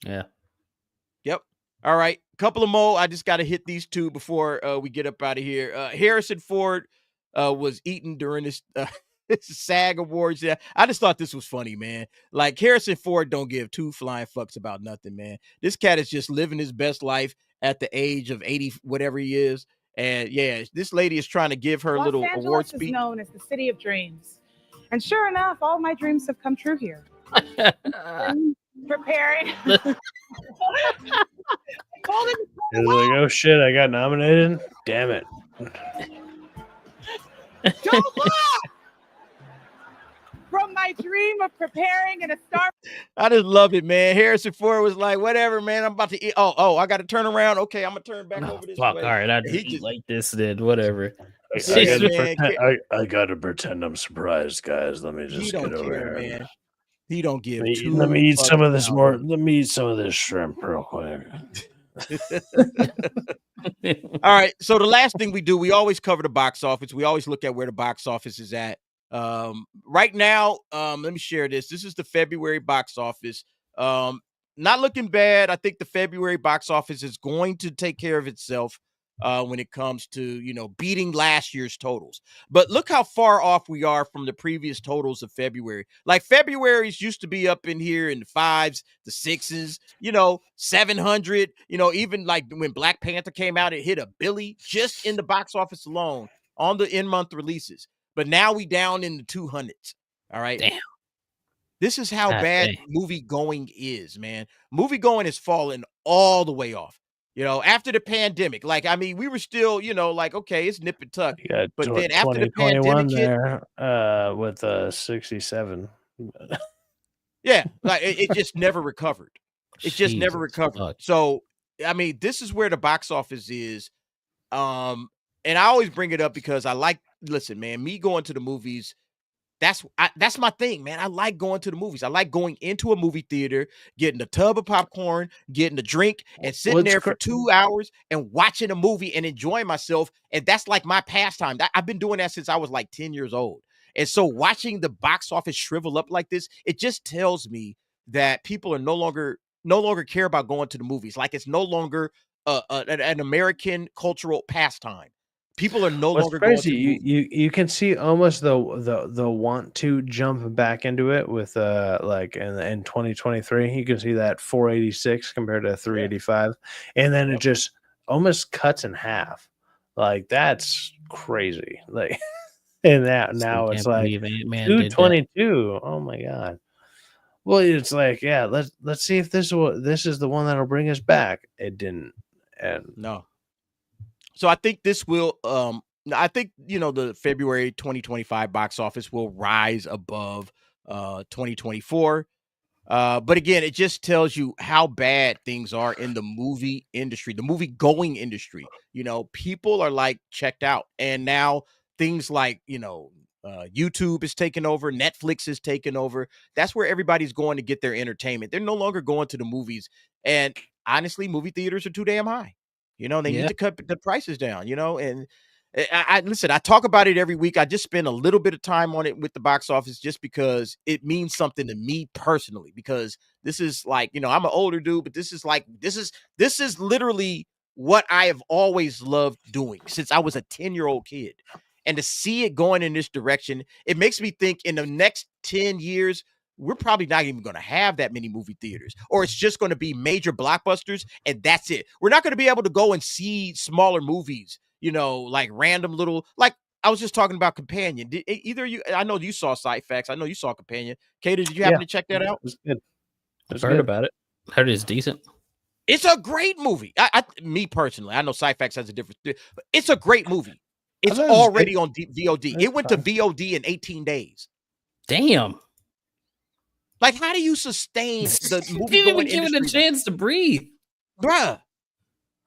Yeah. Yep. All right. Couple of more. I just got to hit these two before we get up out of here. Harrison Ford was eaten during this SAG Awards. Yeah, I just thought this was funny, man. Like, Harrison Ford don't give two flying fucks about nothing, man. This cat is just living his best life at the age of 80, whatever he is. And yeah, this lady is trying to give her little Los award Angeles is speech. known as the city of dreams. And sure enough, all my dreams have come true here. Preparing. It's like, oh shit, I got nominated. Damn it. Don't look! From my dream of preparing in a star. I just love it, man. Harrison Ford was like, whatever, man. I'm about to eat. Oh, I got to turn around. Okay, I'm gonna turn back over this Fuck. way. All right, I just eat like this. Then whatever. I gotta pretend I'm surprised, guys. Let me He just don't get over care, here. man. He don't give two. Let me eat some of this fucks more. about Let me eat some of this shrimp real quick. All right. So the last thing we do, we always cover the box office. We always look at where the box office is at. Right now, let me share this. This is the February box office. Not looking bad. I think the February box office is going to take care of itself when it comes to, beating last year's totals. But look how far off we are from the previous totals of February. Like, February's used to be up in here in the 5s, the 6s, 700, even like when Black Panther came out, it hit $1 billion just in the box office alone on the in-month releases. But now we down in the 200s. All right. Damn. This is how God bad dang. movie going is, man. Movie going is falling all the way off. After the pandemic, we were still, okay, it's nip and tuck. Yeah, But then after the pandemic hit, there with 67. yeah, like it just never recovered. It just never Jesus recovered. fuck. So, this is where the box office is. And I always bring it up because listen, man, me going to the movies, that's my thing, man. I like going to the movies. I like going into a movie theater, getting a tub of popcorn, getting a drink, and sitting there for 2 hours and watching a movie and enjoying myself. And that's like my pastime. I've been doing that since I was like 10 years old. And so watching the box office shrivel up like this, it just tells me that people are no longer care about going to the movies. Like, it's no longer an American cultural pastime. People are no longer going to the movies. You can see almost the want to jump back into it with like in 2023. You can see that 486 compared to 385, and then it just almost cuts in half. Like, that's crazy. Like, and now it's like 222. Oh my god. Well, it's like, yeah, let's see if this is the one that'll bring us back. It didn't. And no. So I think this will, I think, the February 2025 box office will rise above 2024. But again, it just tells you how bad things are in the movie industry, the movie going industry. People are like checked out. And now things like, YouTube is taking over. Netflix is taking over. That's where everybody's going to get their entertainment. They're no longer going to the movies. And honestly, movie theaters are too damn high. You know, they need to cut the prices down, you know, and I listen, I talk about it every week. I just spend a little bit of time on it with the box office just because it means something to me personally, because this is like, you know, I'm an older dude, but this is literally what I have always loved doing since I was a 10-year-old kid. And to see it going in this direction, it makes me think in the next 10 years, we're probably not even going to have that many movie theaters, or it's just going to be major blockbusters and that's it. We're not going to be able to go and see smaller movies, you know, like random little, like I was just talking about Companion. Did either you, I know you saw Side Facts. I know you saw Companion. Katie, did you happen to check that out? I've heard about it. Heard it's decent. It's a great movie. Me personally, I know Side Facts has a different, but it's a great movie. It's already on VOD. It went to VOD in 18 days. Damn. Like, how do you sustain the movie? Didn't even give it a chance to breathe, bruh.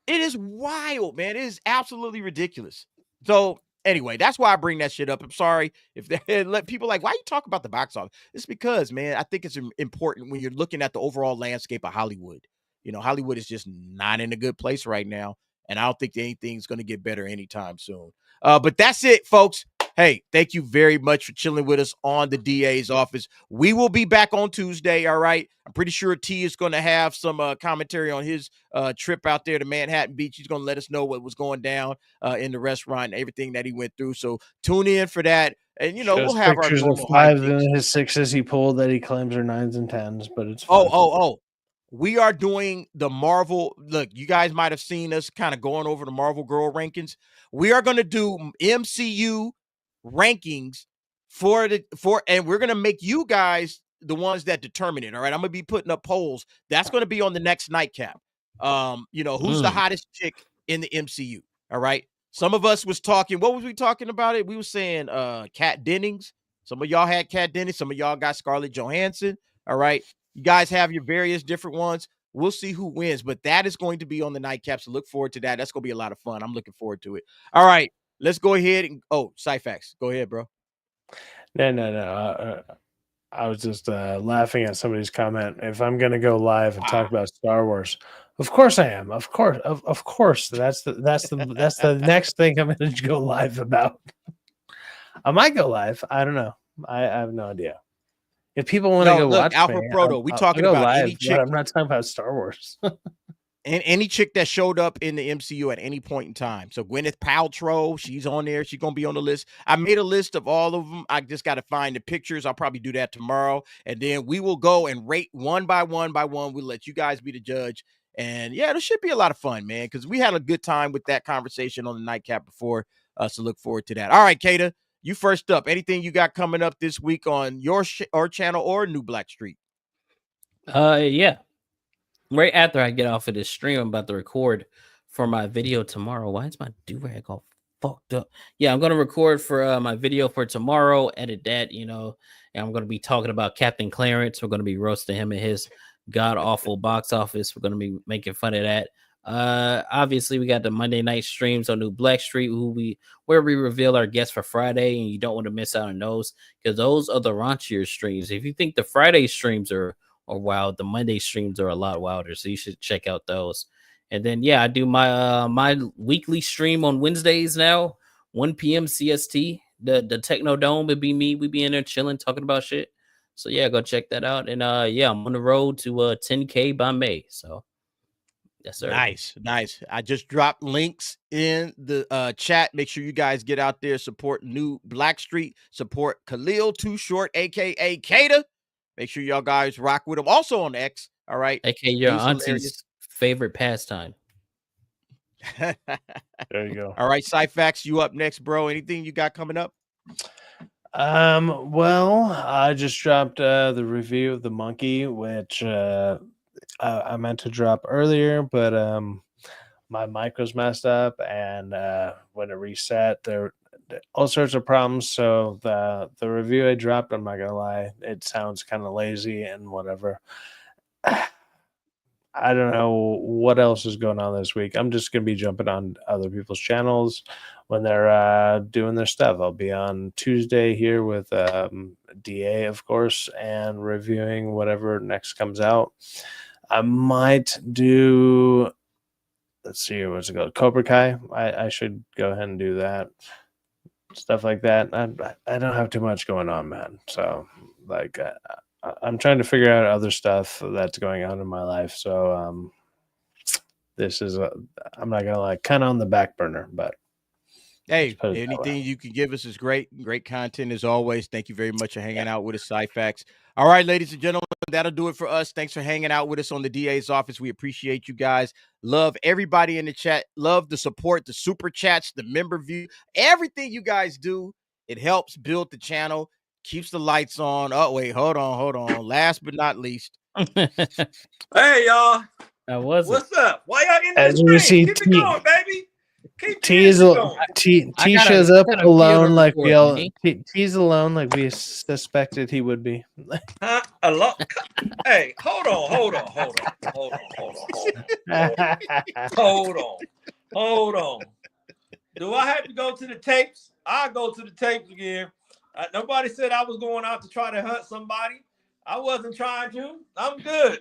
It is wild, man. It is absolutely ridiculous. So anyway, that's why I bring that shit up. I'm sorry if they let people like, why you talk about the box office? It's because, man, I think it's important when you're looking at the overall landscape of Hollywood. You know, Hollywood is just not in a good place right now, and I don't think anything's going to get better anytime soon. But that's it, folks. Hey, thank you very much for chilling with us on the DA's office. We will be back on Tuesday, all right? I'm pretty sure T is going to have some commentary on his trip out there to Manhattan Beach. He's going to let us know what was going down in the restaurant and everything that he went through. So tune in for that. And, you know, we'll have our pictures of 5s and his 6s he pulled that he claims are 9s and 10s, but it's fine. We are doing the Marvel. Look, you guys might have seen us kind of going over the Marvel Girl rankings. We are going to do MCU rankings and we're going to make you guys the ones that determine it. All right. I'm going to be putting up polls. That's going to be on the next nightcap. You know, who's the hottest chick in the MCU? All right. Some of us was talking. What was we talking about it? We were saying Kat Dennings. Some of y'all had Kat Dennings. Some of y'all got Scarlett Johansson. All right. You guys have your various different ones. We'll see who wins, but that is going to be on the nightcap. So look forward to that. That's going to be a lot of fun. I'm looking forward to it. All right. Let's go ahead and Cyfax. Go ahead, bro. No. I was just laughing at somebody's comment. If I'm going to go live and talk about Star Wars, of course I am. Of course. That's the next thing I'm going to go live about. I might go live. I don't know. I have no idea. If people want to go watch Alpha me, Proto, we talking about live, any chick. I'm not talking about Star Wars. And any chick that showed up in the MCU at any point in time. So Gwyneth Paltrow, she's on there. She's going to be on the list. I made a list of all of them. I just got to find the pictures. I'll probably do that tomorrow. And then we will go and rate one by one by one. We'll let you guys be the judge. And yeah, it should be a lot of fun, man, because we had a good time with that conversation on the nightcap before. So look forward to that. All right, Kata, you first up. Anything you got coming up this week on your channel or New Black Street? Yeah. Right after I get off of this stream, I'm about to record for my video tomorrow. Why is my do-rag all fucked up? Yeah, I'm going to record for my video for tomorrow, edit that, you know, and I'm going to be talking about Captain Clarence. We're going to be roasting him and his god-awful box office. We're going to be making fun of that. Obviously, we got the Monday night streams on New Black Street, where we reveal our guests for Friday, and you don't want to miss out on those, because those are the raunchier streams. If you think the Friday streams are wild, the Monday streams are a lot wilder, so you should check out those. And then I do my my weekly stream on Wednesdays now, 1 p.m. CST. The Techno Dome would be me. We be in there chilling, talking about shit. So go check that out. And I'm on the road to 10K by May. So yes, sir. Nice. I just dropped links in the chat. Make sure you guys get out there, support New Black Street, support Khalil Too Short, aka Kata. Make sure y'all guys rock with him. Also on X, all right? Okay, your auntie's favorite pastime. There you go. All right, Cyfax, you up next, bro. Anything you got coming up? Well, I just dropped the review of The Monkey, which I meant to drop earlier, but my mic was messed up, and when it reset, there all sorts of problems. So the review I dropped, I'm not gonna lie, it sounds kind of lazy and whatever. I don't know what else is going on this week. I'm just gonna be jumping on other people's channels, when they're doing their stuff. I'll be on Tuesday here with DA, of course, and reviewing whatever next comes out. I might do, let's see, what's it called? Cobra Kai. I should go ahead and do that. Stuff like that. I don't have too much going on, man. So, like, I'm trying to figure out other stuff that's going on in my life. So, this is, I'm not going to lie, kind of on the back burner, but. Hey, anything you can give us is great. Great content as always. Thank you very much for hanging out with us, Syfax. All right, ladies and gentlemen, that'll do it for us. Thanks for hanging out with us on the DA's office. We appreciate you guys. Love everybody in the chat. Love the support, the super chats, the member view, everything you guys do. It helps build the channel, keeps the lights on. Oh, wait, hold on. Last but not least. Hey, y'all. What's up? Why y'all in As the we stream? see, Keep it going, baby. T shows up alone like we all. T's alone like we suspected he would be. Hey, hold on. Do I have to go to the tapes? I'll go to the tapes again. Nobody said I was going out to try to hunt somebody. I wasn't trying to. I'm good.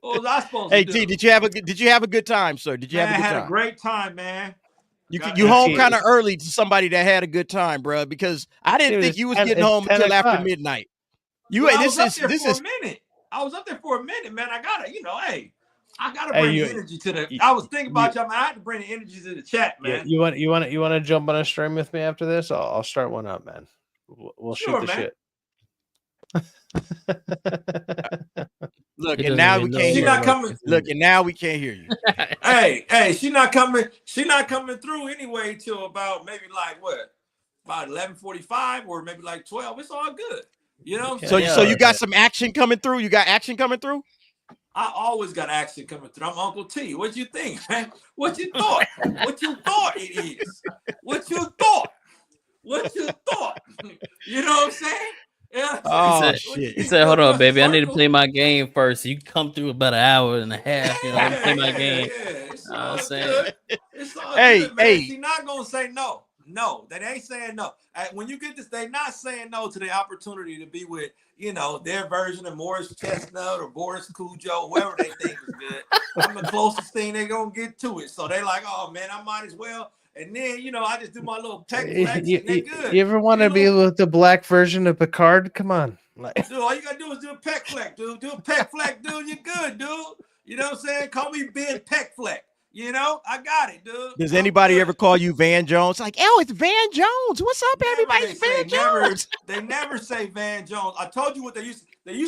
What was I supposed to do? Hey T, did you have a good time, sir? Did you have a good time? I had a great time, man. You home kind of early to somebody that had a good time, bro, because I didn't think you was getting home until after midnight. I was up there for a minute, man. I gotta bring the energy to the. I was thinking about y'all, man. I had to bring the energy to the chat, man. You want to jump on a stream with me after this? I'll start one up, man. We'll shoot the shit. Look, and now we can't. She's not coming. Look, and now we can't hear you. Hey, she's not coming. She's not coming through anyway till about maybe like what, about 11:45 or maybe like 12. It's all good, you know. So you got some action coming through. You got action coming through. I always got action coming through. I'm Uncle T. What you think, man? What you thought? What you thought it is? What you thought? You know what I'm saying? Yeah. Oh shit! He said, "Hold on, baby. I need to play my game first. So you come through about an hour and a half. You know, play my game." It's all all saying. good. It's all good, man. She's not gonna say no. No, they ain't saying no. When you get this, they not saying no to the opportunity to be with, their version of Morris Chestnut or Boris Cujo, whoever they think is good. I'm the closest thing they gonna get to it. So they like, oh man, I might as well. And then, I just do my little tech flex and they good. You ever want to be with the black version of Picard? Come on. Dude, all you got to do is do a peck fleck, dude. Do a peck fleck, dude. You're good, dude. You know what I'm saying? Call me Ben Peck Fleck. I got it, dude. Does anybody ever call you Van Jones? Like, oh, it's Van Jones. What's up, everybody? It's Van Jones. They never say Van Jones. I told you what they used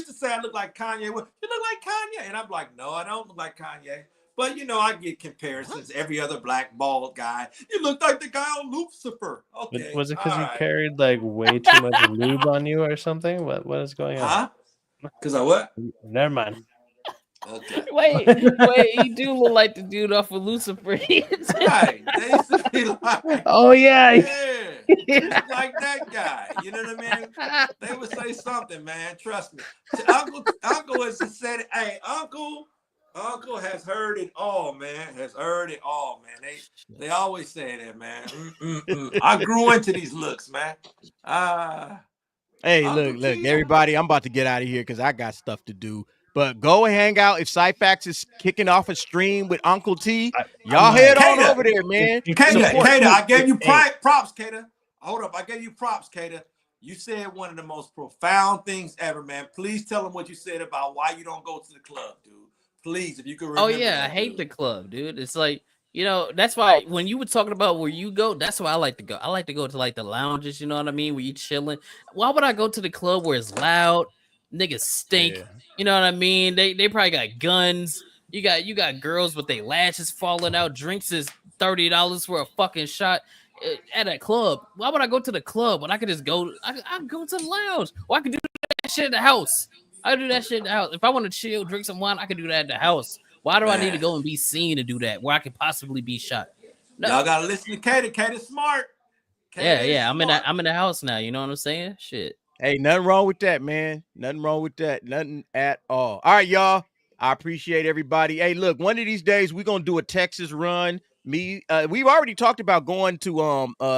to say I look like Kanye. You look like Kanye. And I'm like, no, I don't look like Kanye. But, I get comparisons. Every other black bald guy. You look like the guy on Lucifer. Okay. Was it because you carried like way too much lube on you or something? What is going on? Huh? Because I what? Never mind. Okay. Wait, he do look like the dude off of Lucifer. Right. They used to be like, oh yeah. Just like that guy. You know what I mean? They would say something, man. Trust me. Uncle has said, hey, Uncle has heard it all, man. They always say that, man. I grew into these looks, man. Hey, look, everybody. I'm about to get out of here because I got stuff to do. But go and hang out. If Syfax is kicking off a stream with Uncle T, y'all head on over there, man. Kater, I gave you props, Kater. Hold up, I gave you props, Kater. You said one of the most profound things ever, man. Please tell them what you said about why you don't go to the club, dude. Please, if you could remember. Oh yeah, I hate the club, dude. It's like, that's why when you were talking about where you go, that's why I like to go. I like to go to like the lounges, you know what I mean, where you chilling. Why would I go to the club where it's loud? Niggas stink. Yeah. You know what I mean? They probably got guns. You got girls with their lashes falling out. Drinks is $30 for a fucking shot at a club. Why would I go to the club when I could just go? I go to the lounge. Or I could do that shit at the house. I do that shit at the house. If I want to chill, drink some wine, I can do that at the house. Why do I need to go and be seen to do that where I could possibly be shot? No. Y'all gotta listen to Kater. Kater's smart. Yeah. I'm in the house now. You know what I'm saying? Shit. Hey, nothing wrong with that, man. Nothing wrong with that. Nothing at all. All right, y'all. I appreciate everybody. Hey, look, one of these days we're gonna do a Texas run. Me, we've already talked about going to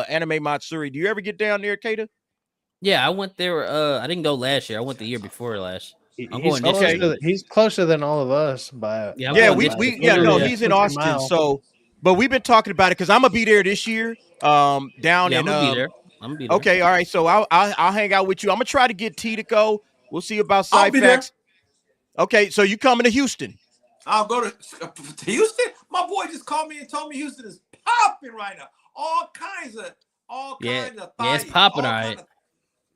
Anime Matsuri. Do you ever get down there, Kata? Yeah, I went there. I didn't go last year. I went the year before last. I'm He's going this closer. year. He's closer than all of us by. Yeah, I'm Yeah, going we this we year. yeah, no, Yeah. he's in 50 Austin. miles. So, but we've been talking about it because I'm gonna be there this year. Down Yeah, in I'm gonna be there. I'm gonna be there. Okay, all right. So I'll hang out with you. I'm gonna try to get T to go. We'll see about I'll be there. Cyfax. Okay, so you coming to Houston? I'll go to Houston. My boy just called me and told me Houston is popping right now. All kinds of Yeah, thighs, it's popping, all all kind right.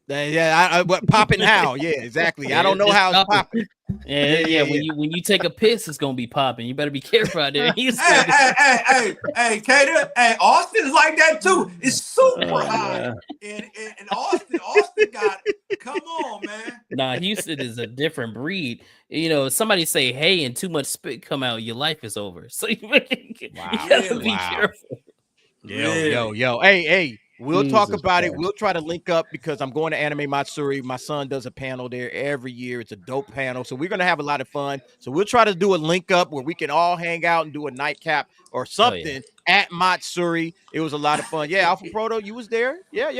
Yeah, what popping how? Yeah, exactly. I don't know how it's popping. Yeah. When you take a piss, it's gonna be popping. You better be careful out there. Hey, Kater. Hey, Austin is like that too. It's super high. And Austin got it. Come on, man. Nah, Houston is a different breed. You know, if somebody say hey and too much spit come out, your life is over. So you gotta be careful. Yo. Hey. We'll talk Jesus about it. Christ. We'll try to link up because I'm going to Anime Matsuri. My son does a panel there every year. It's a dope panel. So we're going to have a lot of fun. So we'll try to do a link up where we can all hang out and do a nightcap or something at Matsuri. It was a lot of fun. Yeah, Alpha Proto, you was there? Yeah.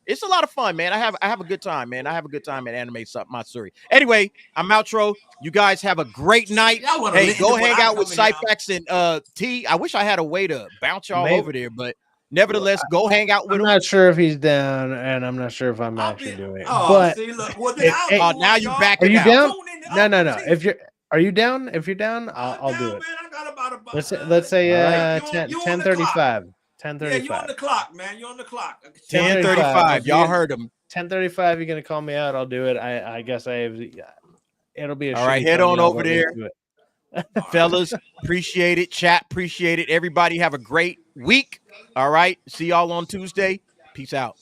It's a lot of fun, man. I have a good time, man. I have a good time at Anime Matsuri. Anyway, I'm outro. You guys have a great night. Hey, go hang out with Cyfax and T. I wish I had a way to bounce y'all over there, but nevertheless, go hang out with him. I'm not sure if he's down, and I'm not sure if I'm actually doing it. Oh, but see, look. Well, then now you back are it you out. down? No. Are you down? If you're down, I'll do it. Man, I got about Let's say you 10:35. Yeah, you're on the clock, man. You're on the clock. 10:35. Y'all heard him. 10:35. You're gonna call me out. I'll do it. I guess it'll be a all right. shitty Head time, on y'all, over but there. let's do it. Fellas, appreciate it. Chat, appreciate it. Everybody have a great week. All right. See y'all on Tuesday. Peace out.